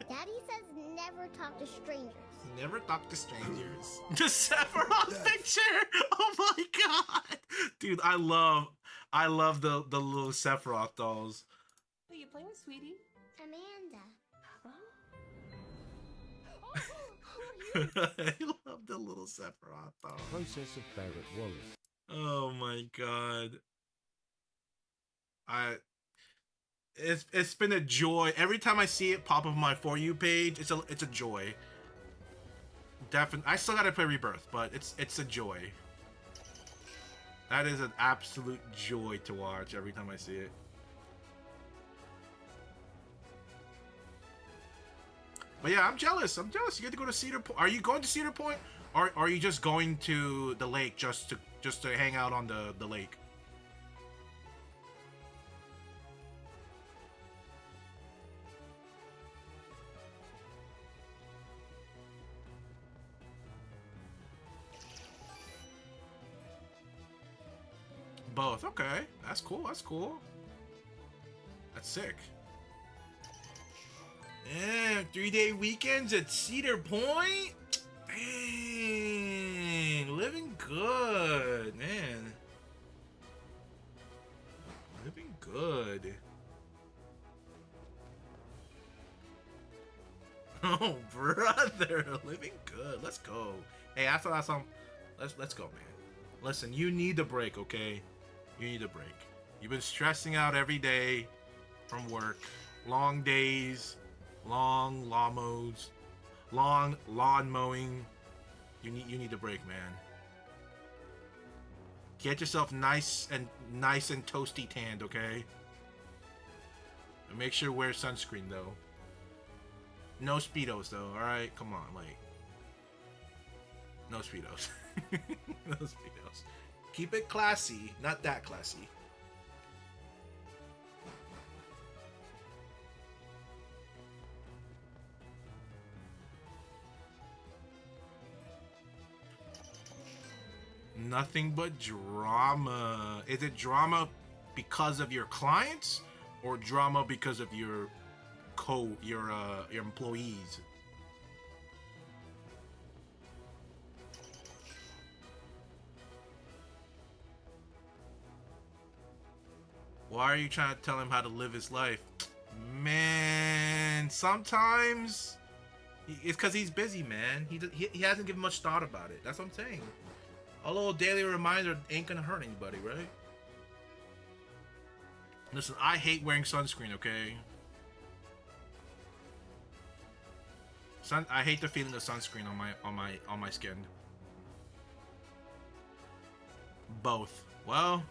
Daddy says never talk to strangers. Never talk to strangers. The Sephiroth picture! Oh my god! Dude, I love the little Sephiroth dolls. Who are you playing with, sweetie? Amanda. I love the little Sephiroth dolls. Process of Barrett Wallace. Oh my god. It's been a joy. Every time I see it pop up on my For You page, it's a joy. Definitely. I still gotta play Rebirth, but it's a joy. That is an absolute joy to watch every time I see it. But yeah, I'm jealous. I'm jealous. You get to go to Cedar Point. Are you going to Cedar Point, or are you just going to the lake just to hang out on the lake? Both. Okay, that's cool. That's cool. That's sick. Yeah, 3-day weekends at Cedar Point. Dang, living good, man. Living good. Oh, brother, living good. Let's go. Hey, I thought that's some. Let's go, man. Listen, you need a break, okay? You need a break. You've been stressing out every day from work, long days, long lawnmows, long lawn mowing. You need a break, man. Get yourself nice and toasty tanned, okay? And make sure to wear sunscreen though. No Speedos though, alright? Come on, like. No Speedos. No Speedos. Keep it classy, not that classy. Nothing but drama. Is it drama because of your clients or drama because of your employees? Why are you trying to tell him how to live his life? Man, sometimes it's because he's busy, man. He hasn't given much thought about it. That's what I'm saying. A little daily reminder ain't gonna hurt anybody, right? Listen, I hate wearing sunscreen, okay? I hate the feeling of sunscreen on my skin. both. Well,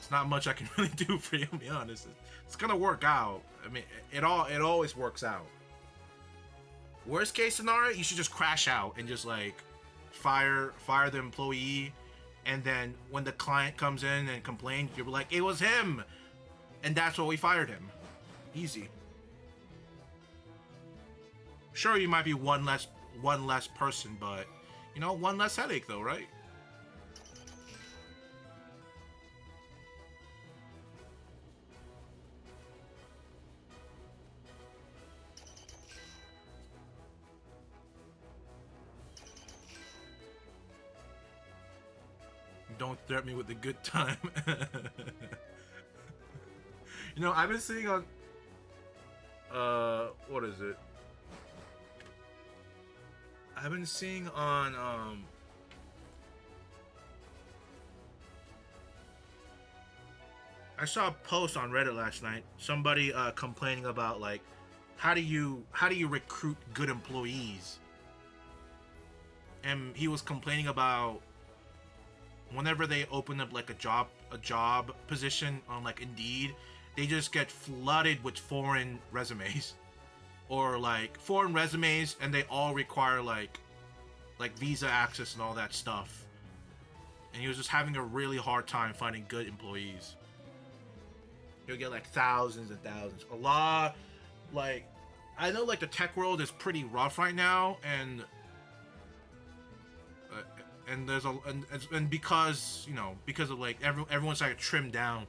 it's not much I can really do for you, to be honest. It's gonna work out. I mean, it always works out. Worst case scenario, you should just crash out and just like fire the employee, and then when the client comes in and complains, you're like, it was him, and that's why we fired him. Easy. Sure, you might be one less person, but you know, one less headache though, right? Don't threaten me with a good time. You know, I've been seeing on what is it? I've been seeing on I saw a post on Reddit last night. Somebody complaining about like how do you recruit good employees? And he was complaining about whenever they open up like a job position on like Indeed, they just get flooded with foreign resumes, or like foreign resumes, and they all require like visa access and all that stuff. And he was just having a really hard time finding good employees. You'll get like thousands and thousands. A lot, like, I know like the tech world is pretty rough right now, and there's and because, you know, because of like everyone's like trimmed down,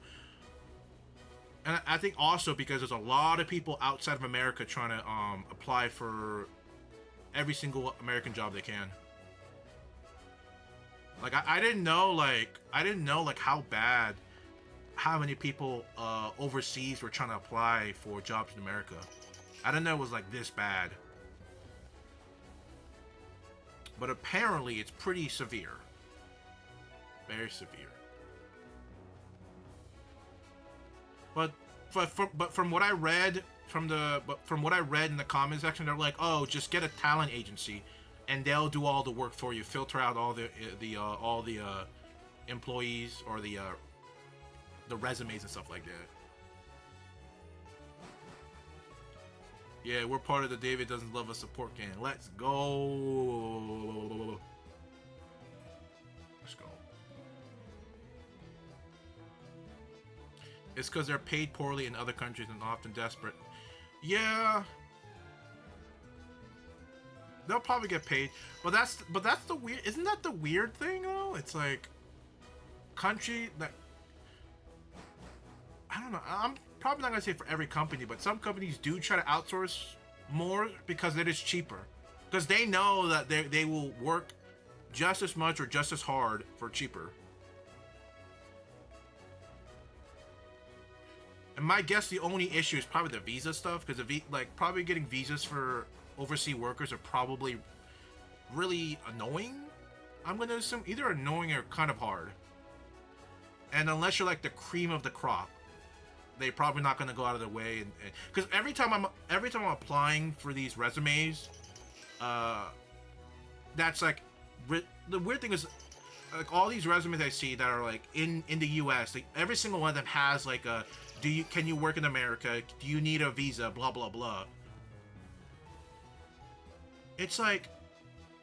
and I think also because there's a lot of people outside of America trying to apply for every single American job they can. Like I didn't know how many people overseas were trying to apply for jobs in America. I didn't know it was like this bad. But apparently it's pretty severe. Very severe. But from what I read in the comment section, they're like, oh, just get a talent agency and they'll do all the work for you, filter out all the employees or the resumes and stuff like that. Yeah, we're part of the David Doesn't Love Us support gang. Let's go. Let's go. It's because they're paid poorly in other countries and often desperate. Yeah. They'll probably get paid. But that's the weird... Isn't that the weird thing, though? It's like... Country that... I don't know. I'm probably not going to say for every company, but some companies do try to outsource more because it is cheaper. Because they know that they will work just as much or just as hard for cheaper. And my guess the only issue is probably the visa stuff, because probably getting visas for overseas workers are probably really annoying. I'm going to assume either annoying or kind of hard. And unless you're like the cream of the crop, they're probably not going to go out of their way, and because every time I'm applying for these resumes, that's like the weird thing is, like, all these resumes I see that are like in the U.S., like, every single one of them has like a can you work in America? Do you need a visa? Blah blah blah. It's like,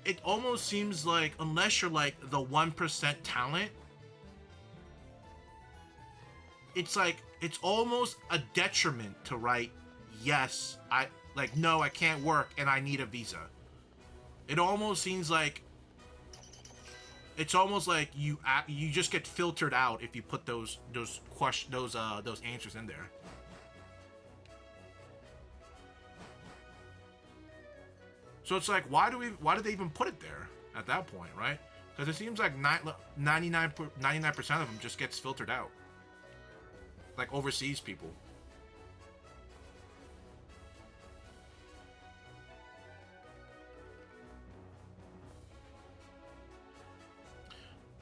it almost seems like unless you're like the 1% talent, it's like it's almost a detriment to write yes, no, I can't work and I need a visa. It almost seems like it's almost like you just get filtered out if you put those answers in there. So it's like, why do they even put it there at that point, right? Because it seems like 99% of them just gets filtered out. Like overseas people.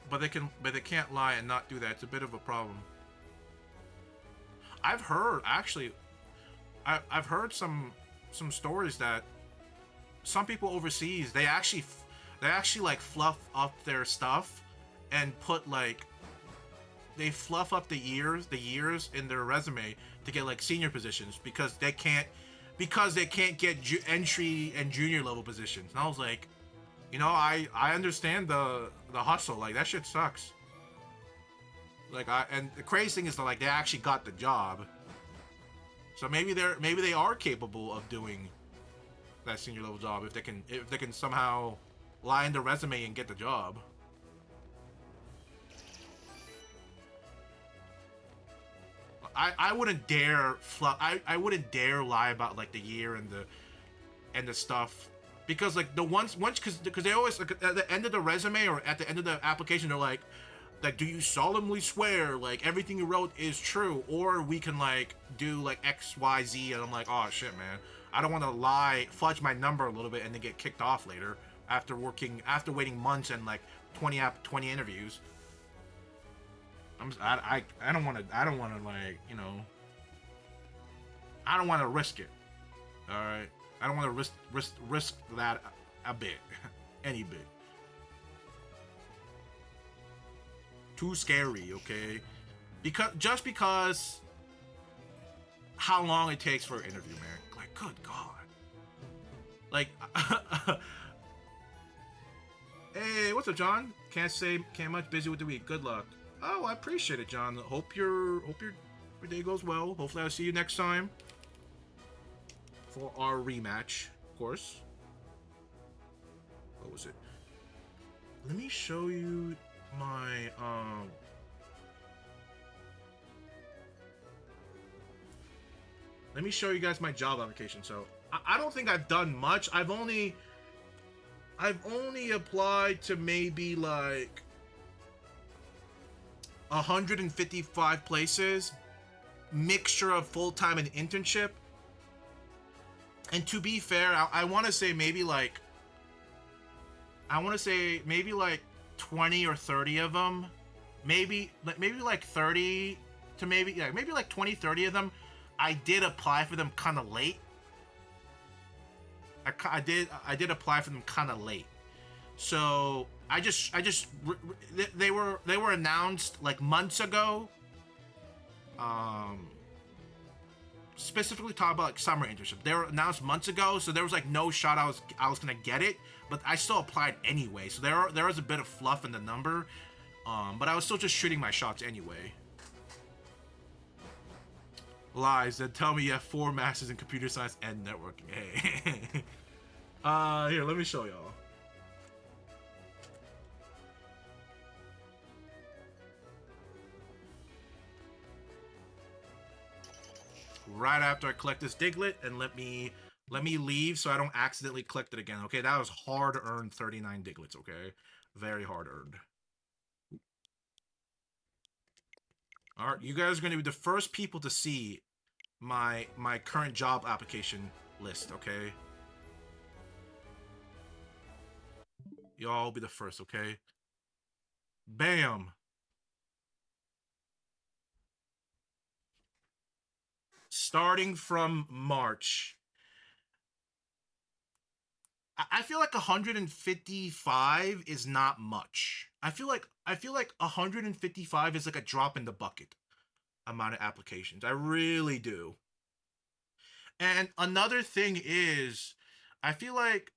But they can't lie and not do that. It's a bit of a problem. I've heard some stories that some people overseas, they actually like fluff up their stuff and put like, they fluff up the years in their resume to get like senior positions because they can't get entry and junior level positions. And I was like, you know, I understand the hustle. Like, that shit sucks. Like, and the crazy thing is that, like, they actually got the job. So maybe they are capable of doing that senior level job if they can somehow lie in the resume and get the job. I wouldn't dare I wouldn't dare lie about like the year and the stuff, because like the once because they always, like, at the end of the resume or at the end of the application, they're like, do you solemnly swear like everything you wrote is true, or we can like do like XYZ. And I'm like, oh shit, man, I don't want to fudge my number a little bit and then get kicked off later after waiting months and like 20 interviews. I don't want to like, you know, I don't want to risk it. All right, I don't want to risk that a bit, any bit. Too scary, okay? Because how long it takes for an interview, man. Like, good God. Like, hey, what's up, John? Can't much, busy with the week. Good luck. Oh, I appreciate it, John. Hope your day goes well. Hopefully I'll see you next time for our rematch, of course. What was it? Let me show you my let me show you guys my job application. So I don't think I've done much. I've only applied to maybe like 155 places, mixture of full-time and internship. And to be fair, I want to say maybe like 20 or 30 of them, maybe like 30 to maybe like 20, 30 of them, I did apply for them kind of late. I did apply for them kind of late. So they were announced like months ago. Specifically talk about like summer internship. They were announced months ago, so there was like no shot I was gonna get it, but I still applied anyway. So there was a bit of fluff in the number, but I was still just shooting my shots anyway. Lies that tell me you have 4 masters in computer science and networking. Hey, here, let me show y'all. Right after I collect this diglet, and let me leave so I don't accidentally collect it again. Okay, that was hard-earned 39 diglets, okay? Very hard-earned. Alright, you guys are going to be the first people to see my current job application list, okay? Y'all will be the first, okay? Bam! Starting from March. I feel like 155 is not much. I feel like 155 is like a drop in the bucket amount of applications. I really do. And another thing is, I feel like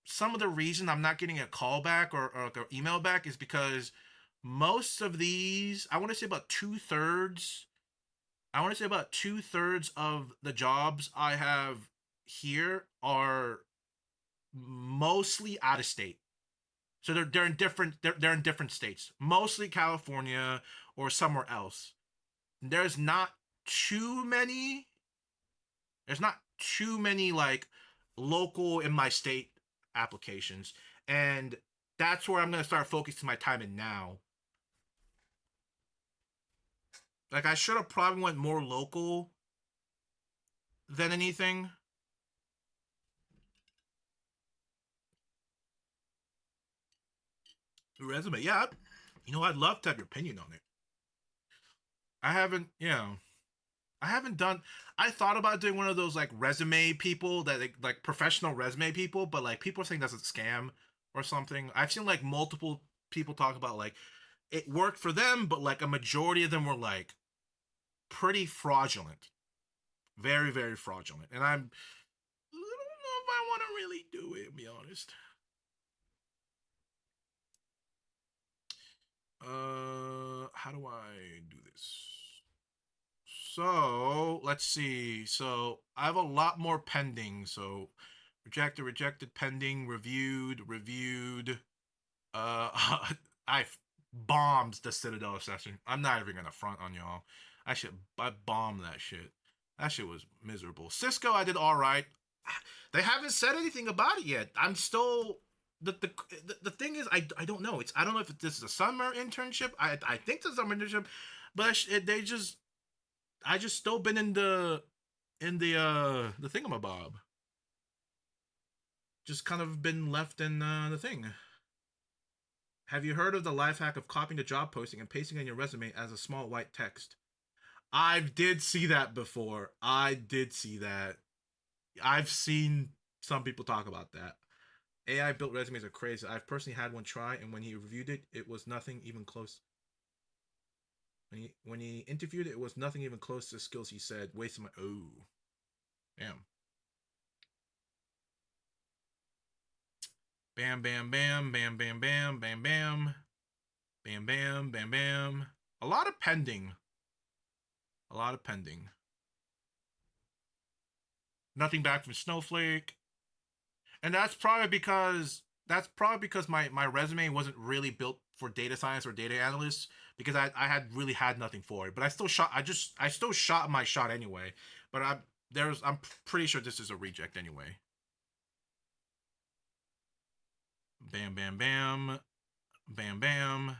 some of the reason I'm not getting a call back or like an email back is because most of these, I want to say about two-thirds of the jobs I have here are mostly out of state. So they're in different states, mostly California or somewhere else. There's not too many like local in my state applications, and that's where I'm going to start focusing my time in now. Like, I should have probably went more local than anything. Resume, yeah. You know, I'd love to have your opinion on it. I I haven't done. I thought about doing one of those like resume people that like professional resume people, but like people are saying that's a scam or something. I've seen like multiple people talk about like it worked for them, but like a majority of them were like pretty fraudulent, very very fraudulent. And I don't know if I want to really do it. To be honest. How do I do this? So let's see. So I have a lot more pending. So rejected, rejected, pending, reviewed. I've bombed the Citadel session. I'm not even gonna front on y'all. I bombed that shit. That shit was miserable. Cisco, I did all right. They haven't said anything about it yet. I'm still the thing is I don't know. I don't know if this is a summer internship. I think it's a summer internship, but they just I just still been in the thingamabob. Just kind of been left in the thing. Have you heard of the life hack of copying a job posting and pasting in your resume as a small white text? I did see that before. I did see that. I've seen some people talk about that. AI built resumes are crazy. I've personally had one try, and when he reviewed it, it was nothing even close. When he interviewed it, it was nothing even close to the skills he said. Wasting my damn. Bam bam bam bam bam bam bam bam bam bam bam bam. A lot of pending. A lot of pending. Nothing back from Snowflake. And that's probably because my resume wasn't really built for data science or data analysts because I had really had nothing for it. But I still shot my shot anyway. But I'm pretty sure this is a reject anyway. Bam bam bam. Bam bam.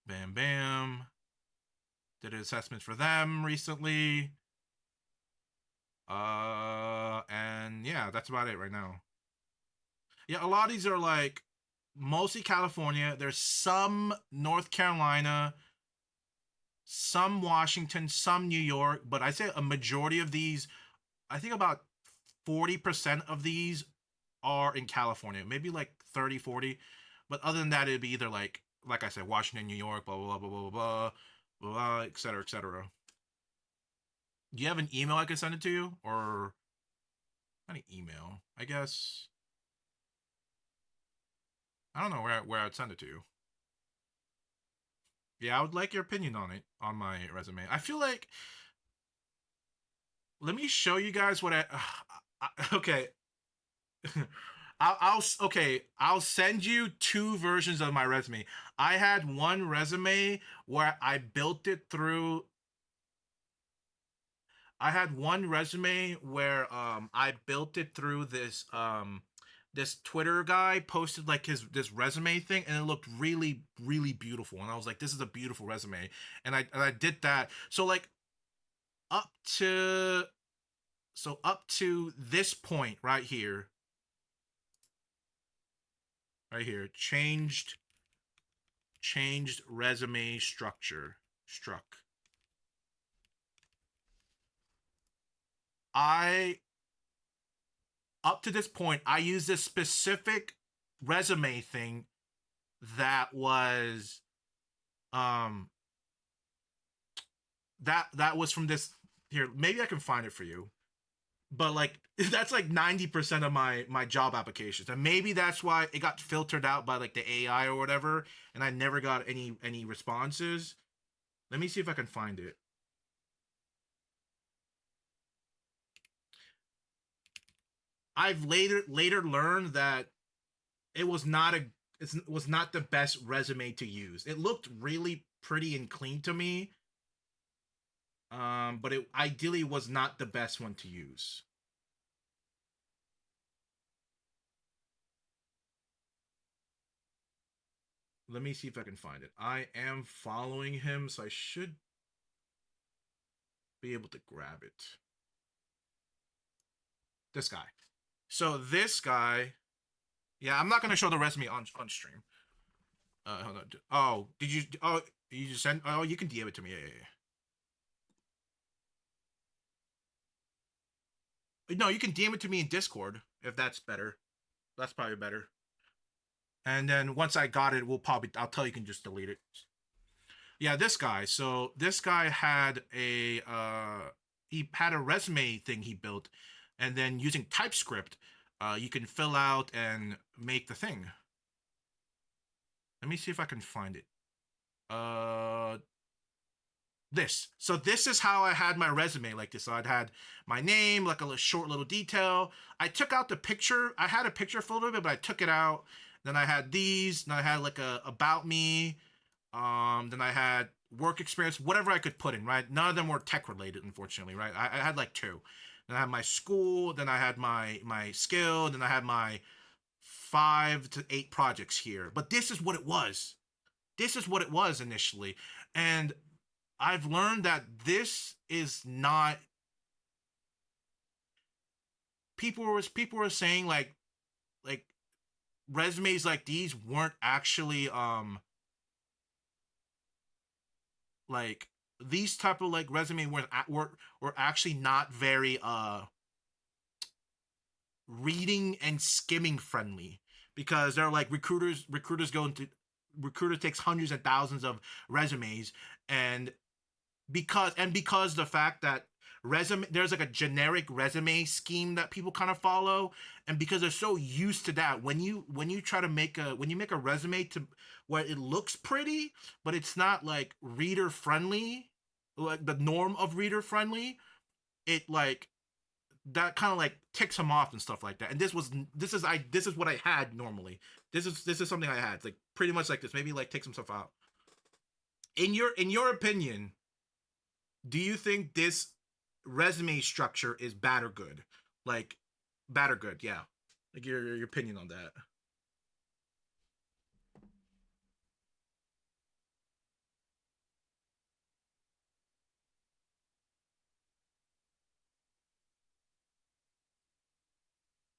Bam bam. Did an assessment for them recently. And yeah, that's about it right now. Yeah, a lot of these are like mostly California. There's some North Carolina, some Washington, some New York, but I say a majority of these, I think about 40% of these are in California, maybe like 30, 40. But other than that, it'd be either like I said, Washington, New York, blah, blah, blah, blah, blah, blah, blah, blah, et cetera, et cetera. Do you have an email I can send it to you? Or not an email, I guess. I don't know where I'd send it to you. Yeah, I would like your opinion on it on my resume. I feel like let me show you guys what okay. I'll send you two versions of my resume. I had one resume where I had one resume where I built it through this Twitter guy posted like this resume thing, and it looked really really beautiful, and I was like, this is a beautiful resume, and I did that. So like up to this point right here, changed resume struck. I Up to this point, I used this specific resume thing that was that was from this here. Maybe I can find it for you. But like that's like 90% of my job applications. And maybe that's why it got filtered out by like the AI or whatever, and I never got any responses. Let me see if I can find it. I've later learned that it was not it was not the best resume to use. It looked really pretty and clean to me, but it ideally was not the best one to use. Let me see if I can find it. I am following him, so I should be able to grab it. This guy. So this guy, yeah, I'm not gonna show the resume on stream. Hold on. Oh, did you? Oh, you just send? Oh, you can DM it to me. Yeah. No, you can DM it to me in Discord if that's better. That's probably better. And then once I got it, I'll tell you can just delete it. Yeah, this guy. So this guy had he had a resume thing he built, and then using TypeScript, you can fill out and make the thing. Let me see if I can find it. This. So this is how I had my resume like this. So I'd had my name, like a short little detail. I took out the picture. I had a picture for a little bit, but I took it out. Then I had these. Then I had like a about me. Then I had work experience, whatever I could put in, right? None of them were tech related, unfortunately, right? I had like two. Then I had my school. Then I had my skill. Then I had my 5 to 8 projects here. But this is what it was. This is what it was initially. And I've learned that this is not. People were saying like resumes like these weren't actually like these type of like resume were actually not very reading and skimming friendly, because they're like recruiters go into recruiter takes hundreds and thousands of resumes, and because the fact that resume there's like a generic resume scheme that people kind of follow, and because they're so used to that, when you try to make a resume to where it looks pretty but it's not like reader friendly, like the norm of reader friendly, it like that kind of like ticks them off and stuff like that. And this is what I had normally. This is something I had. It's like pretty much like this. Maybe like take some stuff out. In your opinion, do you think this resume structure is bad or good? Like bad or good? Yeah. Like your opinion on that.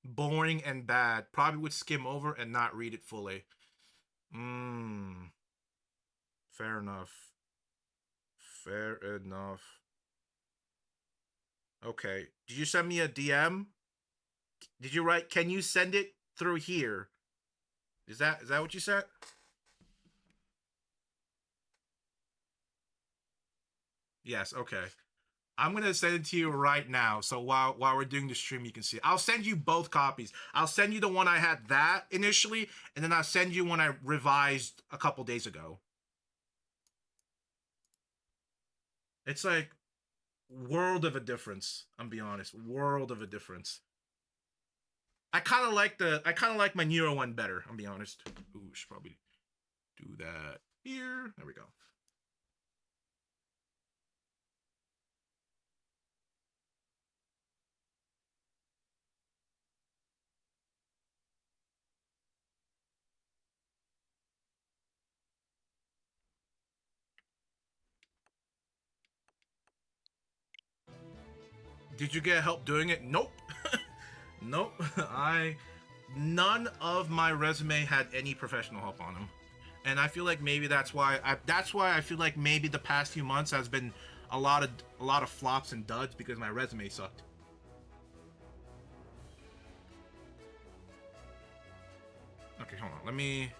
Boring and bad. Probably would skim over and not read it fully. Mmm. Fair enough. Fair enough. Okay. Did you send me a DM? Did you write? Can you send it through here? Is that what you said? Yes. Okay. I'm gonna send it to you right now. So while we're doing the stream, you can see it. I'll send you both copies. I'll send you the one I had that initially, and then I'll send you one I revised a couple days ago. It's like world of a difference. I'm be honest, world of a difference. I kind of like my newer one better. I'm be honest. Ooh, should probably do that here. There we go. Did you get help doing it? Nope. Nope. None of my resume had any professional help on them. And I feel like maybe that's why I feel like maybe the past few months has been a lot of flops and duds, because my resume sucked. Okay, hold on. Let me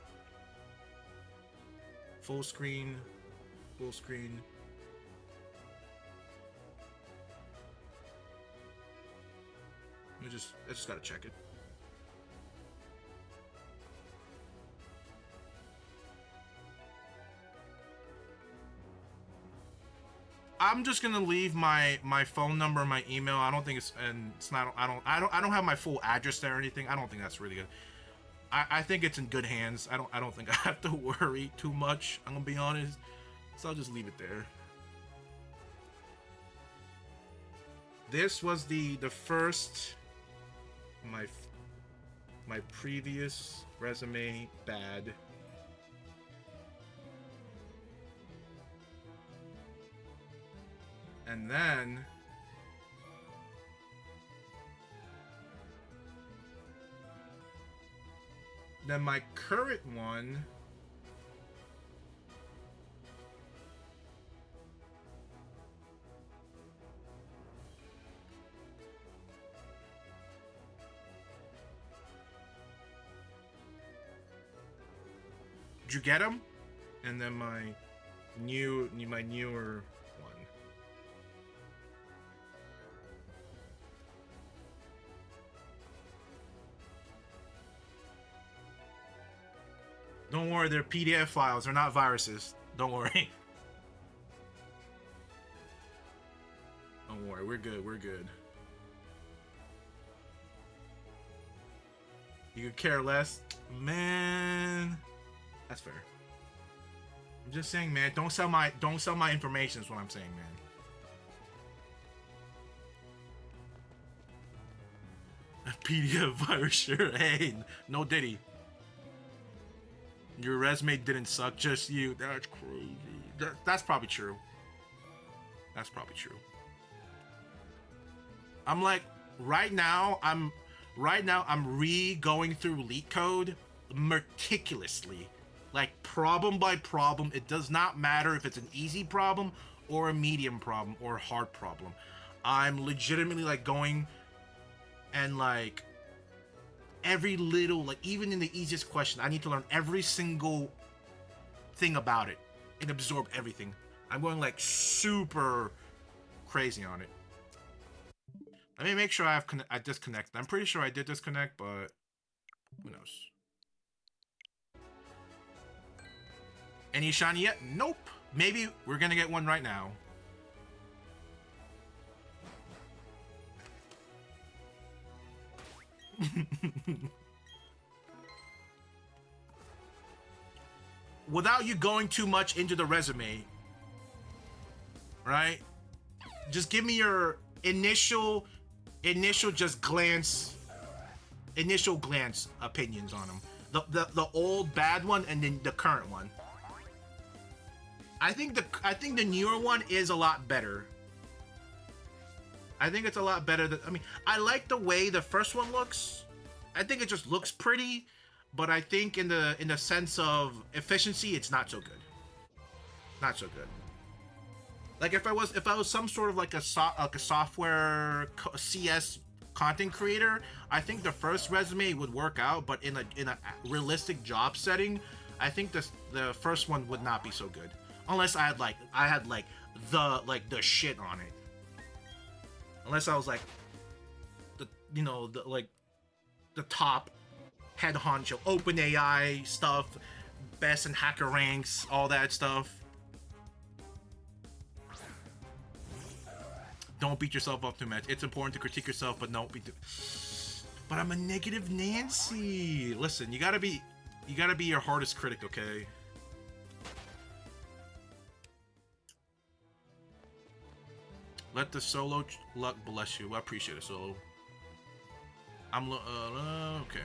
full screen. Full screen. I just gotta check it. I'm just gonna leave my phone number, my email. I don't think it's not. I don't have my full address there or anything. I don't think that's really good. I think it's in good hands. I don't think I have to worry too much. I'm gonna be honest. So I'll just leave it there. This was the first my previous resume bad. And then my current one Did you get them? And then my newer one. Don't worry, they're PDF files. They're not viruses. Don't worry. Don't worry, we're good. We're good. You could care less, man. That's fair. I'm just saying, man. Don't sell my information. Is what I'm saying, man. A PDF virus, sure. Hey, no Diddy. Your resume didn't suck, just you. That's crazy. That's probably true. That's probably true. I'm like, right now I'm re-going through Leak Code meticulously. Like, problem by problem. It does not matter if it's an easy problem or a medium problem or a hard problem. I'm legitimately like going and like every little, like even in the easiest question, I need to learn every single thing about it and absorb everything. I'm going like super crazy on it. Let me make sure I disconnected. I'm pretty sure I did disconnect, but who knows? Any shiny yet? Nope. Maybe we're gonna get one right now. Without you going too much into the resume, right? Just give me your initial just glance opinions on them. The old bad one and then the current one. I think the newer one is a lot better. I think it's a lot better than, I mean, I like the way the first one looks. I think it just looks pretty, but I think in the sense of efficiency, it's not so good. Not so good. Like if I was some sort of like a software CS content creator, I think the first resume would work out, but in a realistic job setting, I think the first one would not be so good. Unless I had the shit on it. Unless I was like the top head honcho, OpenAI stuff, best in hacker ranks, all that stuff. Don't beat yourself up too much. It's important to critique yourself, but don't beat. But I'm a negative Nancy. Listen, you gotta be your hardest critic, okay? Let the solo luck bless you. I appreciate it, solo. I'm okay.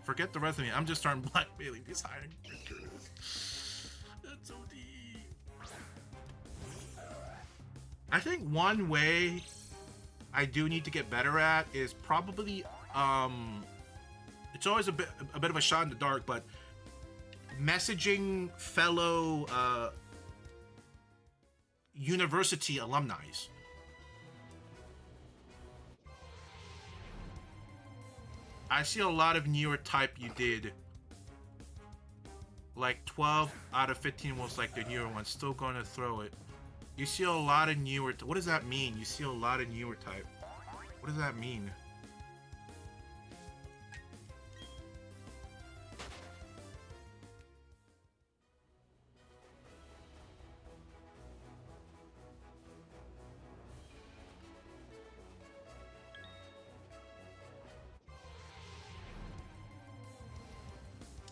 Forget the resume. I'm just starting blackmailing these hiring managers. That's so deep. I think one way I do need to get better at is probably it's always a bit of a shot in the dark, but messaging fellow university alumni. I see a lot of newer type you did. Like 12 out of 15 was like the newer one. Still going to throw it. You see a lot of newer. What does that mean? You see a lot of newer type. What does that mean?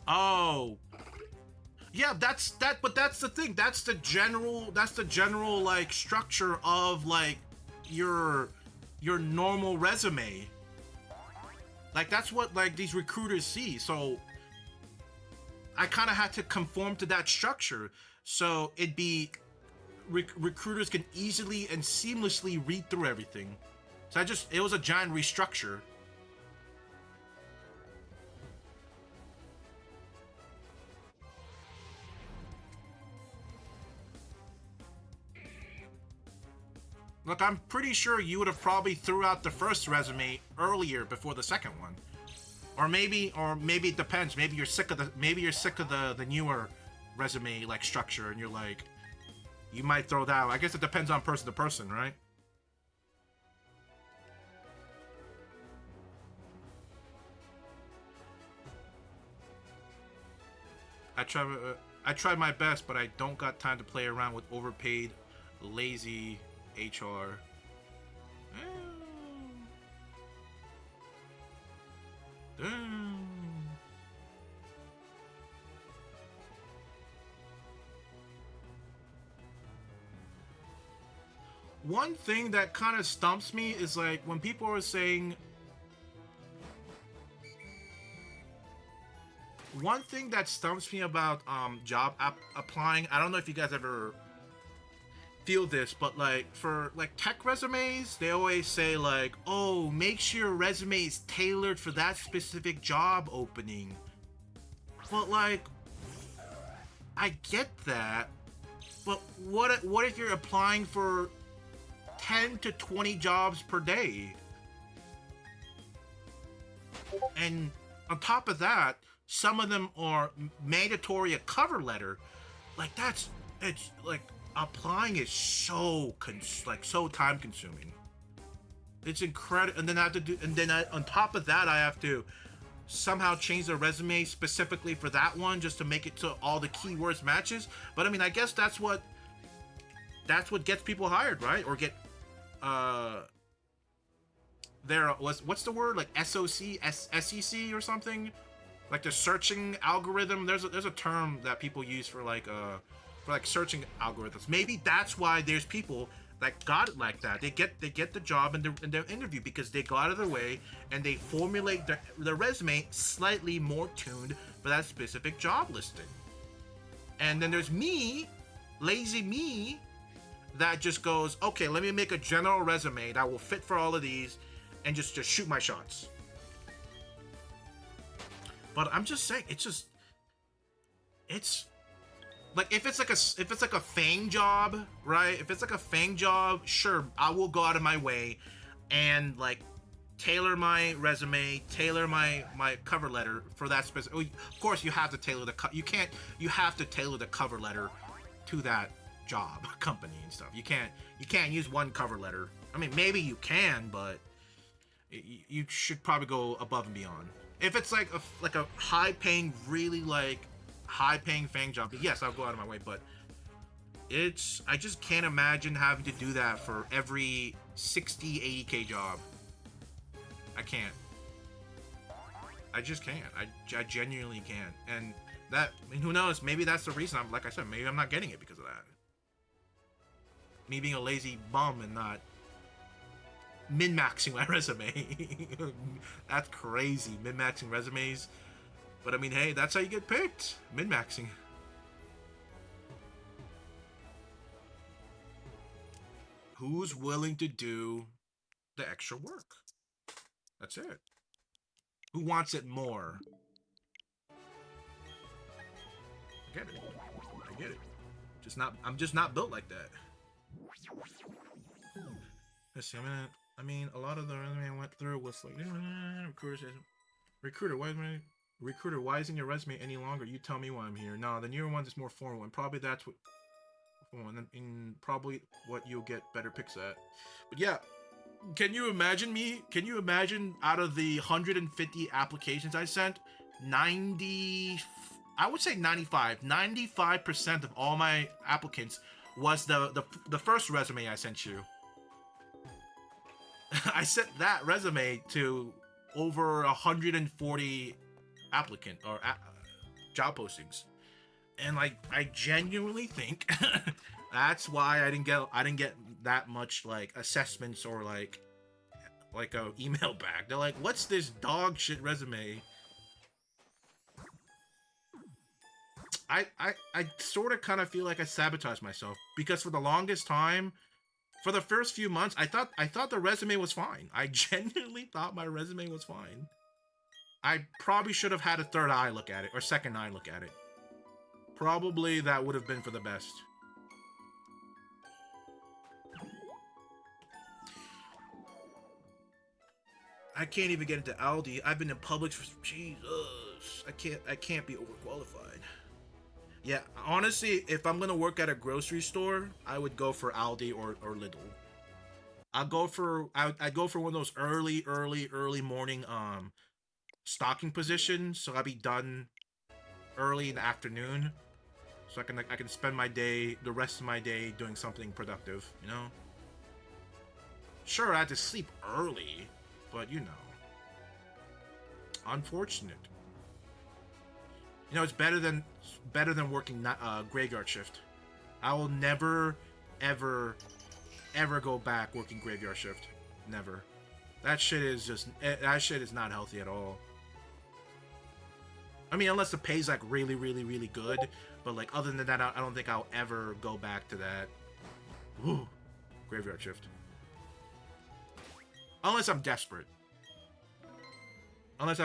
Oh, yeah, but that's the thing. That's the general like structure of like your normal resume. Like that's what like these recruiters see. So I kind of had to conform to that structure. So it'd be recruiters can easily and seamlessly read through everything. So it was a giant restructure. Look, I'm pretty sure you would have probably threw out the first resume earlier before the second one, or maybe it depends. Maybe you're sick of the newer resume like structure, and you're like, you might throw that out. I guess it depends on person to person, right? I tried my best, but I don't got time to play around with overpaid, lazy HR. Damn. One thing that kind of stumps me is like when people are saying, one thing that stumps me about job applying, I don't know if you guys ever feel this, but like for like tech resumes, they always say like, oh, make sure your resume is tailored for that specific job opening. But like, I get that, but what if you're applying for 10 to 20 jobs per day? And on top of that, some of them are mandatory a cover letter. Like it's like applying is so so time consuming. It's incredible. And then I have to do, and then on top of that, I have to somehow change the resume specifically for that one just to make it to all the keywords matches. But I mean, I guess that's what gets people hired, right? Or get what's the word, like SEC or something, like the searching algorithm. There's a term that people use for like searching algorithms. Maybe that's why there's people that got it like that. They get the job in their interview because they go out of their way and they formulate their resume slightly more tuned for that specific job listing. And then there's me, lazy me, that just goes, okay, let me make a general resume that will fit for all of these and just shoot my shots. But I'm just saying, it's like if it's like a FANG job, right? If it's like a FANG job, sure, I will go out of my way and like tailor my resume, tailor my cover letter for that specific. Of course, you have to tailor you have to tailor the cover letter to that job company and stuff. You can't use one cover letter. I mean, maybe you can, but you should probably go above and beyond. If it's like a high-paying, really like high-paying FANG job, yes, I'll go out of my way. But I just can't imagine having to do that for every 60, 80K job. I can't. I just can't. I genuinely can't. And that, I mean, who knows? Maybe that's the reason like I said, maybe I'm not getting it because of that. Me being a lazy bum and not min-maxing my resume. That's crazy, min-maxing resumes. But I mean, hey, that's how you get picked, min-maxing. Who's willing to do the extra work? That's it. Who wants it more? I get it. I'm just not built like that. Let's see, I mean, a lot of the resume I went through was like, recruiter, why isn't your resume any longer? You tell me why I'm here. No, the newer ones is more formal, and probably that's what, and probably what you'll get better picks at. But yeah, can you imagine out of the 150 applications I sent, 95% of all my applicants was the first resume I sent you. I sent that resume to over 140 applicant or job postings, and like I genuinely think that's why I didn't get that much like assessments or like a email back. They're like, what's this dog shit resume? I sort of kind of feel like I sabotaged myself because for the longest time, for the first few months, I thought the resume was fine. I genuinely thought my resume was fine. I probably should have had a third eye look at it or second eye look at it. Probably that would have been for the best. I can't even get into Aldi. I've been in Publix for Jesus. I can't be overqualified. Yeah, honestly, if I'm gonna work at a grocery store, I would go for Aldi or Lidl. I'd go for one of those early morning stocking positions, so I'd be done early in the afternoon, so I can spend the rest of my day doing something productive. You know. Sure, I had to sleep early, but you know, unfortunate. You know, it's better than working graveyard shift. I will never, ever, ever go back working graveyard shift. Never. That shit is not healthy at all. I mean, unless the pay's like really, really, really good. But like other than that, I don't think I'll ever go back to that. Whew. Graveyard shift. Unless I'm desperate. Unless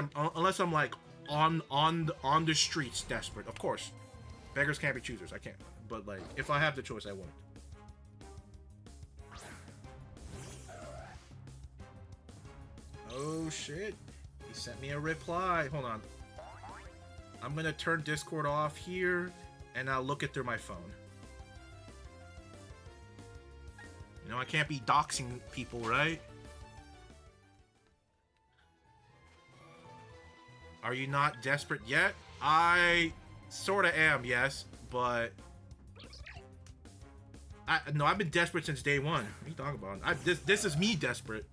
I'm like on the streets desperate. Of course. Beggars can't be choosers. I can't. But like if I have the choice, I won't. Oh shit. He sent me a reply. Hold on. I'm gonna turn Discord off here and I'll look it through my phone. You know, I can't be doxing people, right? Are you not desperate yet? I sorta am, yes, but no, I've been desperate since day one. What are you talking about? This is me desperate.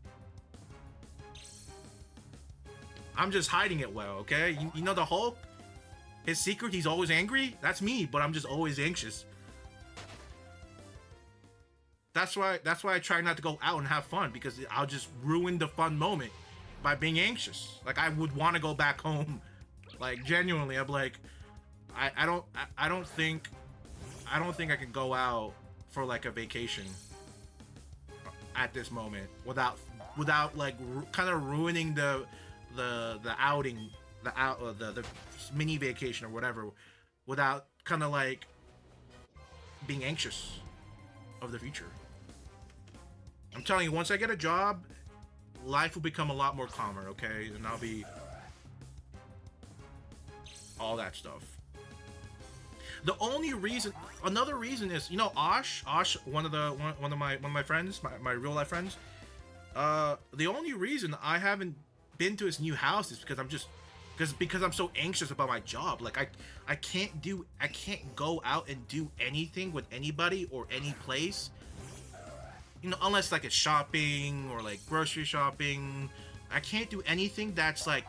I'm just hiding it well, okay? You know the Hulk? His secret, he's always angry? That's me, but I'm just always anxious. That's why I try not to go out and have fun, because I'll just ruin the fun moment by being anxious. Like, I would want to go back home. Like, genuinely, I'm like, I don't think I could go out for like a vacation at this moment without like kind of ruining the outing, the mini vacation or whatever, without kind of like being anxious of the future. I'm telling you, once I get a job, life will become a lot more calmer, okay? And I'll be all that stuff. The only reason, another reason is, you know, Osh, one of my friends, my real life friends. The only reason I haven't been to his new house is because I'm so anxious about my job. Like I can't go out and do anything with anybody or any place. You know, unless like it's shopping or like grocery shopping. I can't do anything that's like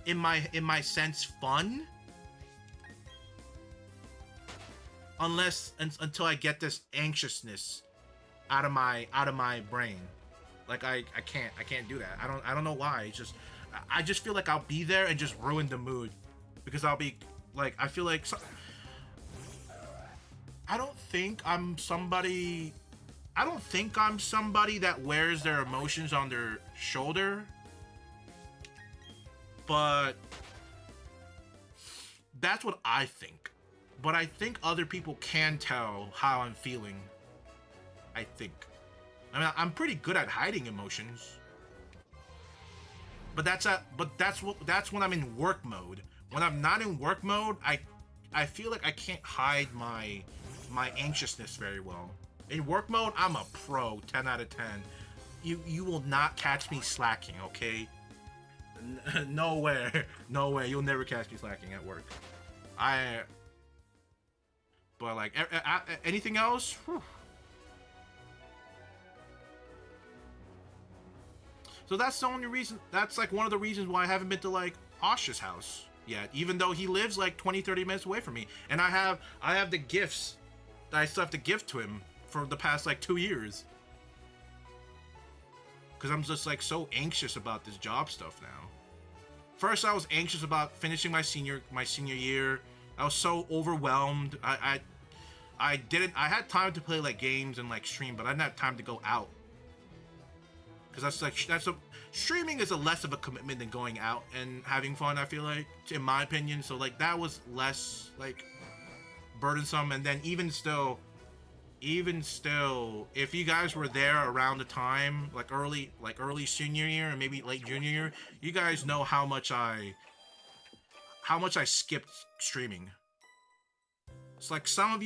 in my sense fun. Until I get this anxiousness out of my brain. Like I can't do that. I don't know why. It's just I just feel like I'll be there and just ruin the mood, because I'll be like, I feel like I don't think I'm somebody that wears their emotions on their shoulder, but that's what I think. But I think other people can tell how I'm feeling. I think. I mean, I'm pretty good at hiding emotions. But that's when I'm in work mode. When I'm not in work mode, I feel like I can't hide my anxiousness very well. In work mode, I'm a pro, 10 out of 10. You will not catch me slacking, okay? Nowhere. You'll never catch me slacking at work. But like anything else, whew. So that's the only reason. That's like one of the reasons why I haven't been to like Osh's house yet, even though he lives like 20-30 minutes away from me, and I have the gifts that I still have to give to him for the past like 2 years, because I'm just like so anxious about this job stuff now. First, I was anxious about finishing my senior year. I was so overwhelmed. I had time to play like games and like stream, but I didn't have time to go out. Because streaming is a less of a commitment than going out and having fun, I feel like, in my opinion. So like that was less like burdensome. And then even still, if you guys were there around the time, like early senior year and maybe late junior year, you guys know how much I skipped streaming. It's like some of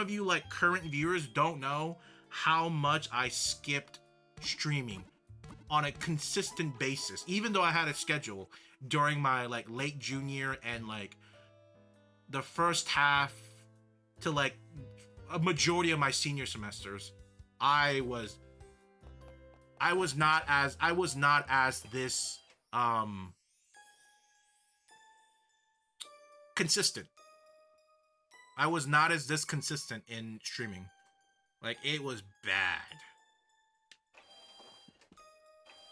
you like current viewers don't know how much I skipped streaming on a consistent basis, even though I had a schedule during my like late junior and like the first half to like a majority of my senior semesters. I was not as this consistent. I was not as this consistent in streaming. Like, it was bad.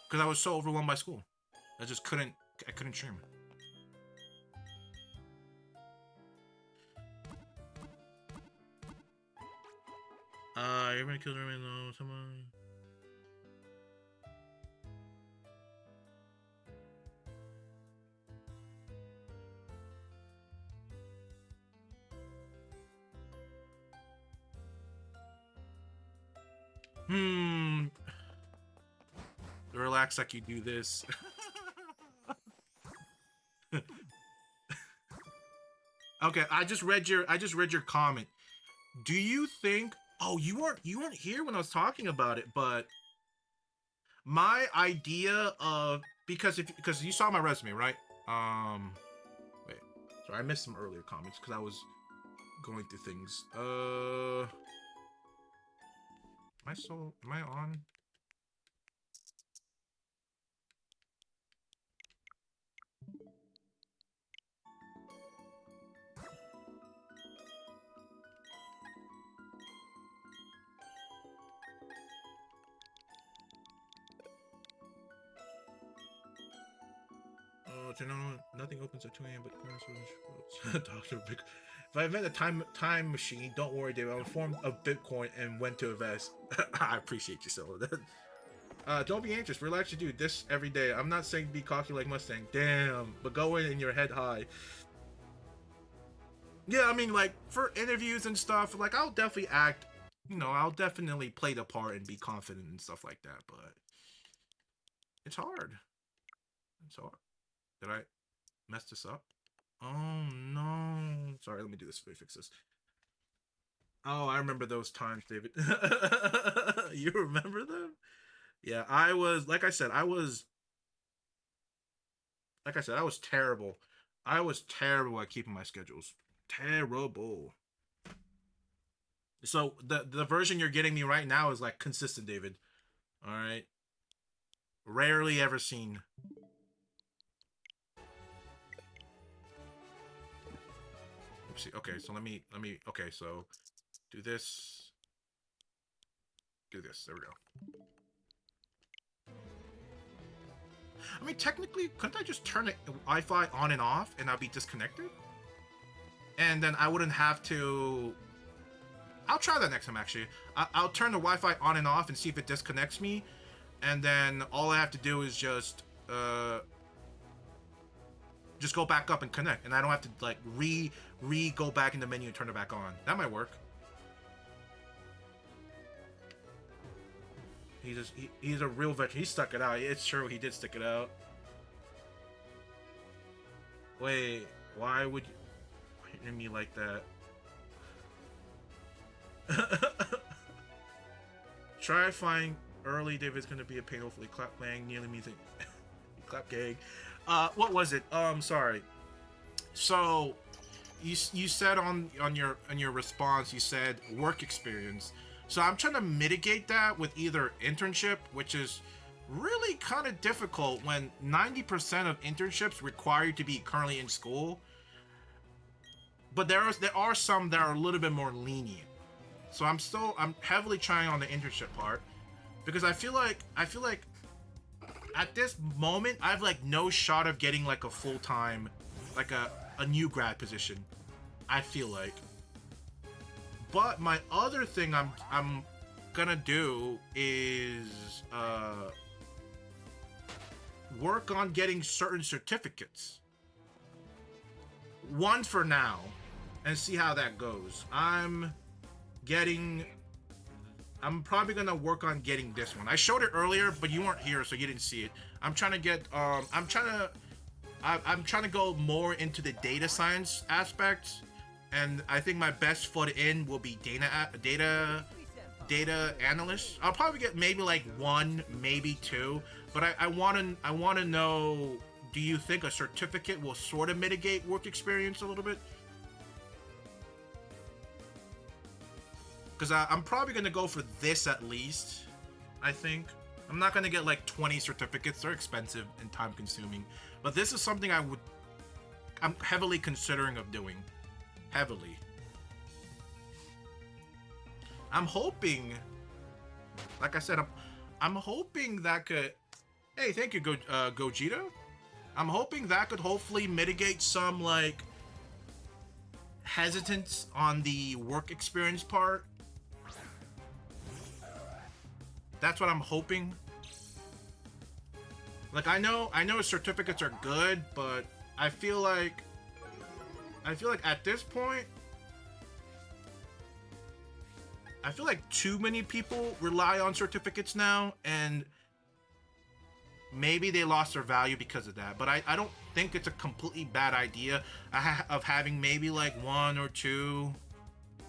Because I was so overwhelmed by school. I couldn't stream. Everybody kills Rayman though, someone. Relax like you do this. Okay, I just read your comment. Do you think, oh, you weren't here when I was talking about it, but my idea of, because you saw my resume, right? Wait. Sorry, I missed some earlier comments because I was going through things. Am I on? Oh, nothing opens at 2 a.m. but Dr. Big. If I invent a time machine, don't worry, David. I'll inform of Bitcoin and when to invest. I appreciate you, so. Don't be anxious. Relax, you do this every day. I'm not saying be cocky like Mustang. Damn, but go in your head high. Yeah, I mean, like, for interviews and stuff, like, I'll definitely act, I'll definitely play the part and be confident and stuff like that, but it's hard. It's hard. Did I mess this up? Oh, no. Sorry, let me do this. Let me fix this. Oh, I remember those times, David. You remember them? Yeah, like I said, I was terrible. I was terrible at keeping my schedules. Terrible. So the version you're getting me right now is like consistent, David. All right. Rarely ever seen. Oopsie. Okay, so let me. Okay, so do this. Do this. There we go. I mean, technically, couldn't I just turn the Wi-Fi on and off and I'll be disconnected? And then I wouldn't have to... I'll try that next time, actually. I'll turn the Wi-Fi on and off and see if it disconnects me. And then all I have to do is just go back up and connect. And I don't have to, like, go back in the menu and turn it back on. That might work. He's a real veteran. He stuck it out. It's true. He did stick it out. Wait, why would you hit me like that? Try flying early. David's gonna be a pain. Hopefully, clap bang nearly means it. Clap gang. What was it? Sorry. So, you said on your response, you said work experience. So I'm trying to mitigate that with either internship, which is really kind of difficult when 90% of internships require you to be currently in school. But there are some that are a little bit more lenient. So I'm heavily trying on the internship part because I feel like at this moment I have like no shot of getting like a full-time, like a new grad position. I feel like. But my other thing I'm gonna do is work on getting certain certificates. One for now, and see how that goes. I'm probably gonna work on getting this one. I showed it earlier, but you weren't here, so you didn't see it. I'm trying to get I'm trying to go more into the data science aspects. and I think my best foot in will be data analyst. I'll probably get maybe like 1, maybe 2, but I want to know, do you think a certificate will sort of mitigate work experience a little bit? Because I'm probably going to go for this at least, I think. I'm not going to get like 20 certificates. They're expensive and time consuming. But this is something I'm heavily considering of doing. Heavily. I'm hoping, like I said, I'm hoping that could, hey, thank you, Gogeta. I'm hoping that could hopefully mitigate some, like, hesitance on the work experience part. That's what I'm hoping. Like, I know certificates are good, but I feel like at this point, I feel like too many people rely on certificates now, and maybe they lost their value because of that. But I don't think it's a completely bad idea of having maybe like 1 or 2,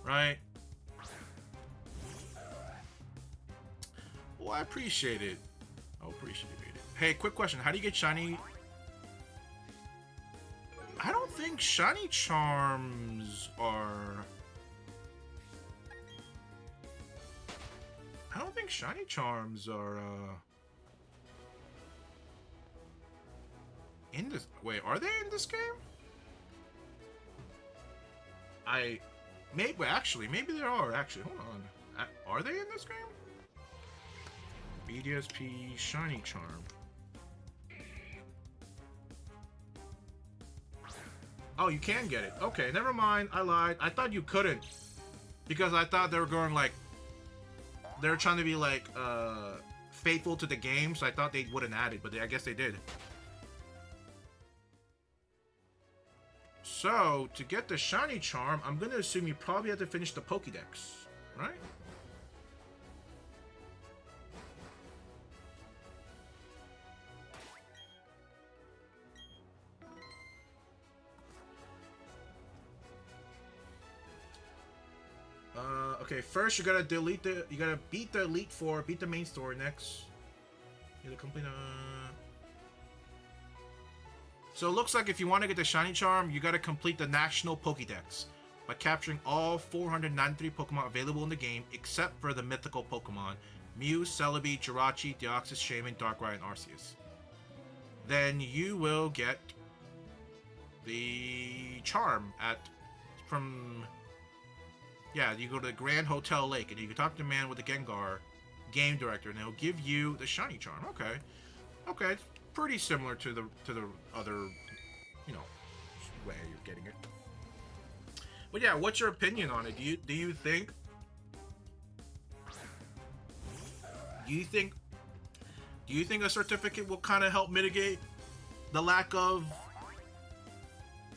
right? Well, I appreciate it. I appreciate it. Hey, quick question. How do you get shiny? I don't think shiny charms are... I don't think shiny charms are, in this... Wait, are they in this game? Actually, maybe they are, actually. Hold on. Are they in this game? BDSP shiny charm. Oh, you can get it. Okay, never mind. I lied. I thought you couldn't. Because I thought they were going, like... They're trying to be, like, faithful to the game, so I thought they wouldn't add it, but I guess they did. So, to get the shiny charm, I'm gonna assume you probably have to finish the Pokédex, right? Okay, first you gotta beat the Elite Four, beat the main story next. You gotta complete So it looks like if you want to get the shiny charm, you gotta complete the National Pokédex by capturing all 493 Pokemon available in the game, except for the mythical Pokemon Mew, Celebi, Jirachi, Deoxys, Shaman, Darkrai, and Arceus. Then you will get the charm yeah, you go to the Grand Hotel Lake, and you can talk to the man with the Gengar game director, and he'll give you the shiny charm. Okay, it's pretty similar to the other, you know, way you're getting it. But yeah, what's your opinion on it? Do you think a certificate will kind of help mitigate the lack of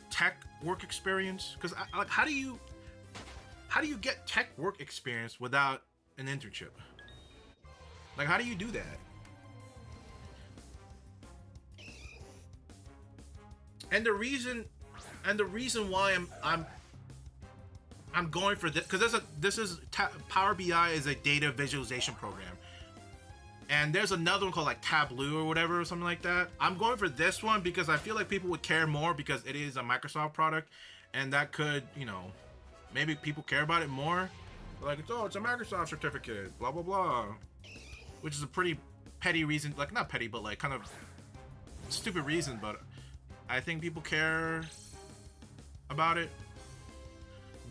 tech work experience? Because like, how do you get tech work experience without an internship? Like, how do you do that? And the reason why I'm going for this, because Power BI is a data visualization program, and there's another one called like Tableau or whatever, or something like that. I'm going for this one because I feel like people would care more because it is a Microsoft product, and that could, you know, maybe people care about it more. Like, it's a Microsoft certificate, blah blah blah, which is a pretty petty reason, like not petty, but like kind of stupid reason, but I think people care about it.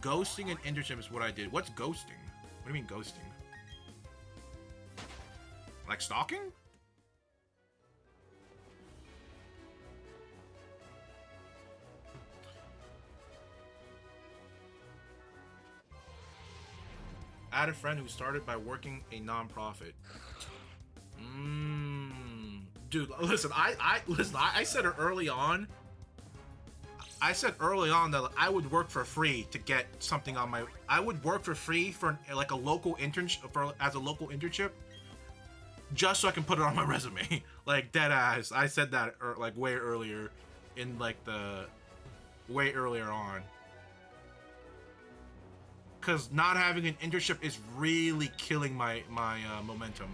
Ghosting and internship is what I did. What's ghosting? What do you mean ghosting? Like stalking? I had a friend who started by working a non-profit. Dude, listen, I said it early on. I said early on that I would work for free to get something on my... I would work for free for like a local internship, as a local internship, just so I can put it on my resume. Like, dead ass. I said that like way earlier in like the... way earlier on. because not having an internship is really killing my momentum.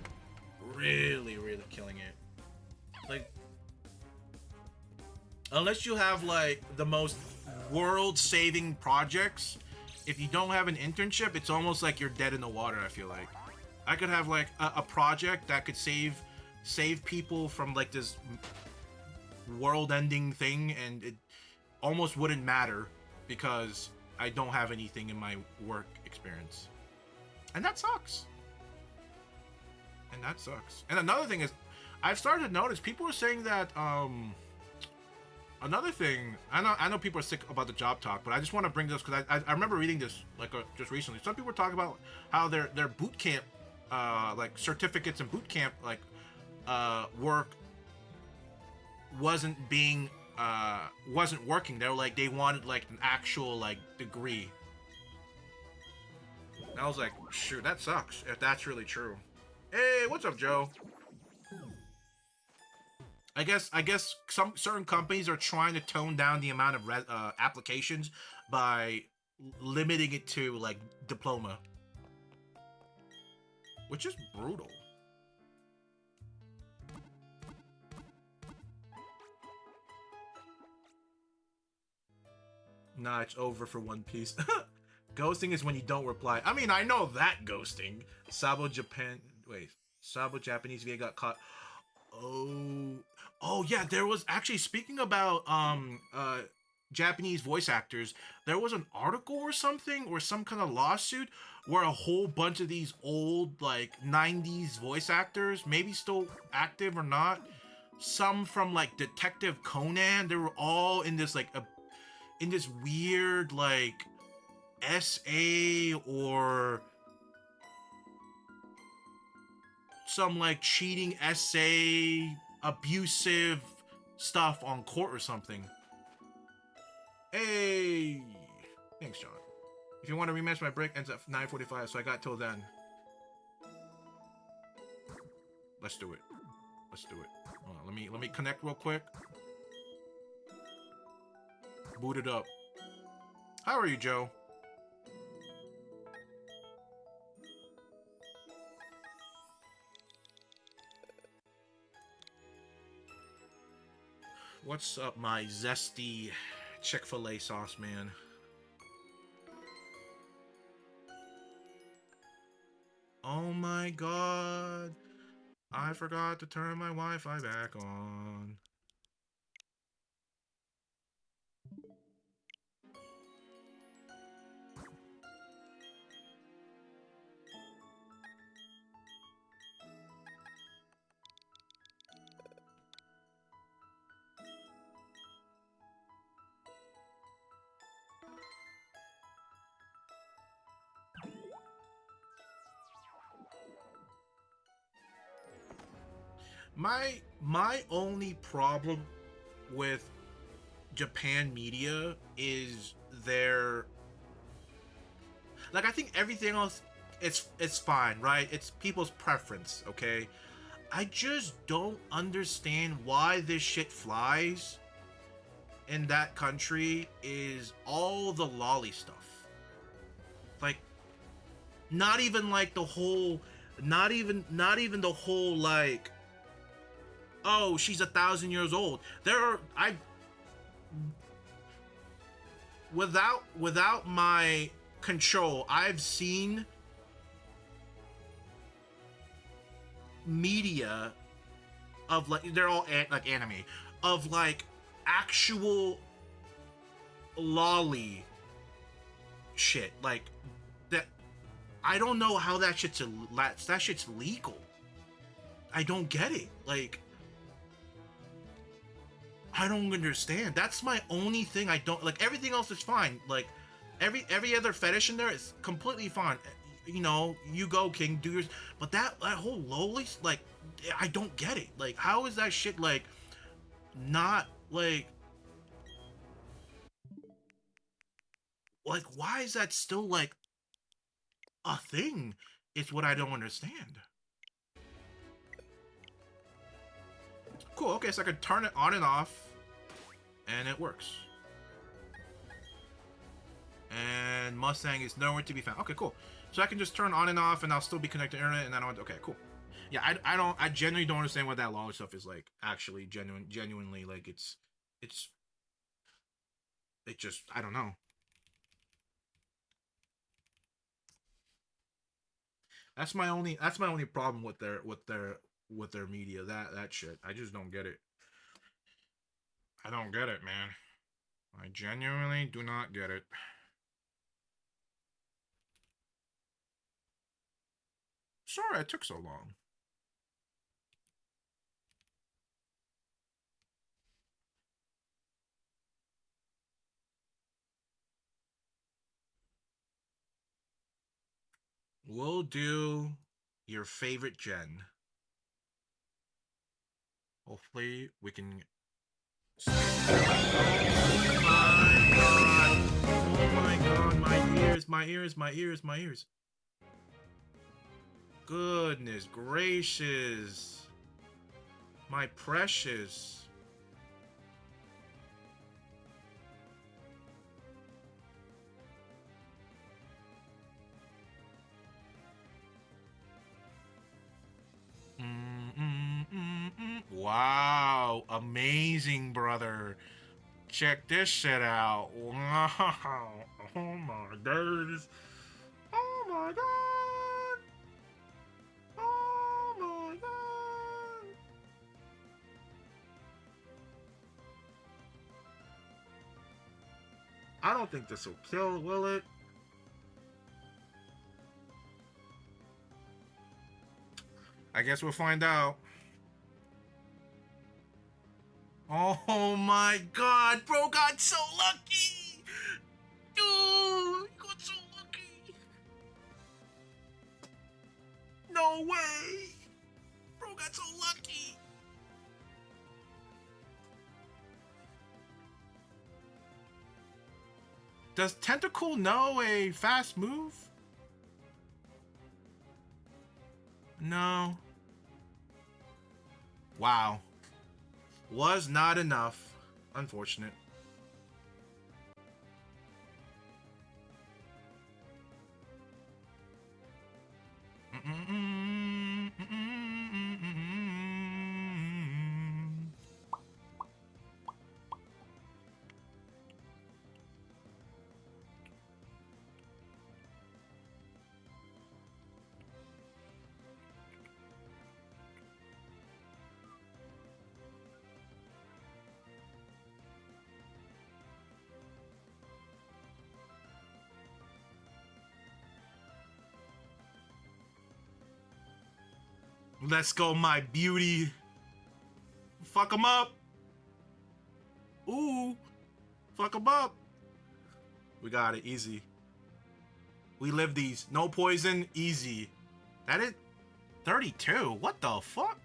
Really killing it. Like, unless you have like the most world-saving projects, if you don't have an internship, it's almost like you're dead in the water. I feel like I could have like a project that could save people from like this world-ending thing, and it almost wouldn't matter because I don't have anything in my work experience, and that sucks. And another thing is, I've started to notice people are saying that another thing, I know people are sick about the job talk, but I just want to bring this because I remember reading this like just recently. Some people were talking about how their boot camp like certificates and boot camp like work wasn't working. They were like, they wanted like an actual like degree. And I was like, shoot, that sucks if that's really true. Hey, what's up, Joe? I guess some certain companies are trying to tone down the amount of applications by limiting it to like diploma, which is brutal. Nah, it's over for One Piece. Ghosting is when you don't reply. I mean, I know that ghosting. Sabo Japanese VA got caught. Oh yeah, there was actually, speaking about Japanese voice actors, there was an article or something, or some kind of lawsuit where a whole bunch of these old like 90s voice actors, maybe still active or not, some from like Detective Conan, they were all in this like in this weird like SA or some like cheating essay, abusive stuff on court or something. Hey, thanks, John. If you want to rematch, my break ends at 9:45, so I got till then. Let's do it. Hold on, let me connect real quick. Boot it up. How are you, Joe? What's up, my zesty Chick-fil-A sauce, man? Oh my god. I forgot to turn my Wi-Fi back on. My only problem with Japan media is their, like, I think everything else it's fine, right? It's people's preference, okay? I just don't understand why this shit flies in that country is all the lolly stuff. Like, not even like the whole, not even the whole like, oh, she's 1,000 years old. Without my control, I've seen media of like, they're all like anime, of like actual lolly shit, like that. I don't know how that shit's legal. I don't get it. Like, I don't understand. That's my only thing I don't like. Everything else is fine. Like every other fetish in there is completely fine. You know, you go, King, do yours. But that whole lolly, like, I don't get it. Like, how is that shit like not like why is that still like a thing? It's what I don't understand. Cool. Okay, so I can turn it on and off, and it works. And Mustang is nowhere to be found. Okay, cool. So I can just turn on and off, and I'll still be connected to the internet, and I don't. Okay, cool. Yeah, I genuinely don't understand what that log stuff is like. Actually, genuinely, like it just, I don't know. That's my only problem with their media. That shit. I just don't get it. I don't get it, man. I genuinely do not get it. Sorry it took so long. We'll do your favorite gen. Hopefully we can. Oh my god! Oh my god! My ears! My ears! My ears! My ears! Goodness gracious! My precious! Wow, amazing, brother. Check this shit out. Wow. Oh my days. Oh my god. Oh my god. I don't think this will kill, will it? I guess we'll find out. Oh my god, bro got so lucky! Dude, he got so lucky! No way! Bro got so lucky! Does Tentacle know a fast move? No. Wow. Was not enough. Unfortunate. Let's go, my beauty. Fuck him up. Ooh. Fuck him up. We got it. Easy. We live these. No poison. Easy. That is 32. What the fuck?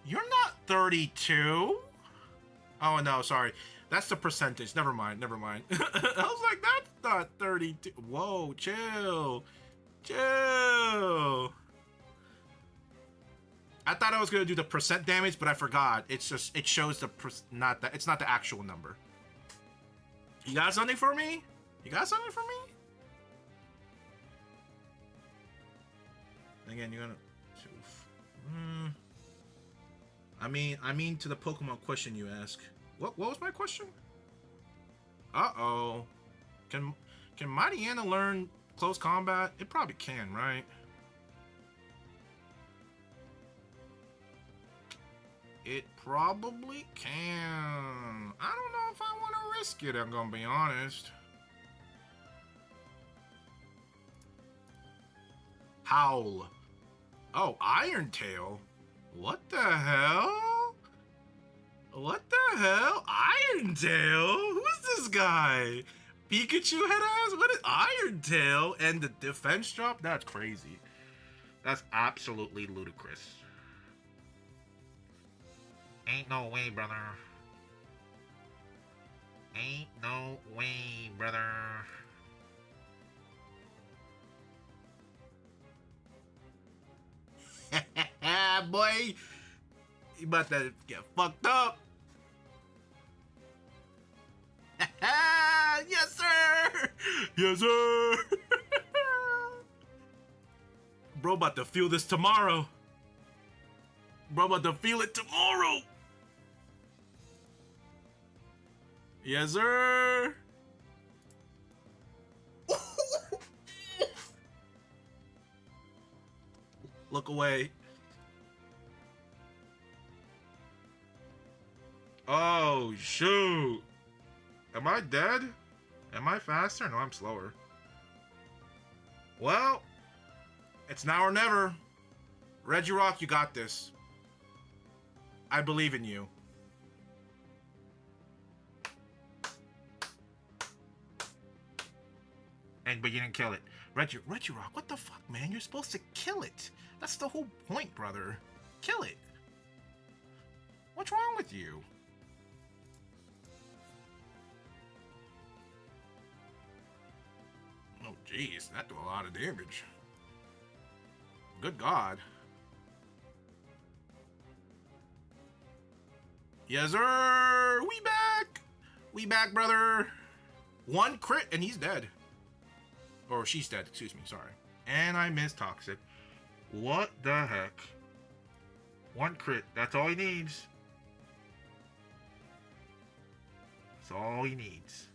You're not 32. Oh, no. Sorry. That's the percentage. Never mind. Never mind. I was like, that's not 32. Whoa, chill. Chill. I thought I was gonna do the percent damage, but I forgot. It's just, it shows the not that, it's not the actual number. You got something for me? You got something for me? Again, you're gonna. I mean to the Pokemon question you ask. What was my question? Uh-oh. Can Mighty Anna learn close combat? It probably can, right? It probably can. I don't know if I want to risk it, I'm gonna be honest. Howl. Oh, Iron Tail? What the hell? What the hell? Iron Tail? Who is this guy? Pikachu head ass? What is Iron Tail? And the defense drop? That's crazy. That's absolutely ludicrous. Ain't no way, brother. Ain't no way, brother. Boy, you about to get fucked up. Yes, sir. Bro, about to feel this tomorrow. Bro, about to feel it tomorrow. Yes, sir. Look away. Oh, shoot. Am I dead? Am I faster? No, I'm slower. Well, it's now or never. Reggie Rock, you got this. I believe in you. But you didn't kill it. Reggie Rock, what the fuck, man? You're supposed to kill it. That's the whole point, brother. Kill it. What's wrong with you? Oh, jeez, that did a lot of damage. Good God. Yes, sir. We back. We back, brother. One crit and he's dead. Or she's dead, excuse me, sorry. And I missed Toxic. What the heck? One crit, that's all he needs. That's all he needs.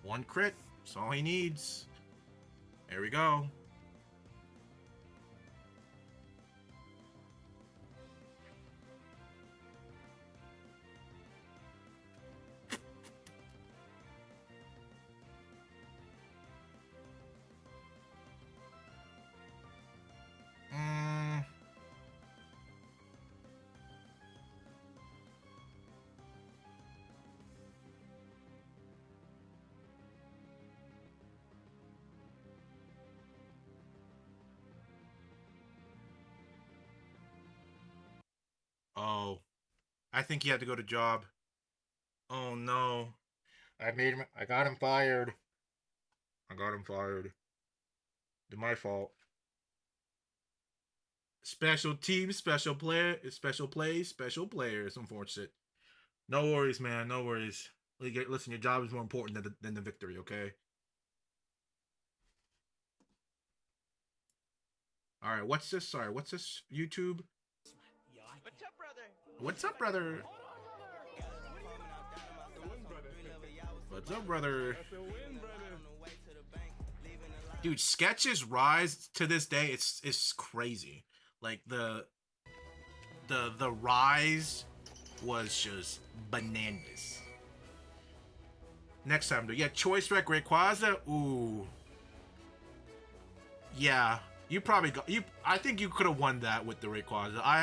One crit, that's all he needs. There we go. Oh, I think he had to go to job. Oh no. I got him fired. I got him fired. My fault. Special team, special player, special plays, special players. Unfortunate. No worries, man. No worries. Listen, your job is more important than the victory, okay? Alright, what's this? Sorry, what's this? YouTube? What's up, brother? What's up, brother? What's up, brother? Dude, Sketch's rise to this day, it's crazy. Like the rise was just bananas. Next time, dude. Yeah, Choice Rec Rayquaza. Ooh. Yeah, you probably got you. I think you could have won that with the Rayquaza. I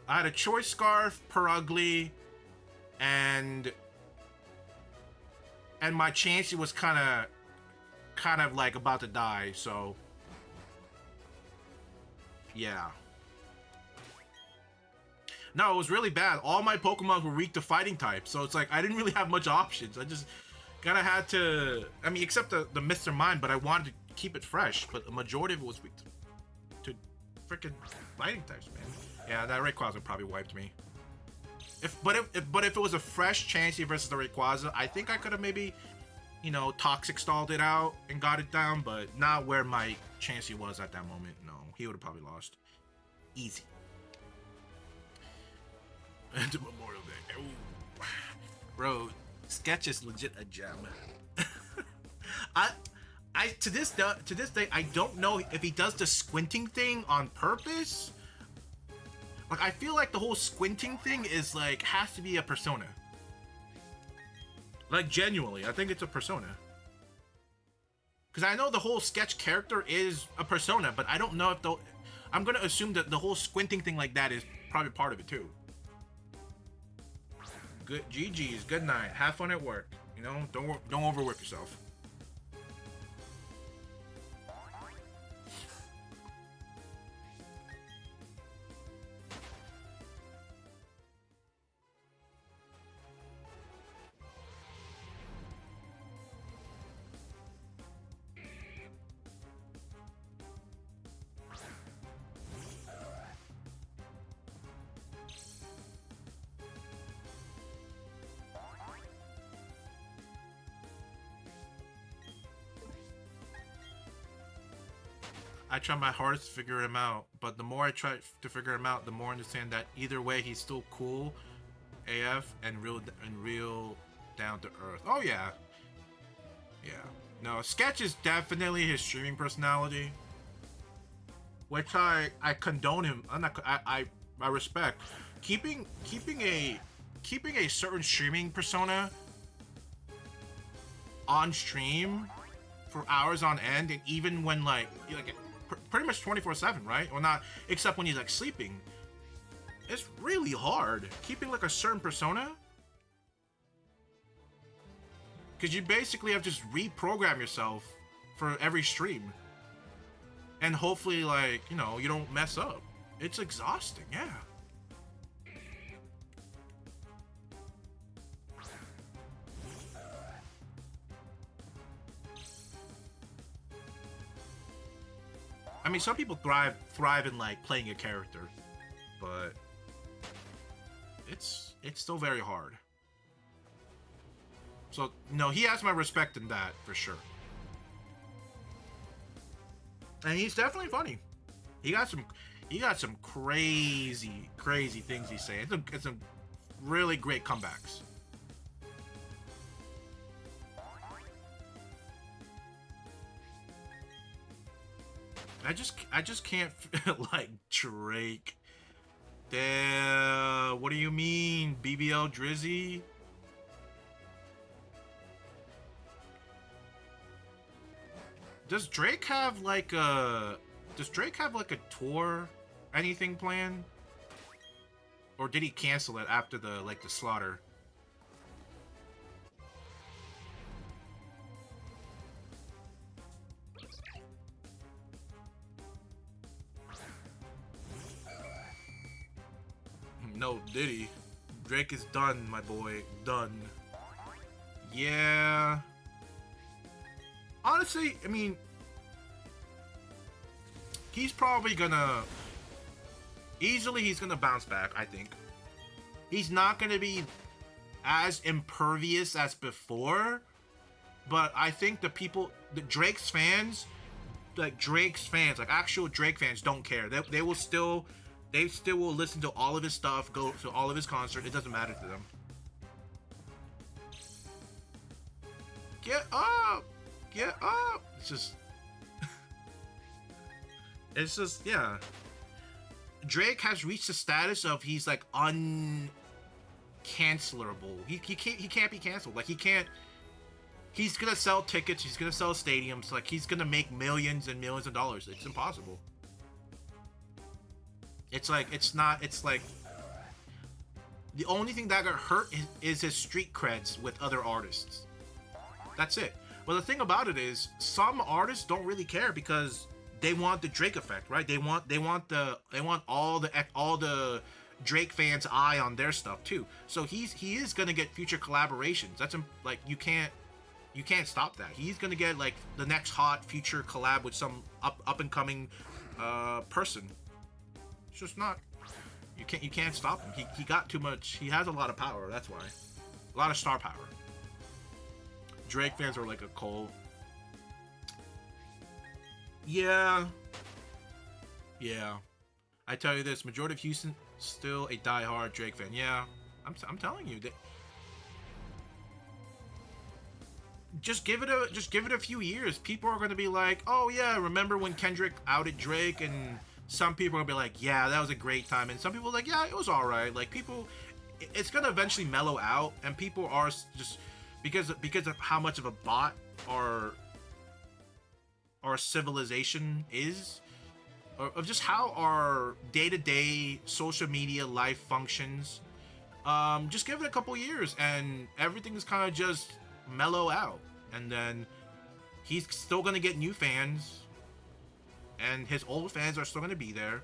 had a Choice Scarf, Perugly, and my Chansey was kind of like about to die, so yeah. No, it was really bad. All my Pokemon were weak to fighting types, so it's like I didn't really have much options. I just kind of had to, I mean, except the Mr. Mime, but I wanted to keep it fresh, but the majority of it was weak to freaking fighting types, man. Yeah, that Rayquaza probably wiped me. But if it was a fresh Chansey versus the Rayquaza, I think I could have maybe, you know, Toxic stalled it out and got it down, but not where my Chansey was at that moment. No, he would have probably lost. Easy. And Memorial Day. Ooh. Bro, Sketch is legit a gem. To this day, I don't know if he does the squinting thing on purpose. Like, I feel like the whole squinting thing is like has to be a persona. Like, genuinely, I think it's a persona. Because I know the whole Sketch character is a persona, but I don't know if I'm gonna assume that the whole squinting thing like that is probably part of it too. Good GG's, good night. Have fun at work. You know, don't overwork yourself. I try my hardest to figure him out, but the more I try to figure him out, the more I understand that either way, he's still cool, AF, and real down to earth. Oh yeah, yeah. No, Sketch is definitely his streaming personality, which I condone him. I respect. Keeping a certain streaming persona on stream for hours on end, and even when like pretty much 24/7, right? Or not, except when he's like sleeping. It's really hard keeping like a certain persona, because you basically have to just reprogram yourself for every stream, and hopefully, like, you know, you don't mess up. It's exhausting, yeah. I mean, some people thrive in like playing a character, but it's still very hard. So no, he has my respect in that for sure. And he's definitely funny. He got some crazy things he's saying. It's some really great comebacks. I just can't like Drake. What do you mean, BBL Drizzy? Does Drake have like a tour, anything planned? Or did he cancel it after the slaughter? No, did he? Drake is done, my boy. Done. Yeah. Honestly, I mean, he's probably gonna... Easily, he's gonna bounce back, I think. He's not gonna be as impervious as before, but I think the Drake's fans, like actual Drake fans don't care. They still will listen to all of his stuff, go to all of his concerts. It doesn't matter to them. Get up! Get up! It's just, yeah. Drake has reached the status of he's like uncancelable. He can't be canceled. Like he's gonna sell tickets, he's gonna sell stadiums, like he's gonna make millions and millions of dollars. It's impossible. It's like the only thing that got hurt is his street creds with other artists. That's it. But the thing about it is, some artists don't really care because they want the Drake effect, right? They want all the Drake fans' eye on their stuff too. So he is gonna get future collaborations. That's like you can't stop that. He's gonna get like the next hot future collab with some up and coming person. It's just not. You can't stop him. He got too much. He has a lot of power. That's why. A lot of star power. Drake fans are like a cult. Yeah. I tell you this, majority of Houston still a die-hard Drake fan. Yeah, I'm telling you that. Just give it a few years. People are gonna be like, oh yeah, remember when Kendrick outed Drake? And some people are gonna be like, yeah, that was a great time. And some people are like, yeah, it was all right. Like it's gonna eventually mellow out, and people are just because of how much of a bot our civilization is, of just how our day-to-day social media life functions. Just give it a couple years and everything's kind of just mellow out, and then he's still gonna get new fans, and his old fans are still gonna be there,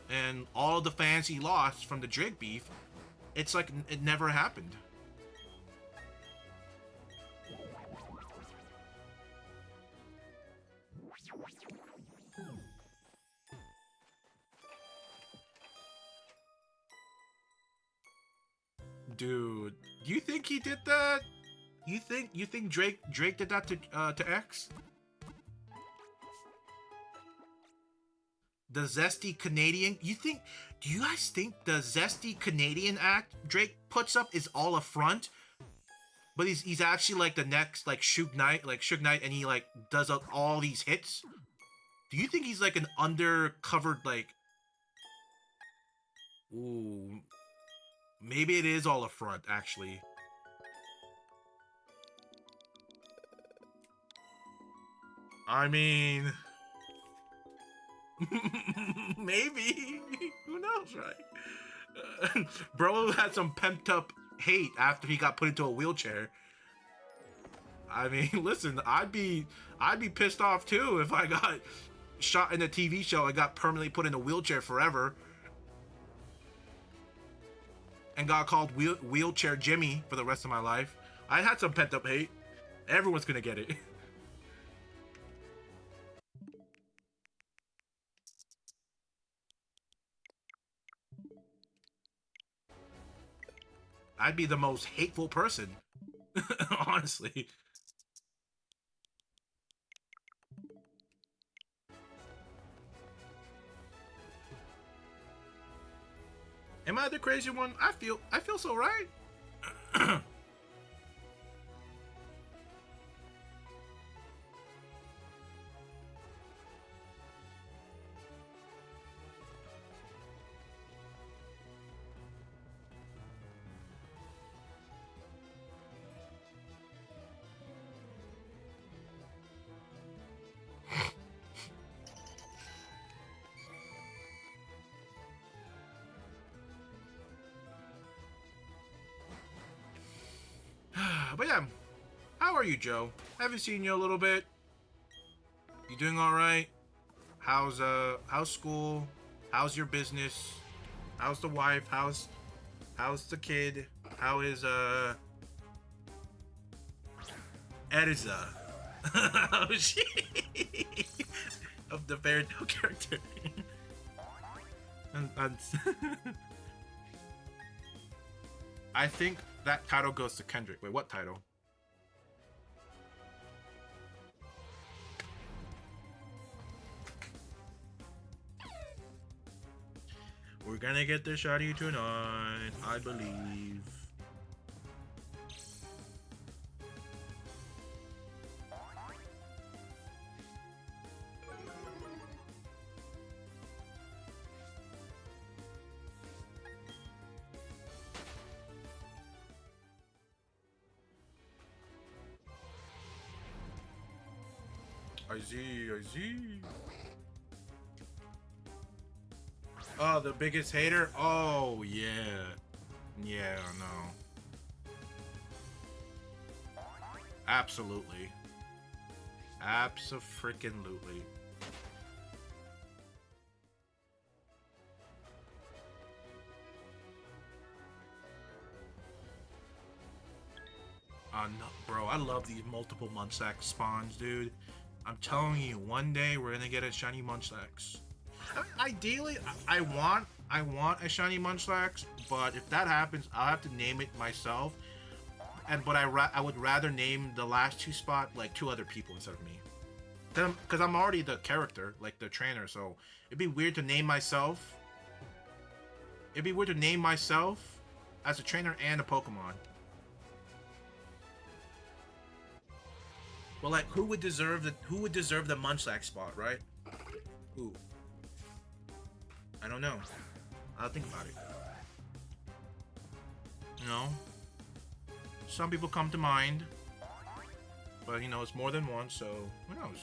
and all the fans he lost from the Drake beef, it's like it never happened. Dude, do you think he did that? You think Drake did that to X? the zesty Canadian. Do you guys think the zesty Canadian act Drake puts up is all a front? But he's actually like the next like Suge Knight, and he like does all these hits. Do you think he's like an undercover like? Ooh, maybe it is all a front actually. I mean, maybe. Who knows, right? Bro had some pent up hate after he got put into a wheelchair. I mean, listen, I'd be pissed off too if I got shot in a TV show and got permanently put in a wheelchair forever and got called Wheelchair Jimmy for the rest of my life. I had some pent up hate. Everyone's gonna get it. I'd be the most hateful person. Honestly. Am I the crazy one? I feel so right. But yeah, how are you, Joe? Haven't seen you a little bit. You doing all right? How's school? How's your business? How's the wife? How's the kid? How is Ediza? Oh shit! Of the fairy tale character. I think that title goes to Kendrick. Wait, what title? We're gonna get the shot of you tonight, I believe. I see. Oh, the biggest hater? Oh, yeah. Yeah, no. Absolutely. Abso-freaking-lutely. No, bro, I love these multiple Munchlax spawns, dude. I'm telling you, one day we're gonna get a shiny Munchlax. Ideally, I want a shiny Munchlax, but if that happens, I'll have to name it myself. But I would rather name the last two spot like two other people instead of me, because I'm already the character, like the trainer. So it'd be weird to name myself. It'd be weird to name myself as a trainer and a Pokemon. Well, like, who would deserve the Munchlax spot, right? Who? I don't know. I'll think about it. You know? Some people come to mind. But, you know, it's more than one, so who knows?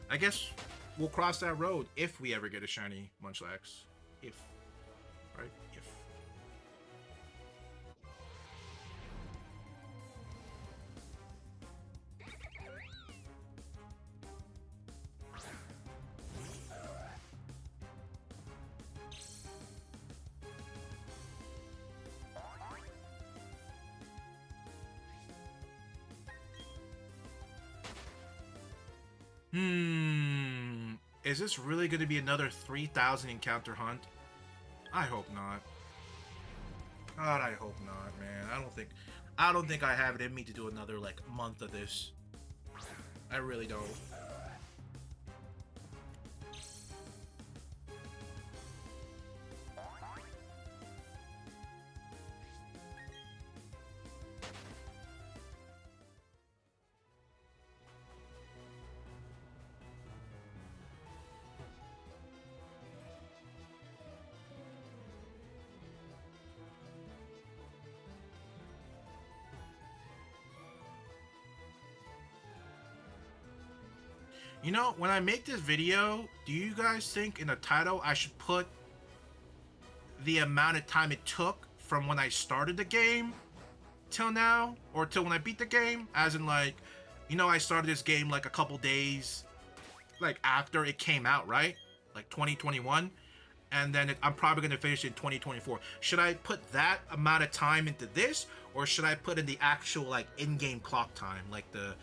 I guess we'll cross that road if we ever get a shiny Munchlax. If. Right? If. Is this really going to be another 3,000 encounter hunt? I hope not. God, I hope not, man. I don't think I have it in me to do another like month of this. I really don't. You know, when I make this video, do you guys think in the title I should put the amount of time it took from when I started the game till now, or till when I beat the game? As in, like, you know, I started this game like a couple days like after it came out, right? Like 2021, and then I'm probably gonna finish it in 2024. Should I put that amount of time into this, or should I put in the actual like in-game clock time, like the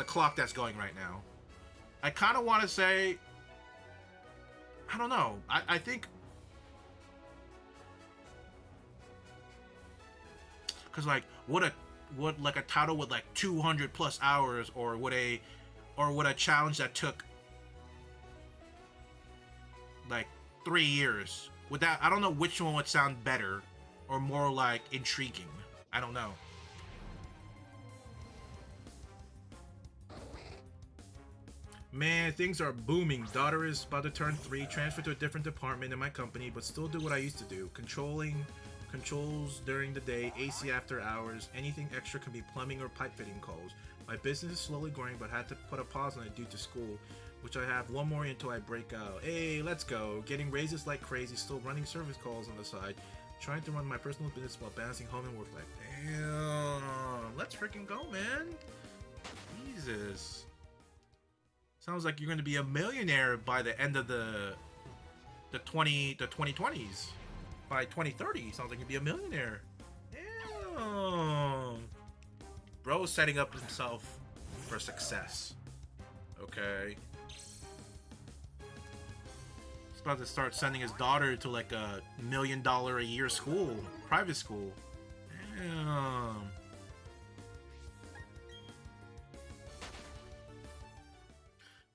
clock that's going right now? I kind of want to say, I don't know. I think, because like would like a title with like 200 plus hours, or would a challenge that took like 3 years, would that, I don't know which one would sound better or more like intriguing. I don't know. Man, things are booming. Daughter is about to turn 3, transfer to a different department in my company, but still do what I used to do. Controls during the day, AC after hours. Anything extra can be plumbing or pipe fitting calls. My business is slowly growing, but had to put a pause on it due to school, which I have one more until I break out. Hey, let's go. Getting raises like crazy, still running service calls on the side. Trying to run my personal business while balancing home and work life. Damn. Let's freaking go, man. Jesus. Sounds like you're going to be a millionaire by the end of the 2020s. By 2030, sounds like you'll be a millionaire. Damn. Bro's setting up himself for success. Okay. He's about to start sending his daughter to like a $1 million a year school, private school. Damn.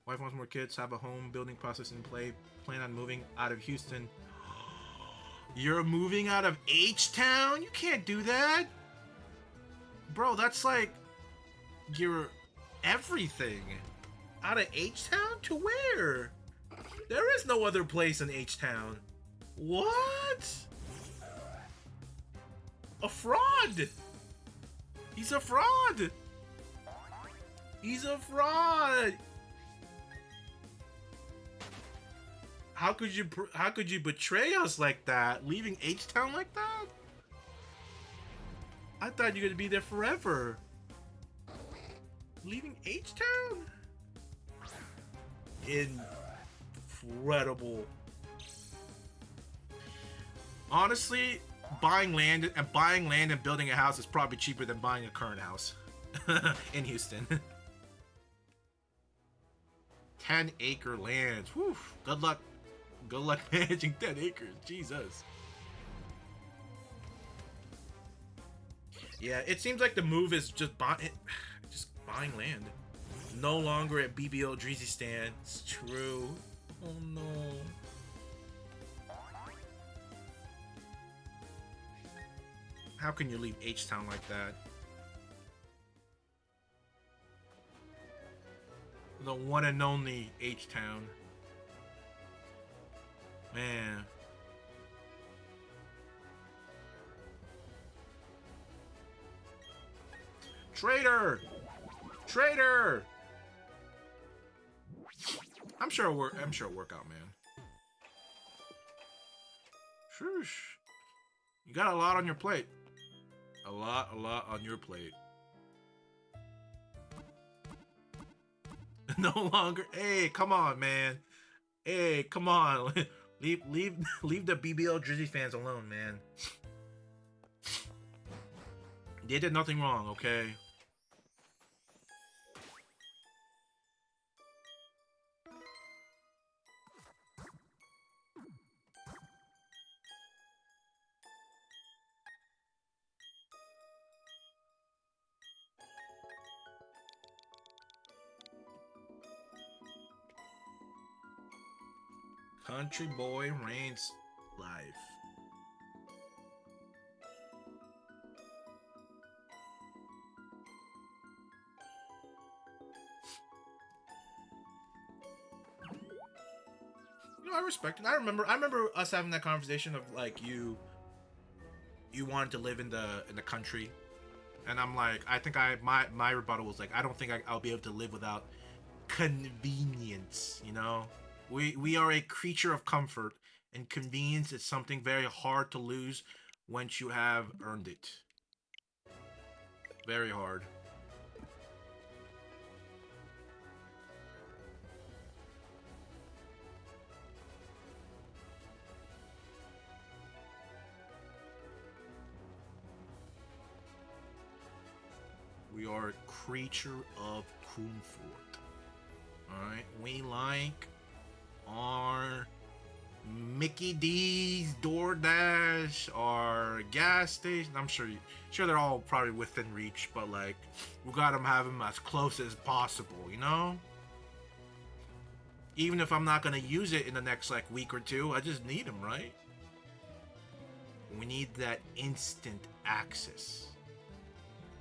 Wife wants more kids, have a home building process in play, plan on moving out of Houston. You're moving out of H-Town? You can't do that. Bro, that's like your everything. Out of H-Town? To where? There is no other place in H-Town. What? A fraud. He's a fraud. He's a fraud. How could you betray us like that? Leaving H-Town like that? I thought you were gonna be there forever. Leaving H-Town? Incredible. Honestly, buying land and building a house is probably cheaper than buying a current house in Houston. 10-acre lands. Whew. Good luck. Good luck managing 10 acres. Jesus. Yeah, it seems like the move is just buying land. No longer at BBO Dreezy Stand. It's true. Oh no. How can you leave H-Town like that? The one and only H-Town. Man. Traitor! Traitor! I'm sure it'll work out, man. Shush. You got a lot on your plate. A lot on your plate. No longer. Hey, come on, man. Hey, come on. leave the BBL Drizzy fans alone, man. They did nothing wrong, okay? Country boy reigns life. You know, I respect it. I remember us having that conversation of like you wanted to live in the country, and I'm like, I think my rebuttal was like, I don't think I'll be able to live without convenience, you know? We are a creature of comfort, and convenience is something very hard to lose once you have earned it. Very hard. We are a creature of comfort. Alright, we like our Mickey D's, DoorDash, our gas station. I'm sure they're all probably within reach, but like we gotta have them as close as possible, you know? Even if I'm not gonna use it in the next like week or two, I just need them, right? We need that instant access.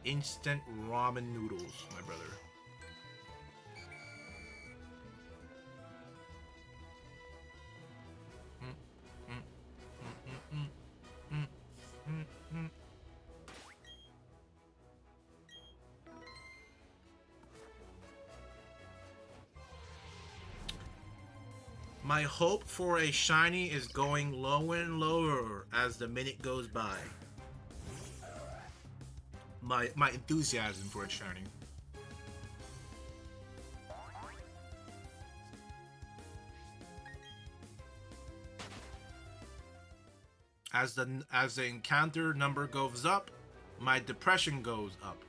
Instant ramen noodles, my brother. My hope for a shiny is going lower and lower as the minute goes by. My enthusiasm for a shiny. As the encounter number goes up, my depression goes up.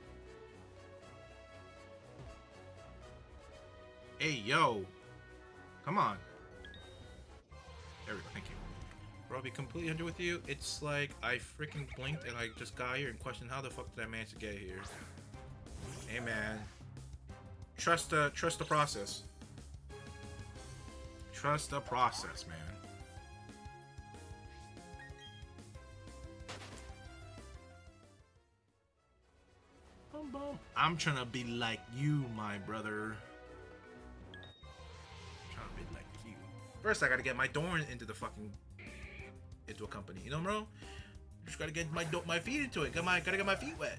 Hey yo, come on. There we go, thank you. Bro, I'll be completely honest with you. It's like I freaking blinked and I just got here and questioned how the fuck did I manage to get here. Hey man, trust the process. Trust the process, man. I'm trying to be like you, my brother. Trying to be like you. First, I gotta get my door into the fucking into a company. You know, bro? Just gotta get my feet into it. Gotta get my feet wet.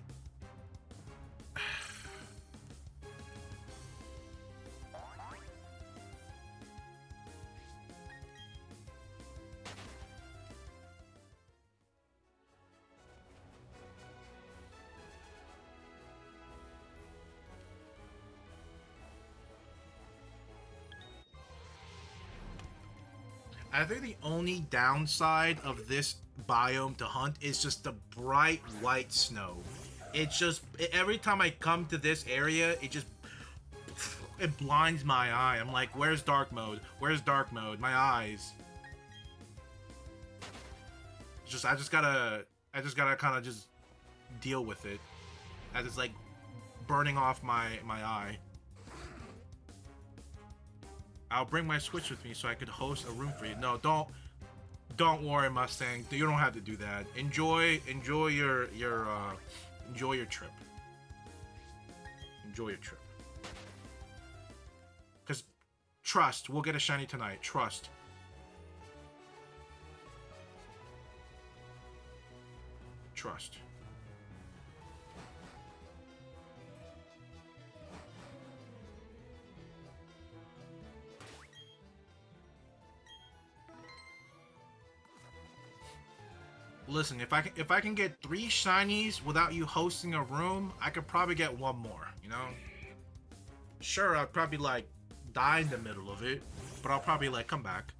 I think the only downside of this biome to hunt is just the bright white snow. It's just, every time I come to this area, it blinds my eye. I'm like, where's dark mode? Where's dark mode? My eyes. I just gotta kind of just deal with it as it's like burning off my eye. I'll bring my Switch with me so I could host a room for you. No, don't worry, Mustang. You don't have to do that. Enjoy your trip. Enjoy your trip. Cause trust, we'll get a shiny tonight. Trust. Trust. Listen, if I can get 3 shinies without you hosting a room, I could probably get 1 more, you know? Sure, I'll probably like die in the middle of it, but I'll probably like come back.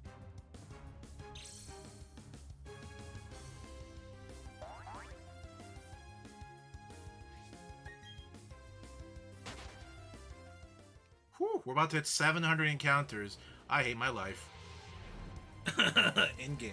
Whew, we're about to hit 700 encounters. I hate my life. In game.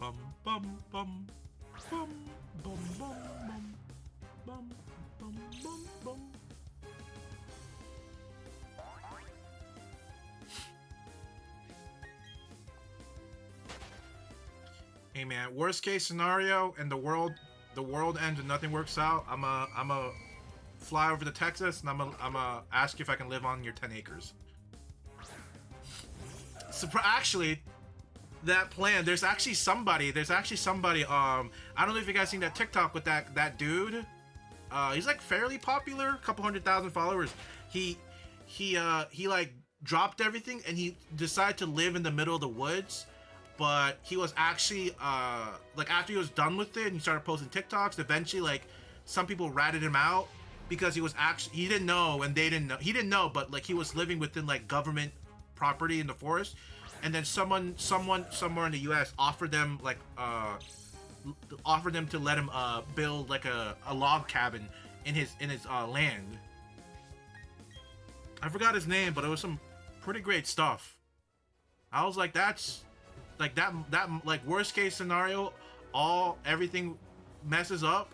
Bum bum bum bum bum bum bum bum bum bum bum. Hey man, worst case scenario, and the world ends and nothing works out. I'm a fly over to Texas, and I'm a ask you if I can live on your 10 acres. Actually, that plan. There's actually somebody. I don't know if you guys seen that TikTok with that dude. He's like fairly popular, a couple 100,000 followers. He like dropped everything and he decided to live in the middle of the woods. But he was actually like after he was done with it and he started posting TikToks, eventually like some people ratted him out because he didn't know and they didn't know. He didn't know, but like he was living within like government property in the forest, and then someone somewhere in the US offered them to let him build like a log cabin in his land. I forgot his name, but it was some pretty great stuff. I was like, that's like that like worst case scenario, everything messes up.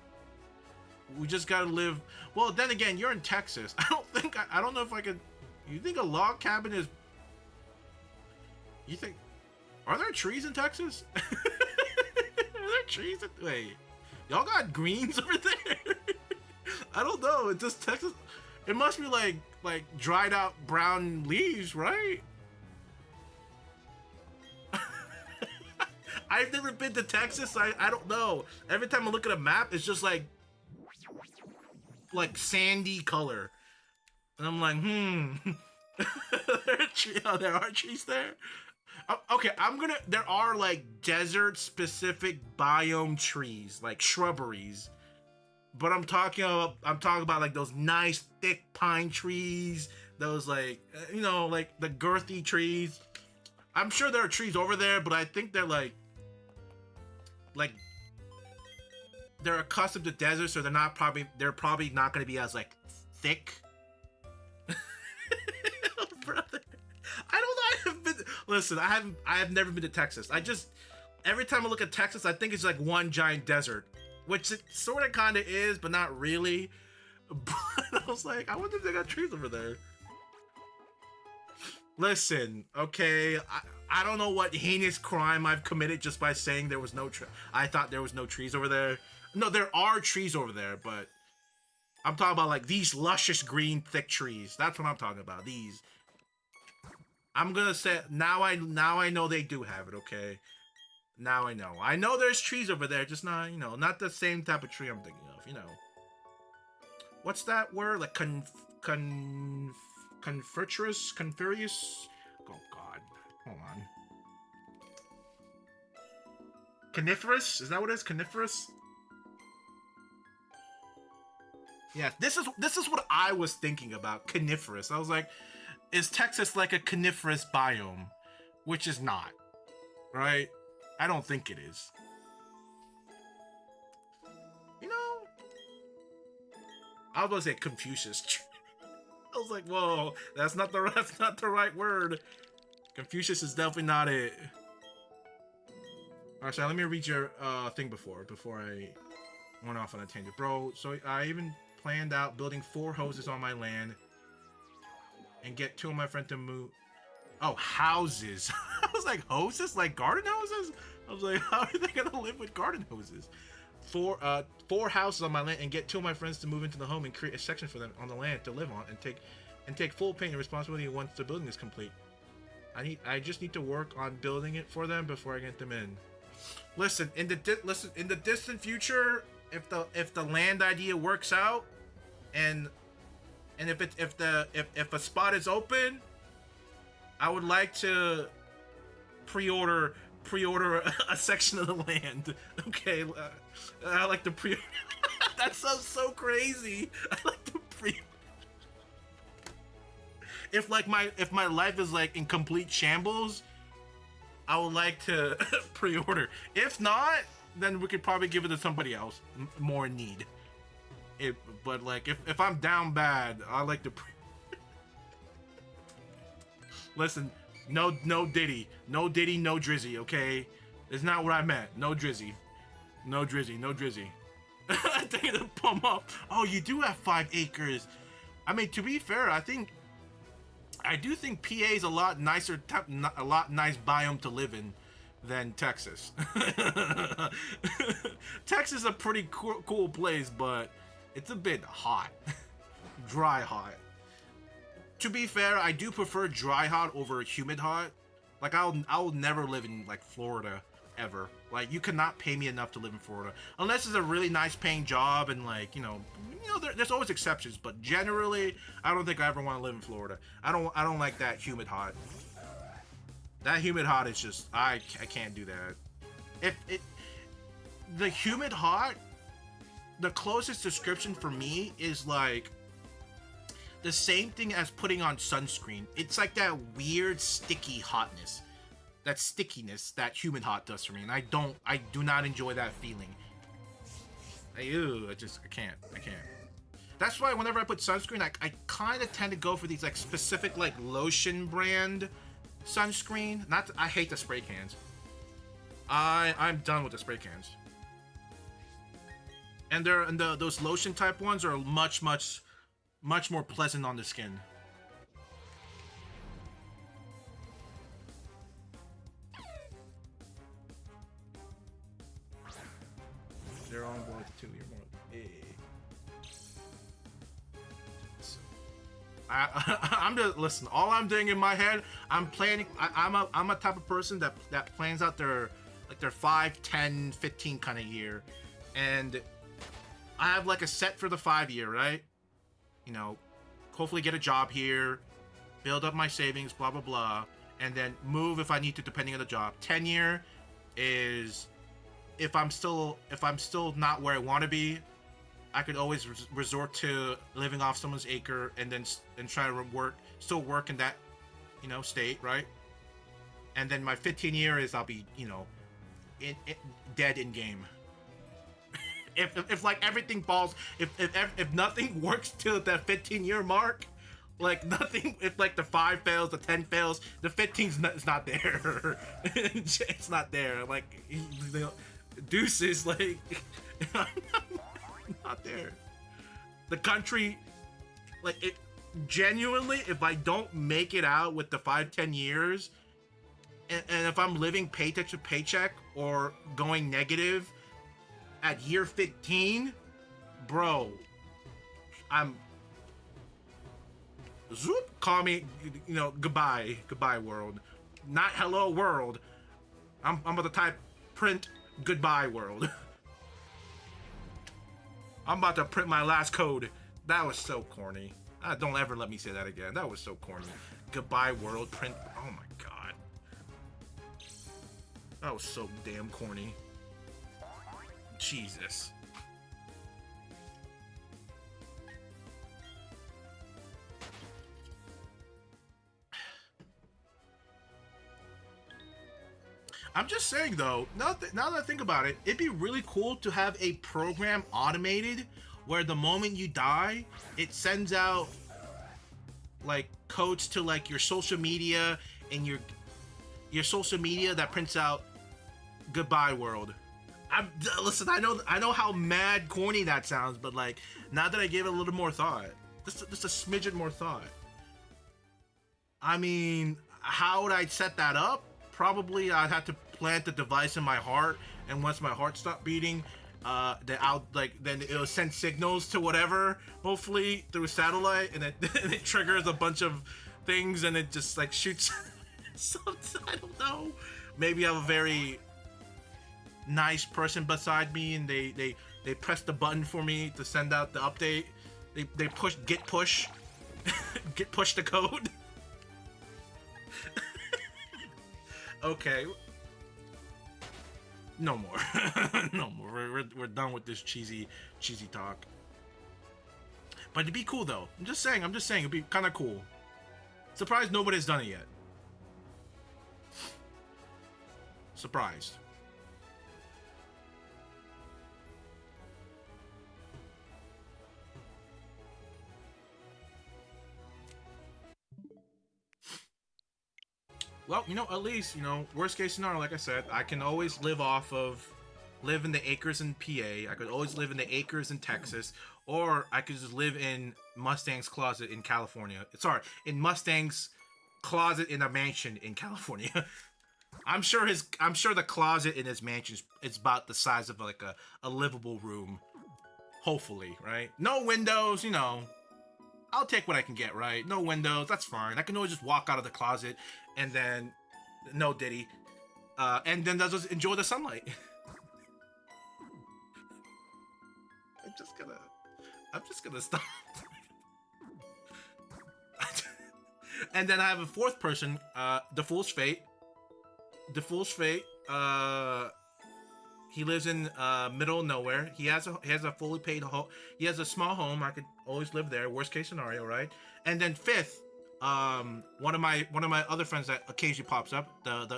We just gotta live. Well, then again, you're in Texas. I don't know if I could. You think a log cabin is? You think? Are there trees in Texas? Are there trees? Wait, y'all got greens over there? I don't know. It's just Texas. It must be like dried out brown leaves, right? I've never been to Texas. I don't know. Every time I look at a map, it's just like sandy color, and I'm like, there are trees there. Okay, there are like desert specific biome trees, like shrubberies, but I'm talking about like those nice thick pine trees, those like like the girthy trees. I'm sure there are trees over there, but I think they're like they're accustomed to desert, so they're probably not going to be as like thick. Brother, I don't know. Listen, I have never been to Texas. Every time I look at Texas, I think it's like one giant desert, which it sort of kind of is, but not really. But I was like, I wonder if they got trees over there. Listen, okay, I don't know what heinous crime I've committed just by saying there was no I thought there was no trees over there. No, there are trees over there, but I'm talking about like these luscious green thick trees. That's what I'm talking about. These. I'm gonna say now I know they do have it, okay? Now I know. I know there's trees over there, just not, not the same type of tree I'm thinking of, What's that word? Like confurious? Oh god. Hold on. Coniferous? Is that what it is? Coniferous? Yeah, this is what I was thinking about. Coniferous. I was like, is Texas like a coniferous biome? Which is not. Right? I don't think it is. I was going to say Confucius. I was like, whoa, that's not the right word. Confucius is definitely not it. Alright, so let me read your thing before I went off on a tangent. Bro, so I even planned out building 4 houses on my land and get 2 of my friends to move. Oh, houses. I was like, hoses? Like garden houses? I was like, how are they gonna live with garden hoses? 4 houses on my land and get 2 of my friends to move into the home and create a section for them on the land to live on and take full pain and responsibility once the building is complete. I just need to work on building it for them before I get them in. Listen, in the distant future, if the land idea works out, and if a spot is open, I would like to pre-order a section of the land. Okay, I like to pre. That sounds so crazy. I like to pre. If my life is like in complete shambles, I would like to pre-order. If not, then we could probably give it to somebody else more in need. But like if I'm down bad, I like to. Listen, no Diddy, no Drizzy. Okay, it's not what I meant. No Drizzy. I think to pump up. Oh, you do have 5 acres. I mean, to be fair, I do think PA is a lot nicer, a lot nice biome to live in. than Texas. Texas is a pretty cool place, but it's a bit hot. Dry hot. To be fair, I do prefer dry hot over humid hot. Like, I'll never live in, like, Florida, ever. Like, you cannot pay me enough to live in Florida. Unless it's a really nice paying job and, like, there's always exceptions, but generally, I don't think I ever want to live in Florida. I don't like that humid hot. That humid hot is just, I can't do that. The humid hot, the closest description for me is like the same thing as putting on sunscreen. It's like that weird sticky hotness, that stickiness that humid hot does for me, and I do not enjoy that feeling. I can't. That's why whenever I put sunscreen, I kind of tend to go for these like specific like lotion brand sunscreen. I hate the spray cans. I'm done with the spray cans. And those lotion type ones are much more pleasant on the skin. They're on board too. You're more. Hey. I'm just listen. All I'm doing in my head, I'm planning. I'm a type of person that plans out their 5, 10, 15 kind of year, and I have like a set for the 5 year, right? Hopefully get a job here, build up my savings, blah blah blah, and then move if I need to, depending on the job. 10 year is if I'm still not where I want to be, I could always resort to living off someone's acre and try to still work in that, state, right? And then my 15 year is I'll be, dead in game. if like everything falls, if nothing works till that 15-year mark, like nothing, if like the 5 fails, the 10 fails, the 15's it's not there. It's not there. Like, deuces, like, not there. The country, like, it genuinely, if I don't make it out with the 5-10 years, and if I'm living paycheck to paycheck or going negative at year 15, bro, call me, goodbye world, not hello world. I'm about to type print goodbye world. I'm about to print my last code. That was so corny. Don't ever let me say that again. That was so corny. Goodbye world, print. Oh my god. That was so damn corny. Jesus. I'm just saying though, now that I think about it, it'd be really cool to have a program automated where the moment you die, it sends out like codes to like your social media and your social media that prints out goodbye world. Listen, I know how mad corny that sounds, but like now that I gave it a little more thought, just a smidgen more thought. I mean, how would I set that up? Probably I'd have to plant the device in my heart, and once my heart stopped beating, then it'll send signals to whatever, hopefully through satellite, and it triggers a bunch of things, and it just like shoots. I don't know. Maybe I have a very nice person beside me, and they press the button for me to send out the update. They push git push the code. Okay. No more. No more. We're done with this cheesy talk. But it'd be cool though. I'm just saying it'd be kind of cool. Surprised nobody's done it yet. Surprised. Well, at least, worst case scenario, like I said, I can always live in the acres in PA. I could always live in the acres in Texas, or I could just live in Mustang's closet in California. Sorry, in Mustang's closet in a mansion in California. I'm sure the closet in his mansion is about the size of like a livable room. Hopefully, right? No windows, you know. I'll take what I can get, right? No windows, that's fine. I can always just walk out of the closet and then no Diddy. And then just enjoy the sunlight. I'm just gonna stop. And then I have a fourth person, Davifoos Fate. Davifoos Fate, he lives in middle of nowhere. He has a fully paid home. He has a small home. I could always live there. Worst case scenario, right? And then fifth, one of my other friends that occasionally pops up.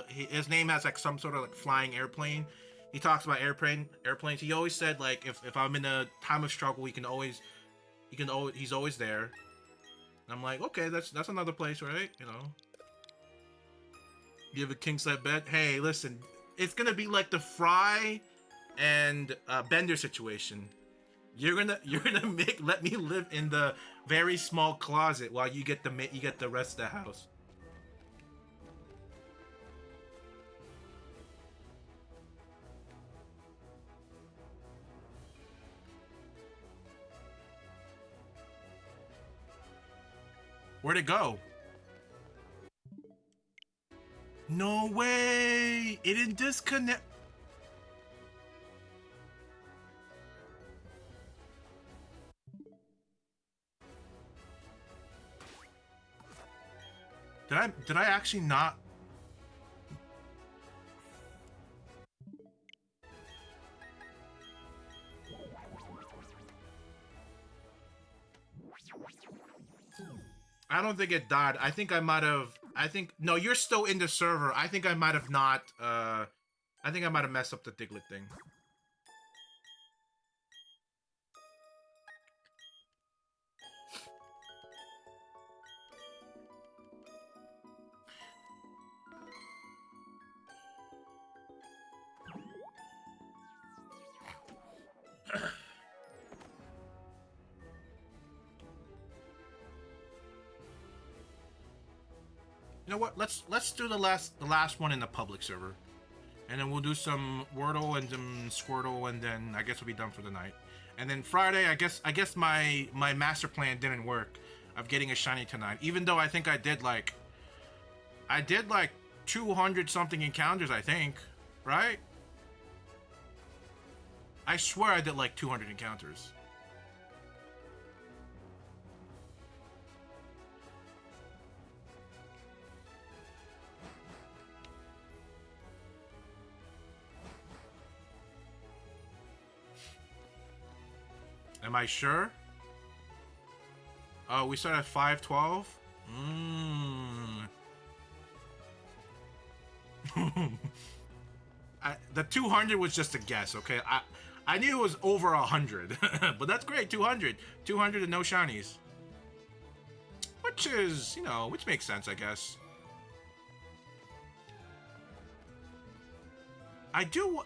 His name has like some sort of like flying airplane. He talks about airplanes. He always said like if I'm in a time of struggle, he's always there. And I'm like, okay, that's another place, right? You know. You have a king size bed. Hey, listen, it's gonna be like the Fry and Bender situation. You're gonna let me live in the very small closet while you get the rest of the house. Where'd it go? No way! It didn't disconnect. Did I actually not? I don't think it died. I think I might have. No, you're still in the server. I think I might have not. I think I might have messed up the Diglett thing. You know what? Let's do the last one in the public server, and then we'll do some Wordle and some Squirtle, and then I guess we'll be done for the night. And then Friday, I guess my master plan didn't work of getting a shiny tonight. Even though I think I did like 200 something encounters. I think, right? I swear I did like 200 encounters. Am I sure? Oh, we start at 5:12? The 200 was just a guess, okay? I knew it was over 100, but that's great, 200. 200 and no shinies. Which is, which makes sense, I guess. I do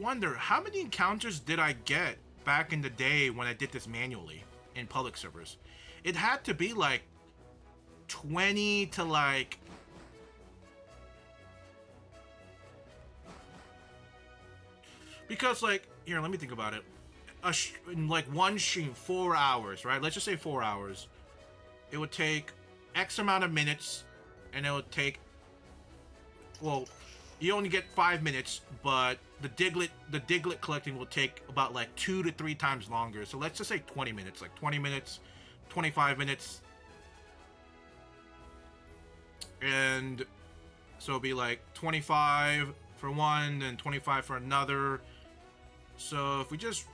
wonder, how many encounters did I get back in the day when I did this manually in public servers? It had to be like 20 to like... Because like, here, let me think about it. In like one stream, 4 hours, right? Let's just say 4 hours. It would take X amount of minutes, and it would take... Well, you only get 5 minutes, but the Diglett collecting will take about like 2 to 3 times longer. So let's just say 20 minutes, like 20 minutes, 25 minutes. And so it'll be like 25 for one and 25 for another. So if we just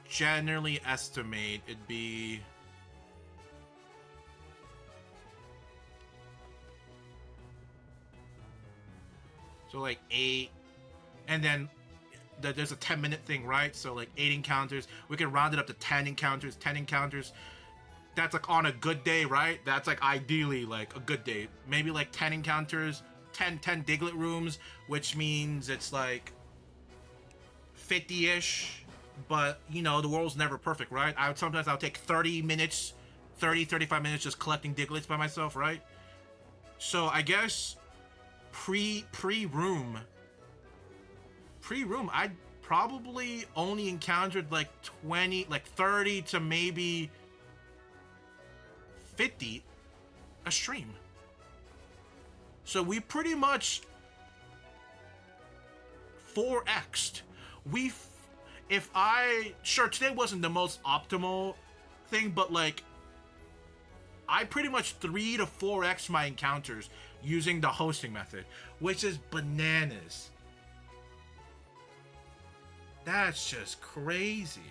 generally estimate, it'd be... So like 8, and then there's a 10-minute thing, right? So like 8 encounters. We can round it up to 10 encounters. 10 encounters. That's like on a good day, right? That's like ideally like a good day. Maybe like 10 encounters, 10 Diglett rooms, which means it's like 50-ish. But the world's never perfect, right? Sometimes I'll take 30 minutes, 35 minutes just collecting Digletts by myself, right? So I guess pre-room, I probably only encountered like 20, like 30 to maybe 50 a stream. So we pretty much 4x'd. Sure, today wasn't the most optimal thing, but like, I pretty much 3 to 4x my encounters using the hosting method, which is bananas. That's just crazy.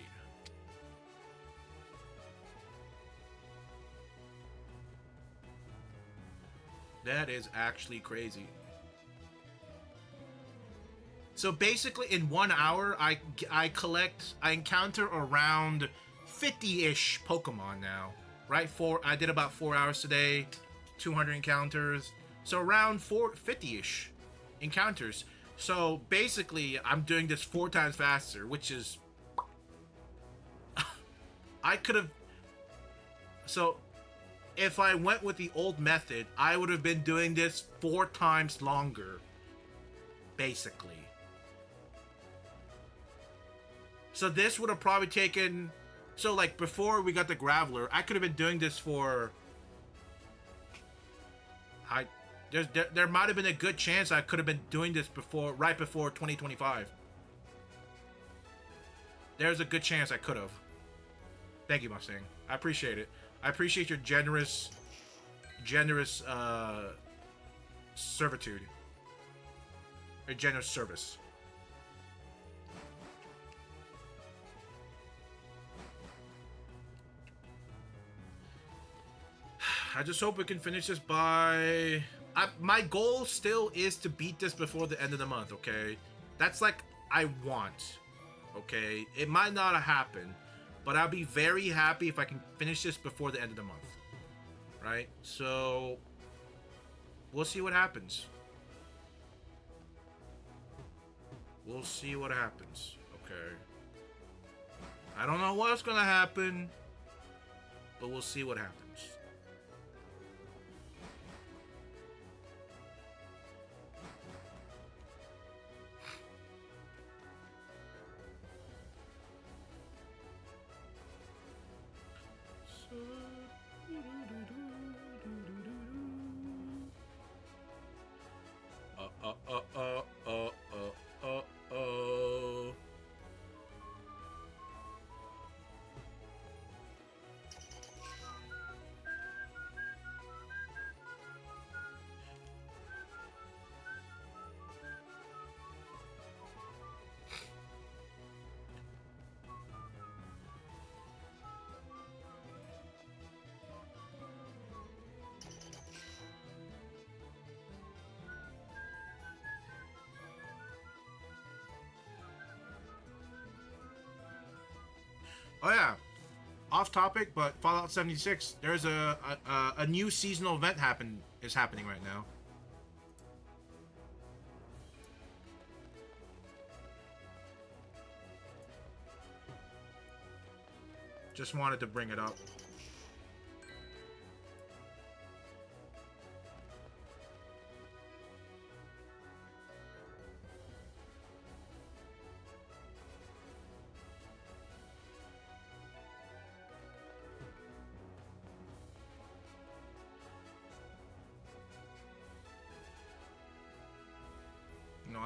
That is actually crazy. So basically, in 1 hour, I encounter around 50-ish Pokemon now, right? I did about 4 hours today, 200 encounters, so around 50-ish encounters. So basically, I'm doing this 4 times faster, which is, I could have. So if I went with the old method, I would have been doing this 4 times longer, basically. So this would have probably taken, so like before we got the Graveler, I could have been doing this for, there might have been a good chance I could have been doing this right before 2025. There's a good chance I could have. Thank you, Mustang. I appreciate it. I appreciate your generous servitude. Your generous service. I just hope we can finish this by... my goal still is to beat this before the end of the month, okay? That's like, I want, okay? It might not happen, but I'll be very happy if I can finish this before the end of the month, right? So, we'll see what happens. We'll see what happens, okay? I don't know what's gonna happen, but we'll see what happens. Oh yeah, off topic, but Fallout 76. There's a new seasonal event is happening right now. Just wanted to bring it up.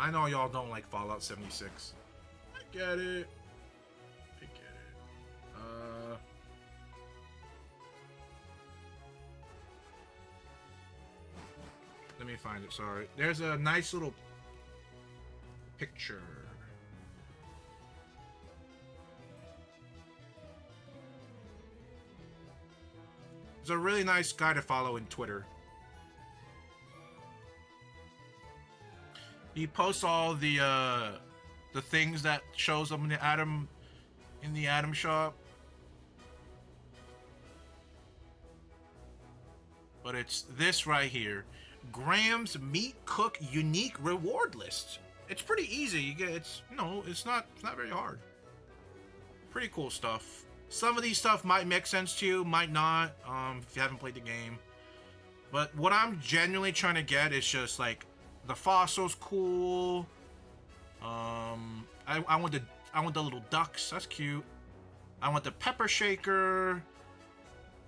I know y'all don't like Fallout 76. I get it. I get it. Let me find it, sorry. There's a nice little picture. There's a really nice guy to follow in Twitter. He posts all the things that shows up in the Atom shop. But it's this right here. Graham's Meat Cook unique reward list. It's pretty easy. You get it's not very hard. Pretty cool stuff. Some of these stuff might make sense to you, might not, if you haven't played the game. But what I'm genuinely trying to get is just like The fossil's cool. I want the little ducks. That's cute. I want the pepper shaker.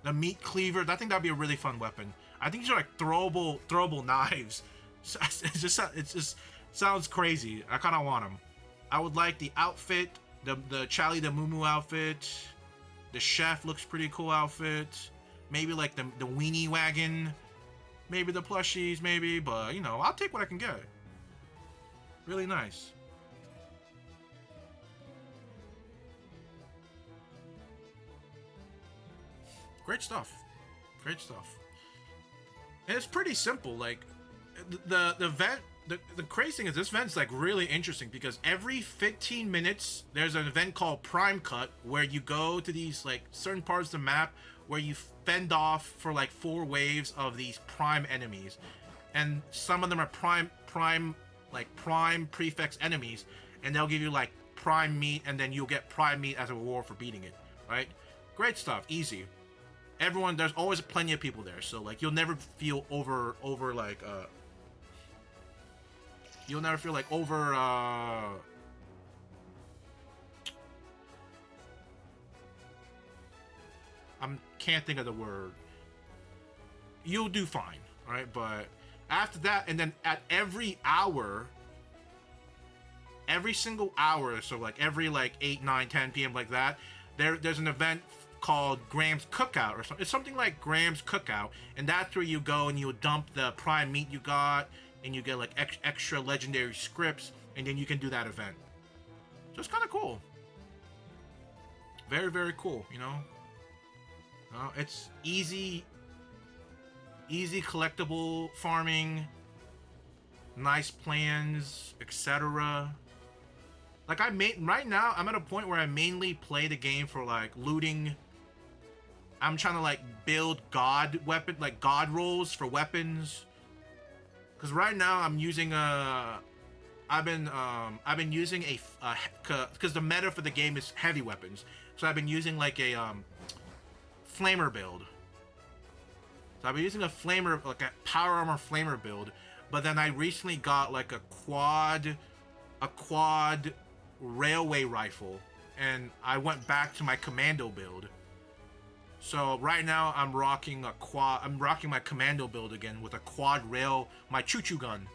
The meat cleaver. I think that'd be a really fun weapon. I think these are like throwable knives. It just sounds crazy. I kind of want them. I would like the outfit, the Charlie the Moo outfit. The chef looks pretty cool outfit. Maybe like the weenie wagon. Maybe the plushies, maybe. But, you know, I'll take what I can get. Really nice. Great stuff. Great stuff. And it's pretty simple. Like, the event... The crazy thing is this event's like really interesting because every 15 minutes there's an event called Prime Cut where you go to these like certain parts of the map where you fend off for like 4 waves of these prime enemies, and some of them are prime prefix enemies, and they'll give you like prime meat, and then you'll get prime meat as a reward for beating it. Right? Great stuff. Easy. Everyone, there's always plenty of people there, so like you'll never feel over like you'll never feel like over can't think of the word. You'll do fine, alright? But after that, and then at every hour, every single hour, so like every like 8, 9, 10 p.m. like that, there's an event called Graham's Cookout or something. It's something like Graham's Cookout, and that's where you go and you dump the prime meat you got, and you get like extra legendary scripts, and then you can do that event. So it's kind of cool. Very, very cool, you know? It's easy collectible farming, nice plans, etc. Like right now, I'm at a point where I mainly play the game for like looting. I'm trying to like build god rolls for weapons. Cause right now I'm using I've been using cause the meta for the game is heavy weapons. So I've been using like a flamer build. So I've been using a flamer, like a power armor flamer build, but then I recently got like a quad railway rifle, and I went back to my commando build. So right now I'm rocking my commando build again with a quad rail, my choo-choo gun,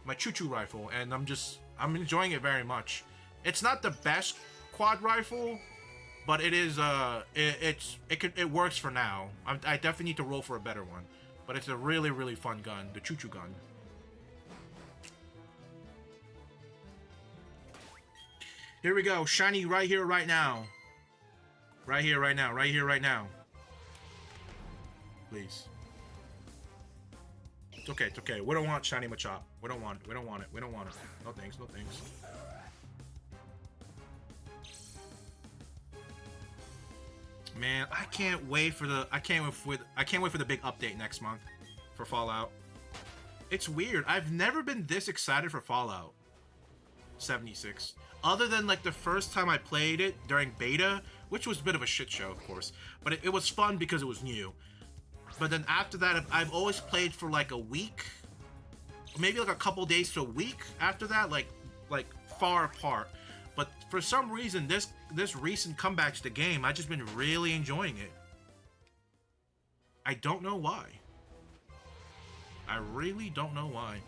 my choo-choo rifle, and I'm enjoying it very much. It's not the best quad rifle, but it is it works for now. I definitely need to roll for a better one, but it's a really, really fun gun, the choo-choo gun. Here we go, shiny right here, right now. Right here, right now, right here, right now. Please. It's okay, it's okay. We don't want shiny Machop. We don't want it, we don't want it, we don't want it. No thanks, no thanks. Man, I can't wait for the big update next month for Fallout. It's weird. I've never been this excited for Fallout 76. Other than like the first time I played it during beta, which was a bit of a shit show, of course. But it was fun because it was new. But then after that, I've always played for like a week, maybe like a couple days to a week after that, like far apart. But for some reason, this recent comeback to the game, I've just been really enjoying it. I don't know why. I really don't know why.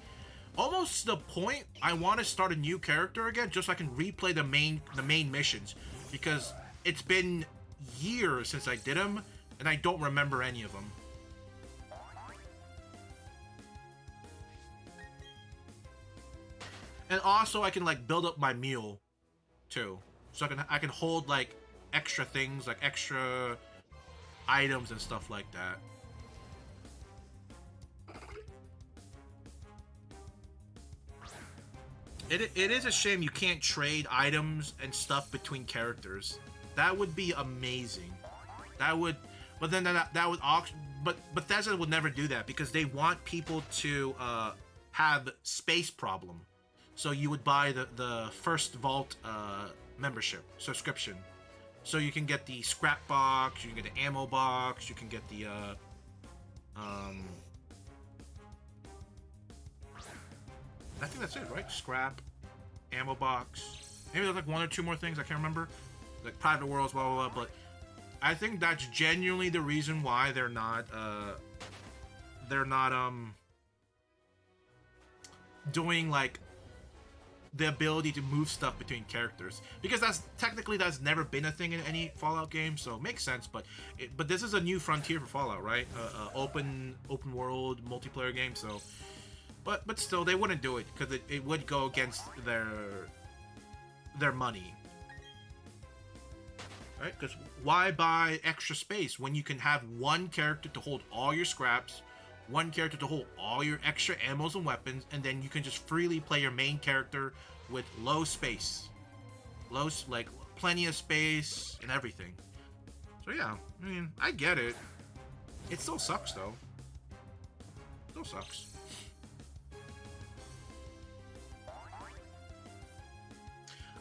Almost to the point I want to start a new character again, just so I can replay the main missions, because it's been years since I did them, and I don't remember any of them. And also, I can like build up my mule too, so I can hold like extra things, like extra items and stuff like that. It is a shame you can't trade items and stuff between characters. That would be amazing. That would, but then that would but Bethesda would never do that because they want people to have space problem. So you would buy the first Vault membership subscription, so you can get the scrap box, you can get the ammo box, you can get the I think that's it, right? Scrap, ammo box. Maybe there's like one or two more things I can't remember, like private worlds, blah blah blah. But I think that's genuinely the reason why they're not doing like the ability to move stuff between characters, because that's never been a thing in any Fallout game, so it makes sense. But this is a new frontier for Fallout, right? Open world multiplayer game, so but still they wouldn't do it because it would go against their money, right? Because why buy extra space when you can have one character to hold all your scraps, one character to hold all your extra ammos and weapons, and then you can just freely play your main character with low space, like plenty of space and everything. So yeah, I mean, I get it. It still sucks though. Still sucks.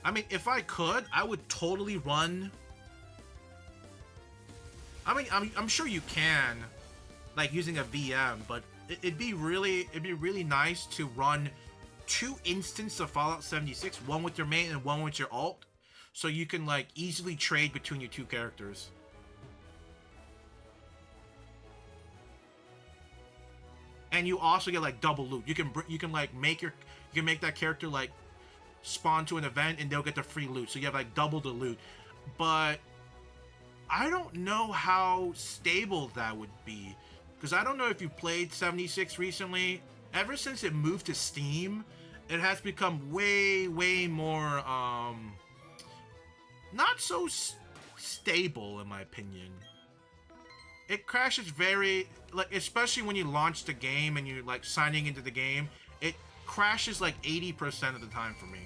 I mean, if I could, I would totally run. I mean, I'm sure you can, like using a VM, but it'd be really nice to run 2 instances of Fallout 76, one with your main and one with your alt, so you can like easily trade between your 2 characters. And you also get like double loot. You can like make that character like spawn to an event and they'll get the free loot, so you have like double the loot. But I don't know how stable that would be, because I don't know if you played 76 recently. Ever since it moved to Steam, it has become way more not so stable in my opinion. It crashes very, like, especially when you launch the game and you're like signing into the game, it crashes like 80% of the time for me.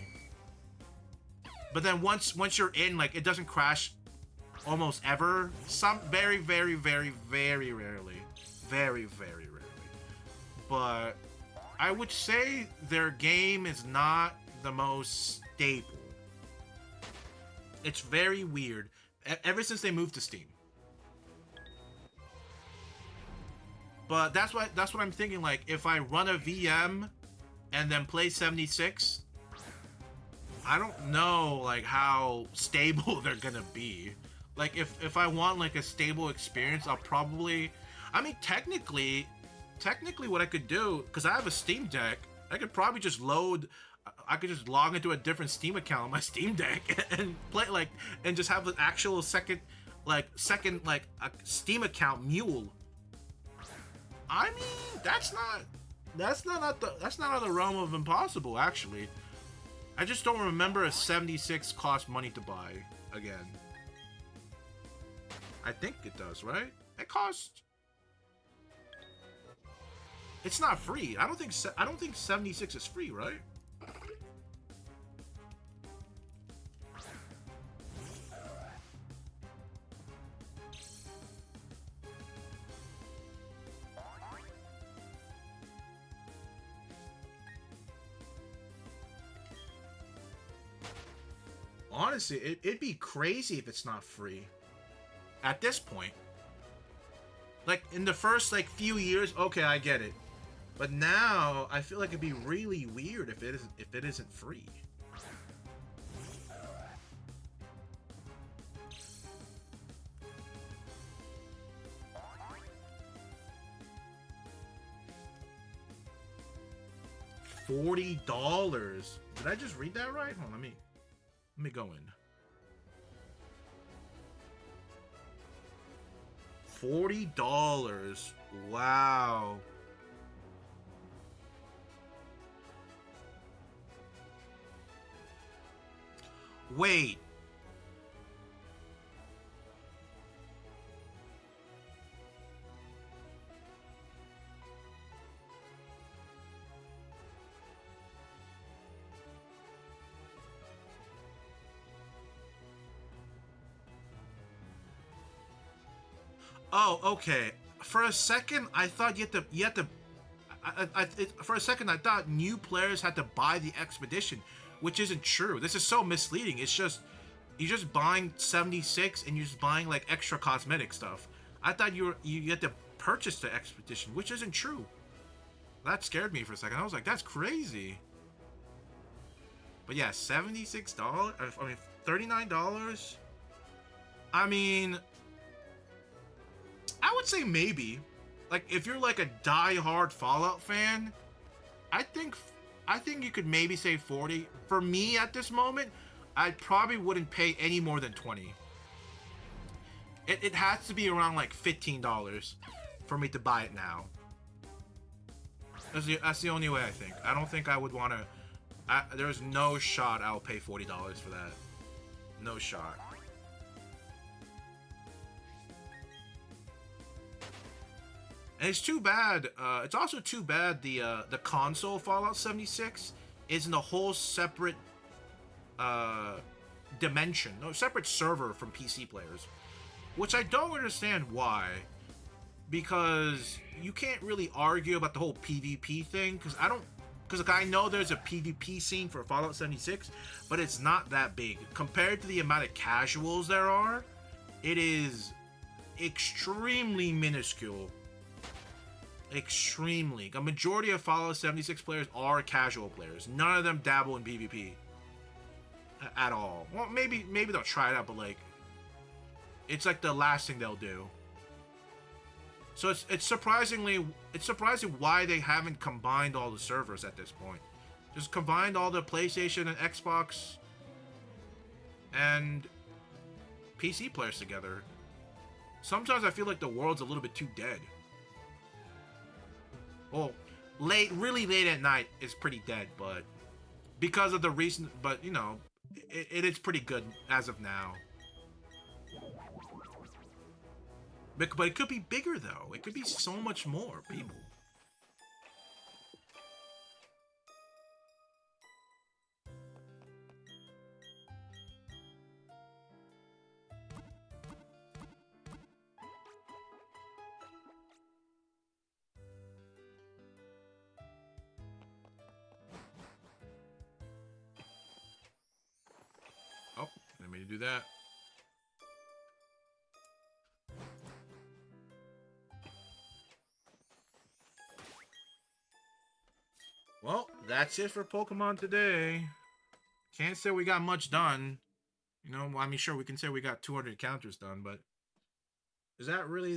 But then once you're in, like, it doesn't crash almost ever. Some very rarely. But I would say their game is not the most stable. It's very weird ever since they moved to Steam. But that's what I'm thinking. Like, if I run a VM and then play 76, I don't know like how stable they're gonna be. Like, if I want like a stable experience, I'll probably, I mean, technically what I could do, because I have a Steam Deck, I could probably just I could just log into a different Steam account on my Steam Deck and play, like, and just have an actual second a Steam account mule. I mean, that's not out of the realm of impossible, actually. I just don't remember if 76 cost money to buy again. I think it does, right? It costs. It's not free. I don't think 76 is free, right? Honestly, it'd be crazy if it's not free. At this point. Like, in the first, like, few years, okay, I get it. But now, I feel like it'd be really weird if it isn't free. $40. Did I just read that right? Hold on, let me go in. $40. Wow. Wait. Oh, okay. For a second, I thought you had to. For a second, I thought new players had to buy the expedition, which isn't true. This is so misleading. It's just you're just buying 76 and you're just buying like extra cosmetic stuff. I thought you had to purchase the expedition, which isn't true. That scared me for a second. I was like, that's crazy. But yeah, $76. I mean, $39. I mean, I would say maybe. Like, if you're like a die-hard Fallout fan, I think you could maybe say 40. For me at this moment, I probably wouldn't pay any more than 20. It has to be around like $15 for me to buy it now. That's the only way I think. I don't think I would want to. There's no shot I'll pay $40 for that. No shot. And it's too bad. It's also too bad the console Fallout 76 is in a whole separate dimension, no separate server from PC players, which I don't understand why. Because you can't really argue about the whole PvP thing, because I know there's a PvP scene for Fallout 76, but it's not that big compared to the amount of casuals there are. It is extremely minuscule. Extremely. A majority of Fallout 76 players are casual players. None of them dabble in PvP at all. Well, maybe they'll try it out, but like, it's like the last thing they'll do. So it's surprising why they haven't combined all the servers at this point. Just combined all the PlayStation and Xbox and PC players together. Sometimes I feel like the world's a little bit too dead. Well, really late at night is pretty dead, but because of the recent, but you know, it is pretty good as of now. But it could be bigger though. It could be so much more people. Oh, didn't mean to do that. Well, that's it for Pokemon today. Can't say we got much done. You know, I mean, sure, we can say we got 200 encounters done, but is that really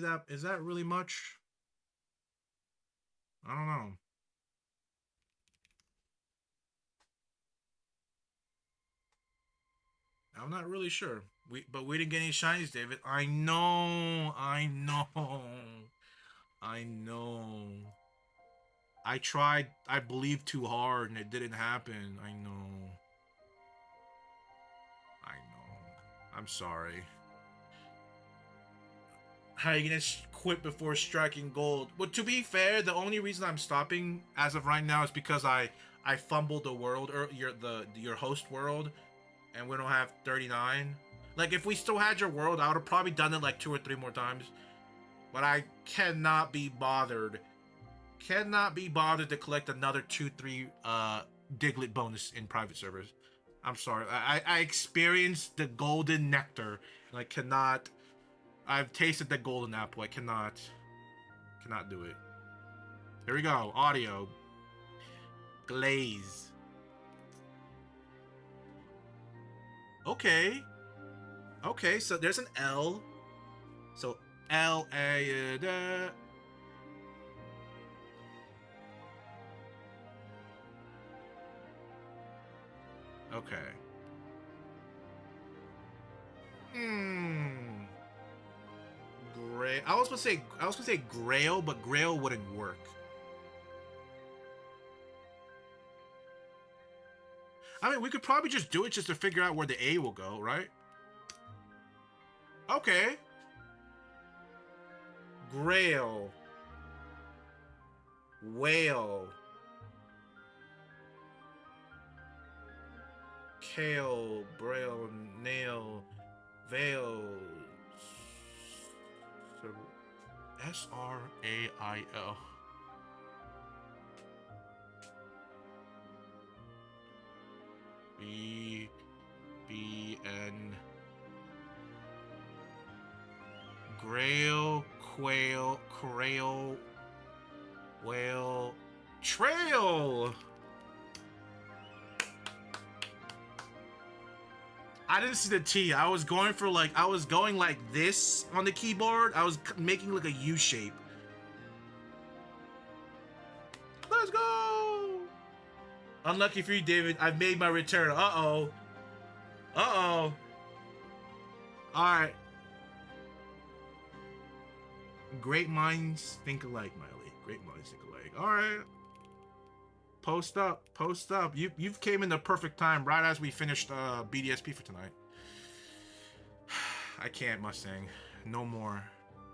much? I don't know. I'm not really sure. But we didn't get any shinies, David. I know. I tried, I believed too hard and it didn't happen. I know. I'm sorry. How are you gonna quit before striking gold? Well, to be fair, the only reason I'm stopping as of right now is because I fumbled the world, or your host world, and we don't have 39. Like, if we still had your world, I would have probably done it like 2 or 3 more times. But I cannot be bothered. To collect another 2-3 Diglett bonus in private servers. I'm sorry. I experienced the golden nectar, and I cannot. I've tasted the golden apple. I cannot do it. Here we go. Audio. Glaze. Okay, so there's an L. So L-A... Okay. Gray. I was gonna say Grail, but Grail wouldn't work. I mean, we could probably just do it just to figure out where the A will go, right? Okay. Grail. Whale. Kale. Braille. Nail. Veil. S-R-A-I-L. B-N. Grail, quail, crail, whale, trail. I didn't see the T. I was going for like, I was going like this on the keyboard. I was making like a U shape. Let's go! Unlucky for you, David. I've made my return. Uh-oh. Uh-oh. Alright. Great minds think alike, Miley. Great minds think alike. Alright. Post up. Post up. You've came in the perfect time right as we finished BDSP for tonight. I can't, Mustang. No more.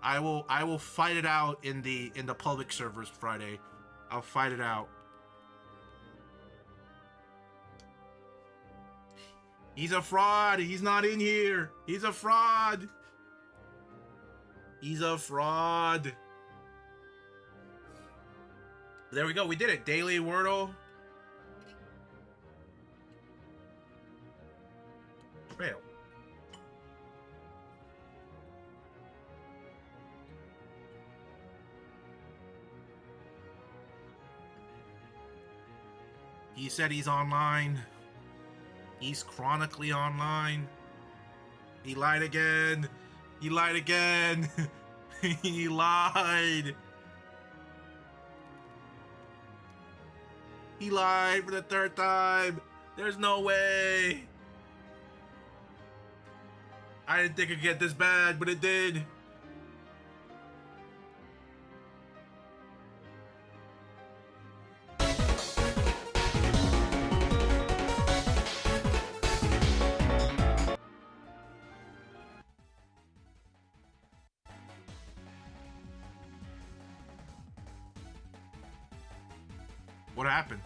I will fight it out in the public servers Friday. I'll fight it out. He's a fraud. He's not in here. He's a fraud. He's a fraud. There we go. We did it. Daily Wordle. Fail. He said he's online. He's chronically online. He lied again. He lied again. He lied. He lied for the third time. There's no way. I didn't think it'd get this bad, but it did. What happened?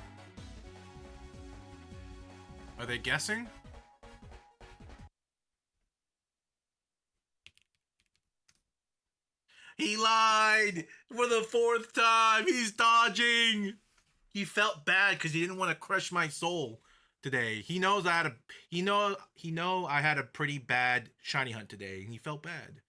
Are they guessing? He lied for the fourth time. He's dodging. He felt bad because he didn't want to crush my soul today. He knows I had a I had a pretty bad shiny hunt today, and he felt bad.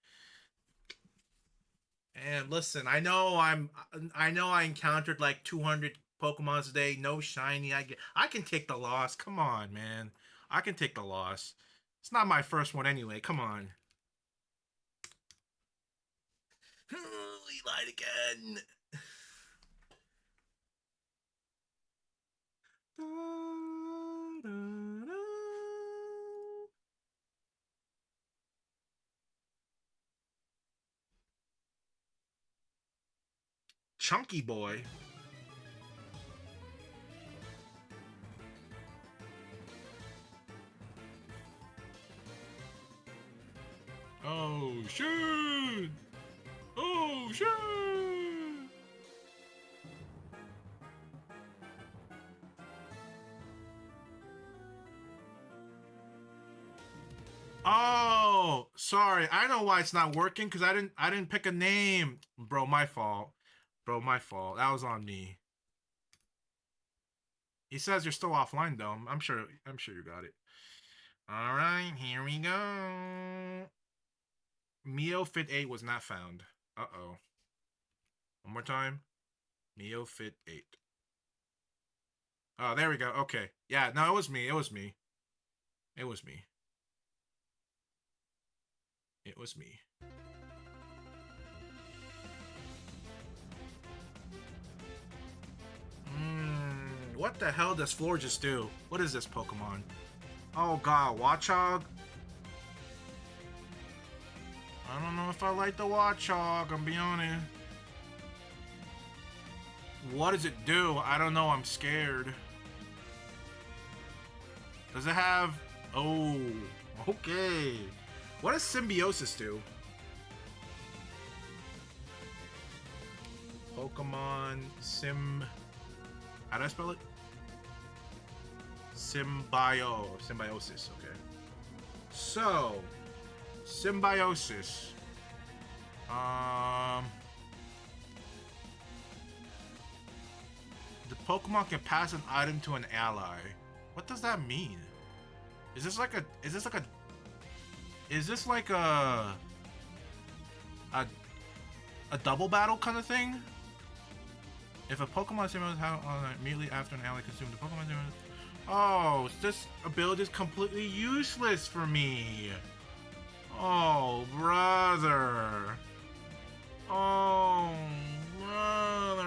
And listen, I know I encountered like 200 Pokemon today, no shiny. I can take the loss. Come on, man. I can take the loss. It's not my first one anyway. Come on. He lied again. Chunky boy. Oh shit! Oh shit! Oh, sorry. I know why it's not working because I didn't pick a name. Bro, my fault. Bro, my fault. That was on me. He says you're still offline though. I'm sure you got it. All right, here we go. Mio Fit 8 was not found. Uh-oh. One more time. Mio Fit 8. Oh, there we go. Okay. Yeah, no, it was me. It was me. It was me. It was me. What the hell does Floor just do? What is this Pokemon? Oh god, Watchog? I don't know if I like the Watchog, I'm being honest. What does it do? I don't know, I'm scared. Does it have... Oh, okay. What does Symbiosis do? Pokemon How do I spell it? Symbiosis, okay. So, Symbiosis. The Pokemon can pass an item to an ally. What does that mean? Is this like a double battle kind of thing? If a Pokemon Symbiosis immediately after an ally consumed the Pokemon Symbiosis. Oh, this ability is completely useless for me. Oh, brother. Oh, brother.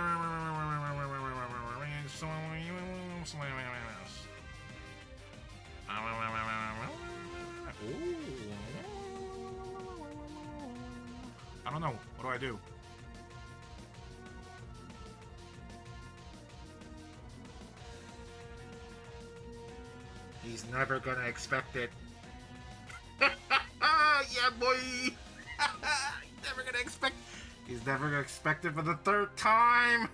I don't know. What do I do? He's never gonna expect it. Yeah, boy. He's never gonna expect. He's never gonna expect it for the third time.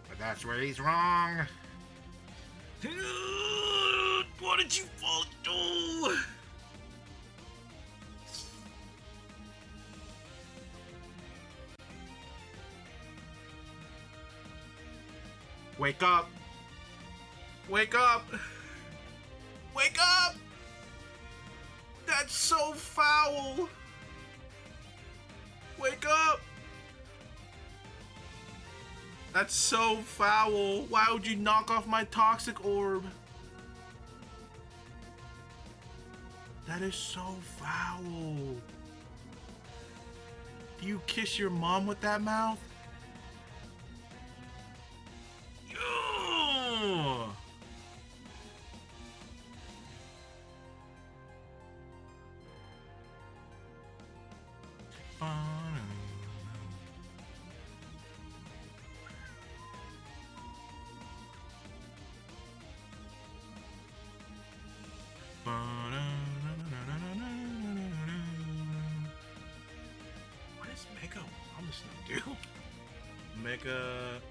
But that's where he's wrong. What did you fall do? Wake up! Wake up! Wake up! That's so foul! Wake up! That's so foul! Why would you knock off my toxic orb? That is so foul. Do you kiss your mom with that mouth? Ugh. What is Mega Obama do? Mega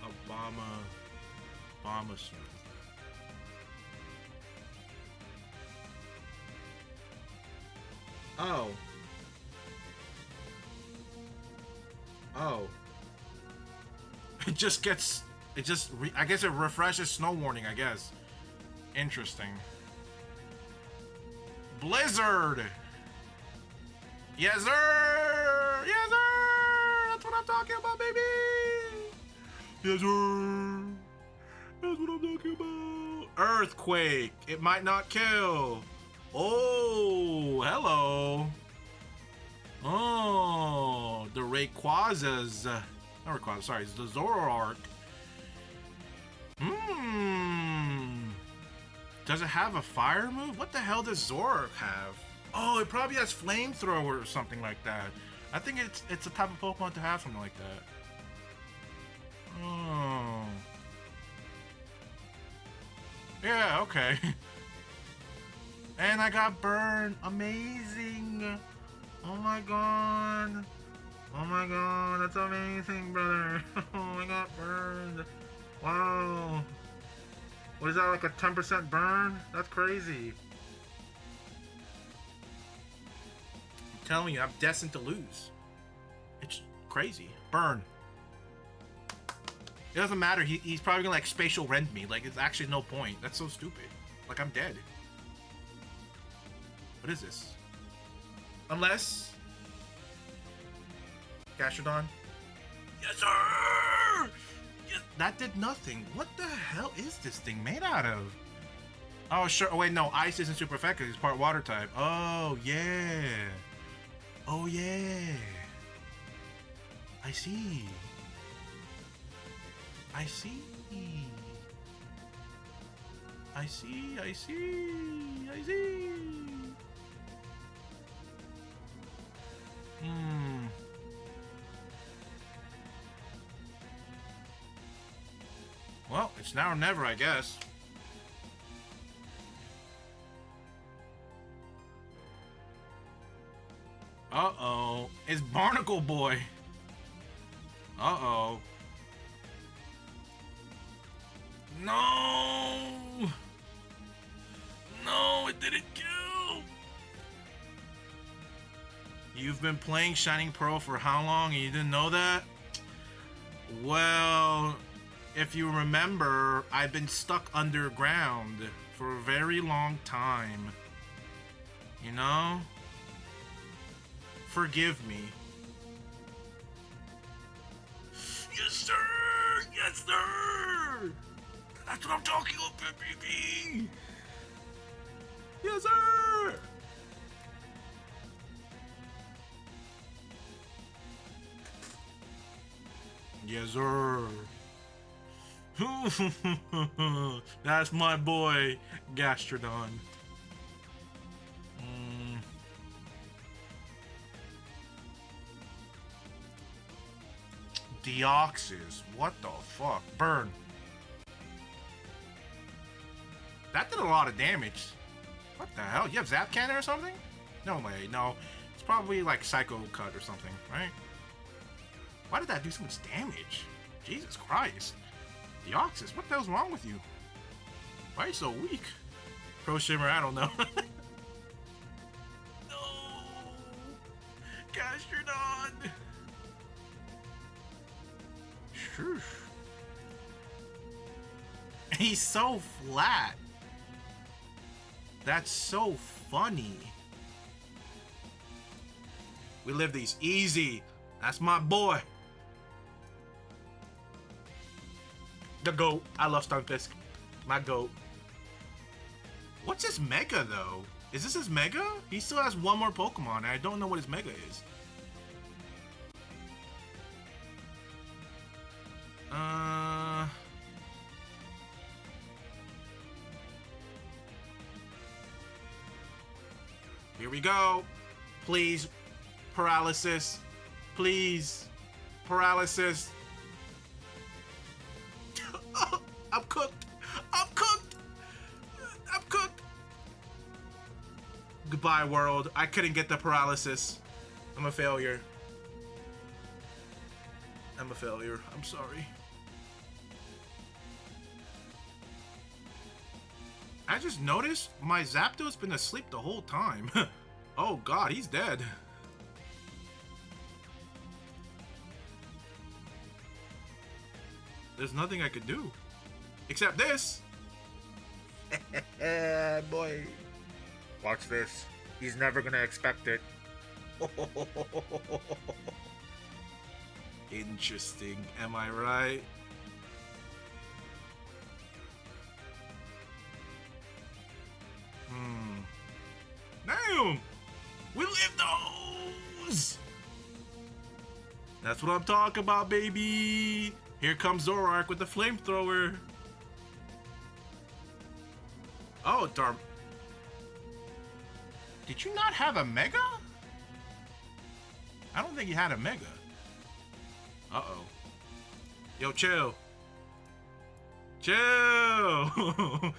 Obama suit. Oh. Oh. It just gets. It just. I guess it refreshes snow warning, I guess. Interesting. Blizzard! Yes, sir! Yes, sir! That's what I'm talking about, baby! Yes, sir! That's what I'm talking about! Earthquake! It might not kill! Oh, hello! Oh, the Rayquazas. Not Rayquaza, sorry, it's the Zoroark. Does it have a fire move? What the hell does Zoroark have? Oh, it probably has flamethrower or something like that. I think it's a type of Pokemon to have something like that. Oh. Yeah, okay. And I got burned. Amazing. Oh my god. Oh my god, that's amazing, brother. Oh, I got burned. Wow. What is that, like a 10% burn? That's crazy. I'm telling you, I'm destined to lose. It's crazy. Burn. It doesn't matter. He's probably gonna like spatial rend me. Like, it's actually no point. That's so stupid. Like, I'm dead. What is this? Unless... Gastrodon? Yes, sir! Yes, that did nothing. What the hell is this thing made out of? Oh, sure. Oh, wait, no. Ice isn't super effective. It's part water type. Oh, yeah. Oh, yeah. I see. I see. I see. I see. I see. Well, it's now or never, I guess. Uh-oh. It's Barnacle Boy. Uh-oh. No! No, it didn't kill! You've been playing Shining Pearl for how long and you didn't know that? Well, if you remember, I've been stuck underground for a very long time. You know? Forgive me. Yes, sir! Yes, sir! That's what I'm talking about, baby. Yes, sir. Yes, sir. That's my boy, Gastrodon. Deoxys. What the fuck? Burn. That did a lot of damage. What the hell? You have Zap Cannon or something? No way. No. It's probably like Psycho Cut or something, right? Why did that do so much damage? Jesus Christ. Deoxys, what the hell's wrong with you? Why are you so weak? Pro Shimmer, I don't know. No! Gastrodon! Shush. He's so flat. That's so funny. We live these easy. That's my boy. The GOAT. I love Stunfisk. My GOAT. What's his Mega, though? Is this his Mega? He still has one more Pokemon, and I don't know what his Mega is. Here we go. Please. Paralysis. Please. Paralysis. I'm cooked. I'm cooked. I'm cooked. Goodbye, world. I couldn't get the paralysis. I'm a failure. I'm a failure. I'm sorry. I just noticed my Zapdos been asleep the whole time. Oh god, he's dead. There's nothing I could do. Except this. Boy. Watch this. He's never gonna expect it. Interesting, am I right? Damn! We live those! That's what I'm talking about, baby! Here comes Zoroark with the flamethrower. Oh, darn. Did you not have a Mega? I don't think you had a Mega. Uh-oh. Yo, chill. Chill!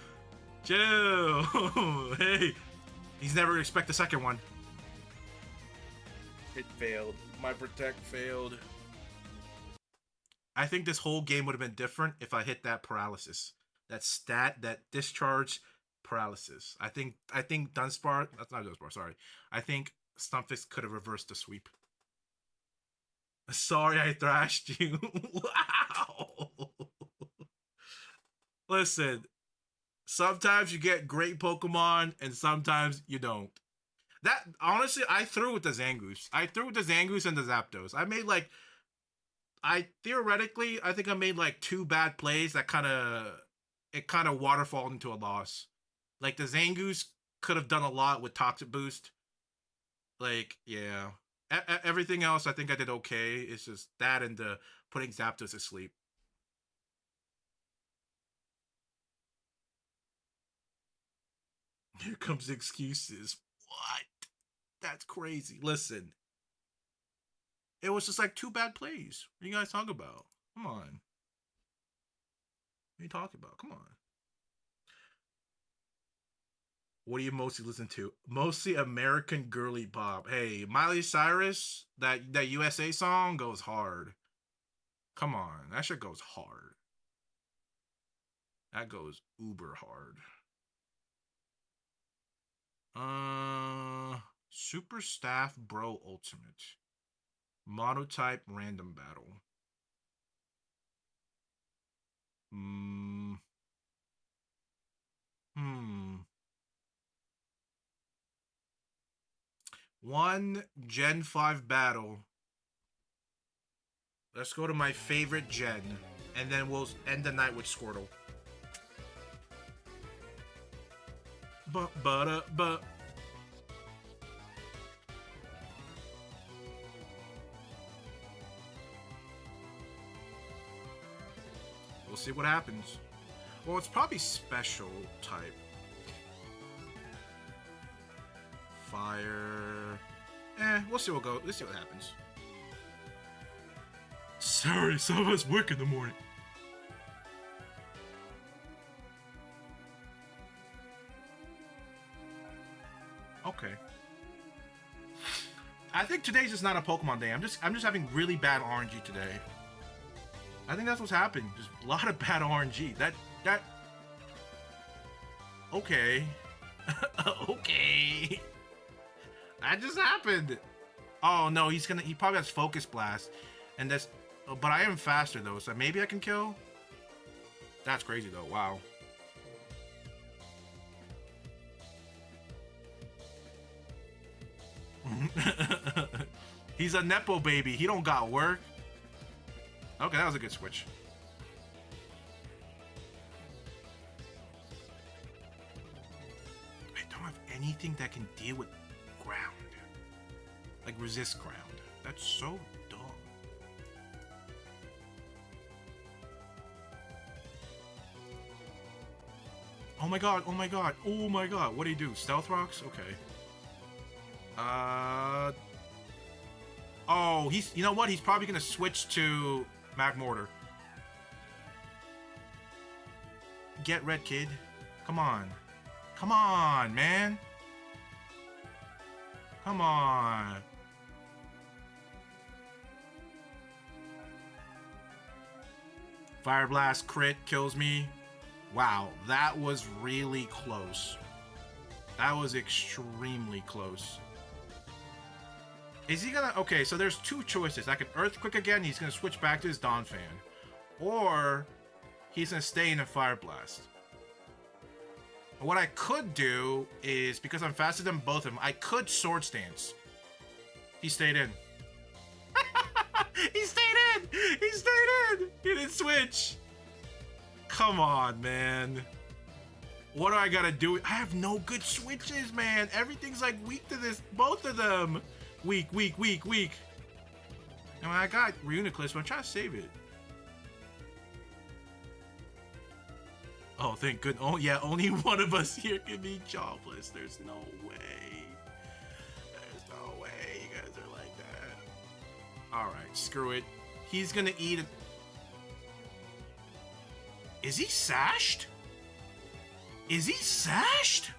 Chill! Hey! He's never gonna expect the second one. It failed. My Protect failed. I think this whole game would have been different if I hit that paralysis. That discharge paralysis. I think Dunsparce, that's not Dunsparce, sorry. I think Stunfisk could have reversed the sweep. Sorry I thrashed you. Wow. Listen, sometimes you get great Pokemon and sometimes you don't. That, honestly, I threw with the Zangoose. I threw with the Zangoose and the Zapdos. I made like, I think I made like 2 bad plays that kind of waterfalled into a loss. Like the Zangoose could have done a lot with Toxic Boost. Like, yeah. Everything else I think I did okay. It's just that and the putting Zapdos to sleep. Here comes excuses. What? That's crazy. Listen. It was just like 2 bad plays. What are you guys talking about? Come on. What are you talking about? Come on. What do you mostly listen to? Mostly American girly pop. Hey, Miley Cyrus, that USA song goes hard. Come on. That shit goes hard. That goes uber hard. Super Staff Bro Ultimate. Monotype Random Battle. One Gen 5 battle. Let's go to my favorite gen. And then we'll end the night with Squirtle. But. We'll see what happens. Well, it's probably special type. Fire. We'll see what goes. Let's see what happens. Sorry, some of us work in the morning. Okay. I think today's just not a Pokemon day. I'm just having really bad RNG today. I think that's what's happened. Just a lot of bad RNG. That. Okay. Okay. That just happened. Oh no, he probably has Focus Blast, and that's. But I am faster though, so maybe I can kill. That's crazy though. Wow. He's a Nepo baby. He don't got work. Okay, that was a good switch. I don't have anything that can deal with ground. Like resist ground. That's so dumb. Oh my god, oh my god, oh my god. What do you do? Stealth rocks? Okay. Oh, you know what? He's probably gonna switch to Magmortar. Get red, kid. Come on. Come on, man. Come on. Fire Blast crit kills me. Wow, that was really close. That was extremely close. Is he gonna... Okay, so there's two choices. I can Earthquake again, he's gonna switch back to his Donphan. Or he's gonna stay in a Fire Blast. What I could do is, because I'm faster than both of them, I could Sword Stance. He stayed in. He stayed in! He stayed in! He didn't switch. Come on, man. What do I gotta do? I have no good switches, man. Everything's like weak to this. Both of them. Weak. And I got Reuniclus, but I'm trying to save it. Oh, thank goodness. Oh, yeah, only one of us here can be jobless. There's no way. There's no way you guys are like that. Alright, screw it. He's gonna eat it. Is he sashed? Is he sashed?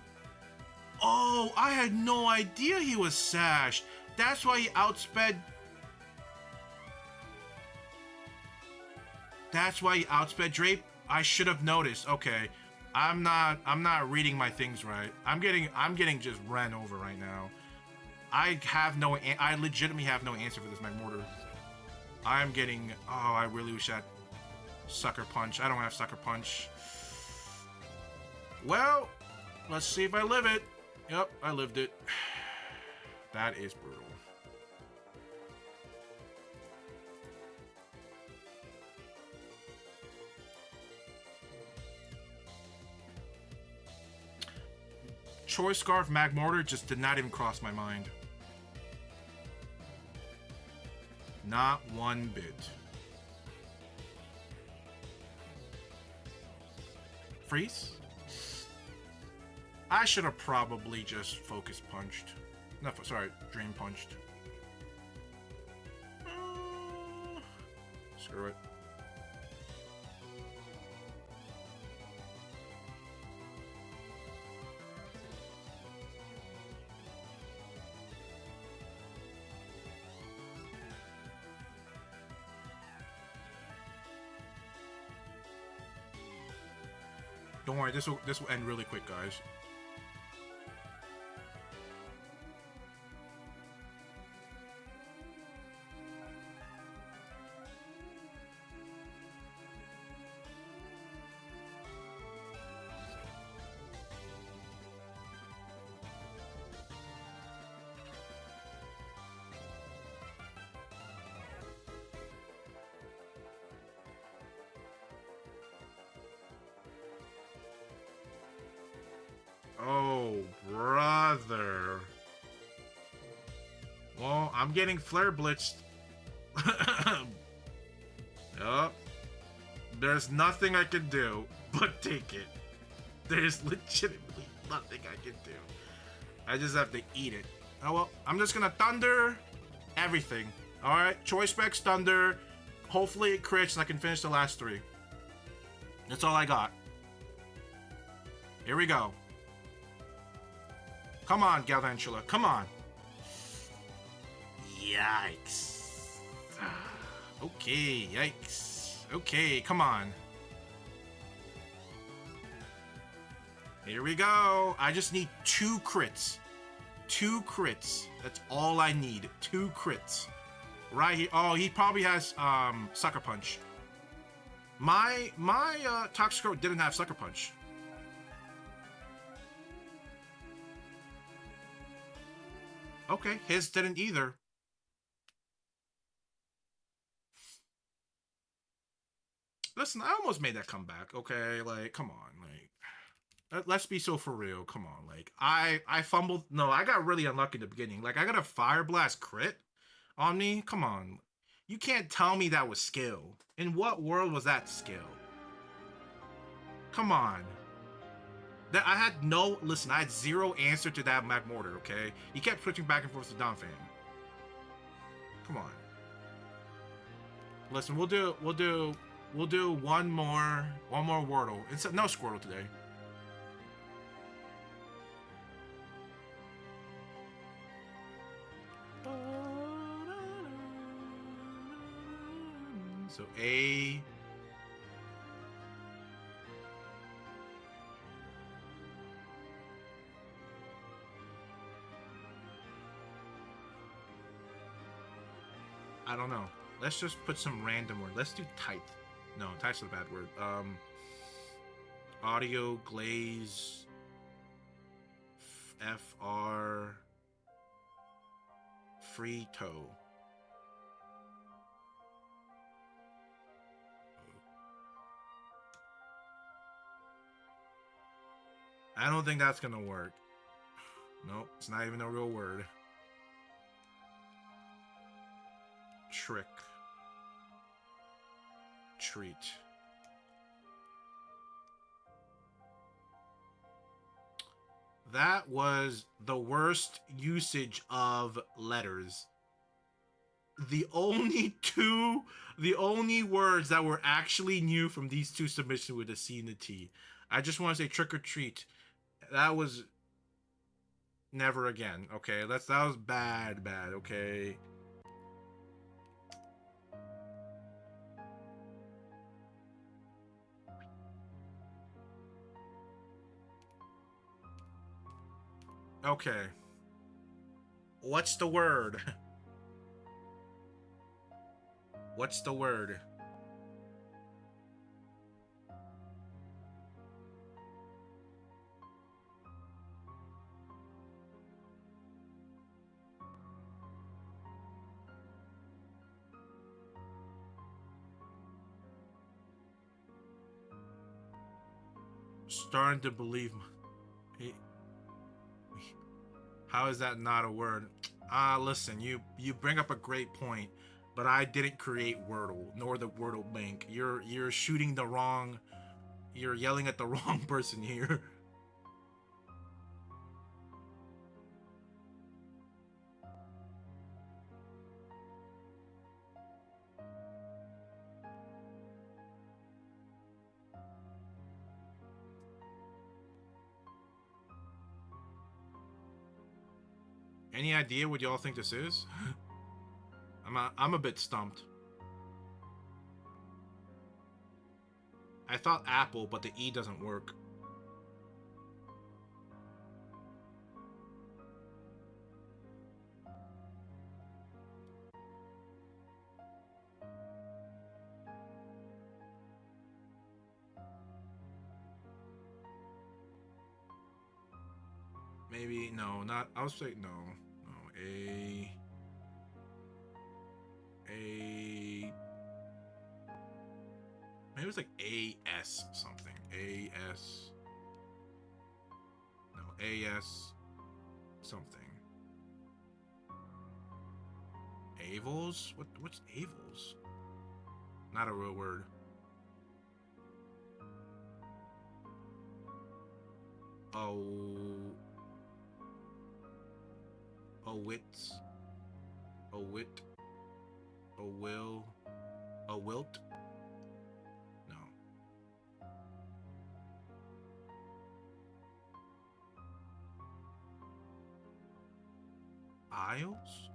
Oh, I had no idea he was sashed. That's why he outsped. That's why he outsped Drape. I should have noticed. Okay, I'm not reading my things right. I'm getting just ran over right now. I legitimately have no answer for this Magmortar. I'm getting. Oh, I really wish I had Sucker Punch. I don't have Sucker Punch. Well, let's see if I live it. Yep, I lived it. That is brutal. Choice Scarf Magmortar just did not even cross my mind. Not one bit. Freeze? I should have probably just Focus Punched. No, sorry, Dream Punched. Screw it. Don't worry, this will end really quick, guys. I'm getting flare blitzed. Yup. There's nothing I can do but take it. There's legitimately nothing I can do. I just have to eat it. Oh well, I'm just gonna thunder everything. Alright, choice specs, thunder. Hopefully it crits and I can finish the last 3. That's all I got. Here we go. Come on, Galvantula, come on. Yikes. Okay, yikes. Okay, come on. Here we go. I just need 2 crits. 2 crits. That's all I need. 2 crits. Right here. Oh, he probably has Sucker Punch. My Toxicroak didn't have Sucker Punch. Okay, his didn't either. Listen, I almost made that comeback, okay? Like, come on, like, let's be so for real. Come on, like, I fumbled. No, I got really unlucky in the beginning. Like, I got a Fire Blast crit on me. Come on. You can't tell me that was skill. In what world was that skill? Come on. That I had no, listen, I had 0 answer to that Magmortar, okay? He kept switching back and forth to Donphan. Come on. Listen, we'll do one more Wordle. It's no Squirtle today. So A. I don't know. Let's just put some random word. Let's do type. No, type's a bad word. Audio, glaze, FR, free toe. I don't think that's gonna work. Nope, it's not even a real word. Trick. Treat. That was the worst usage of letters. The only words that were actually new from these 2 submissions were the C and the T. I just want to say trick or treat. That was never again. Okay, that was bad, okay. Okay. What's the word? What's the word? Starting to believe. How is that not a word? Listen, you bring up a great point, but I didn't create Wordle, nor the Wordle Bank. You're shooting the wrong. You're yelling at the wrong person here. Any idea what y'all think this is? I'm a bit stumped. I thought apple, but the E doesn't work. Maybe, no, not, I would say, no, A, maybe it's like AS something, AS, no, AS something. Avils? What's Avils? Not a real word. Oh. A wits. A wit. A will. A wilt. No. Isles?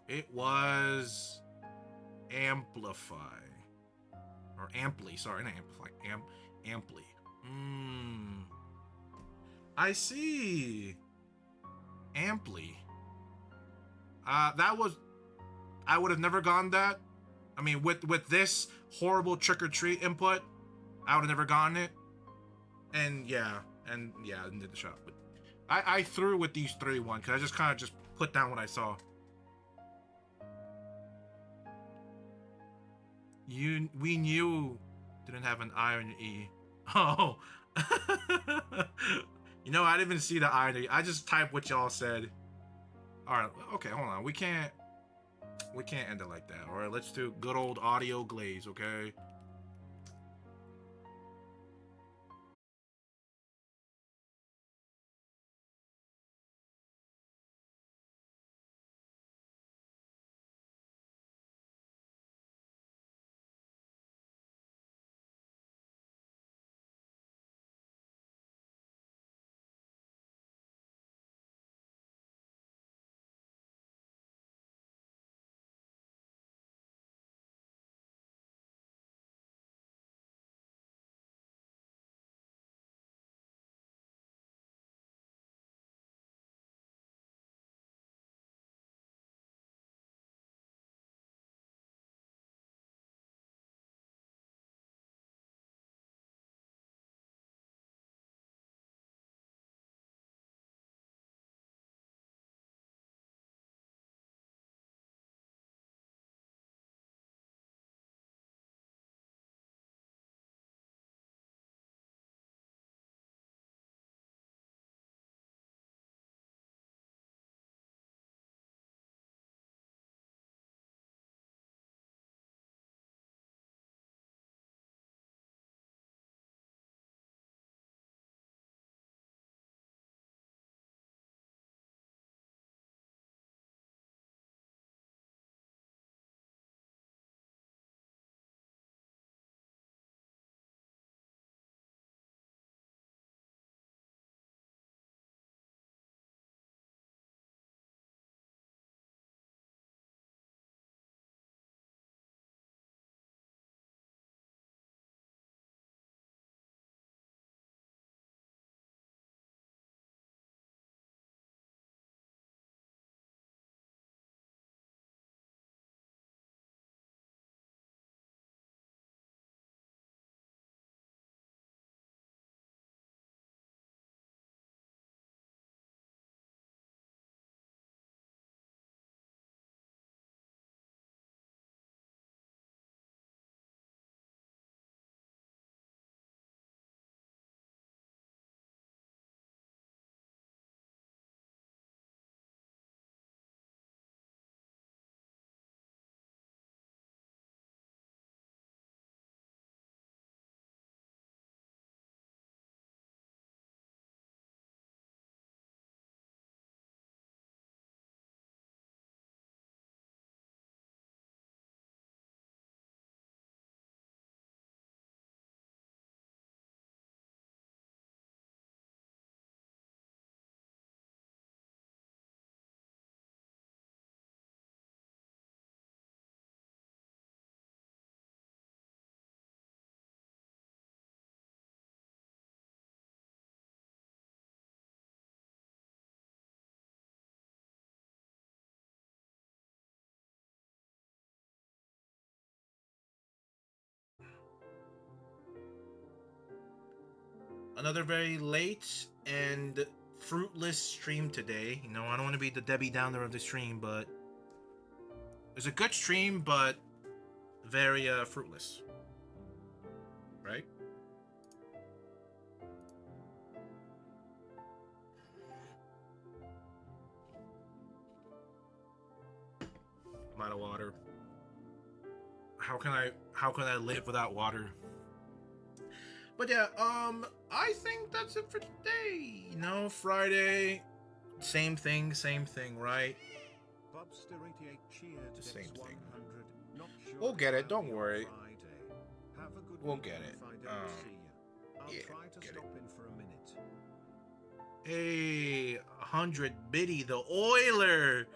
It was amplify. Or amply, sorry, not amplify. Amply. I see. Amply. That was... I would have never gone that. I mean, with this horrible trick-or-treat input, I would have never gotten it. And yeah, I did the shot. But I threw with these 3-1 because I just kind of just put down what I saw. We knew didn't have an I or an E. Oh. You know, I didn't even see the I or the E. I just typed what y'all said. Alright, okay, hold on. We can't end it like that. Alright, let's do good old audio glaze, okay? Another very late and fruitless stream today. You know, I don't want to be the Debbie Downer of the stream, but it was a good stream, but very fruitless. Right? I'm out of water. How can I live without water? But yeah, I think that's it for today. You know, Friday, same thing, right? The same thing. We'll get it, don't worry. We'll get it. Yeah, get it. Hey, 100 biddy, the oiler,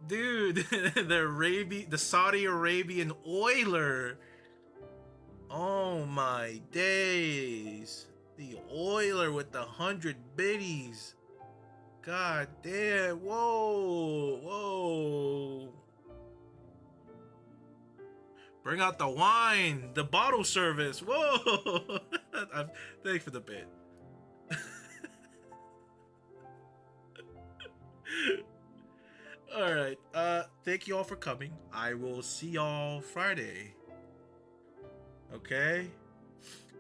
dude, the Saudi Arabian oiler. Oh my days, the oiler with the 100 biddies. God damn! Whoa. Bring out the wine, the bottle service. Whoa! Thanks for the bit. All right. Thank you all for coming. I will see y'all Friday. Okay?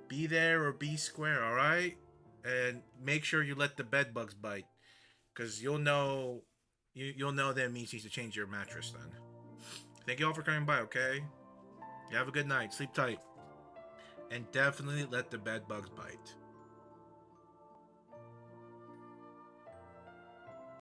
Be there or be square, all right? And make sure you let the bed bugs bite, because you'll know that means you need to change your mattress then. Thank you all for coming by, okay? You have a good night. Sleep tight. And definitely let the bed bugs bite.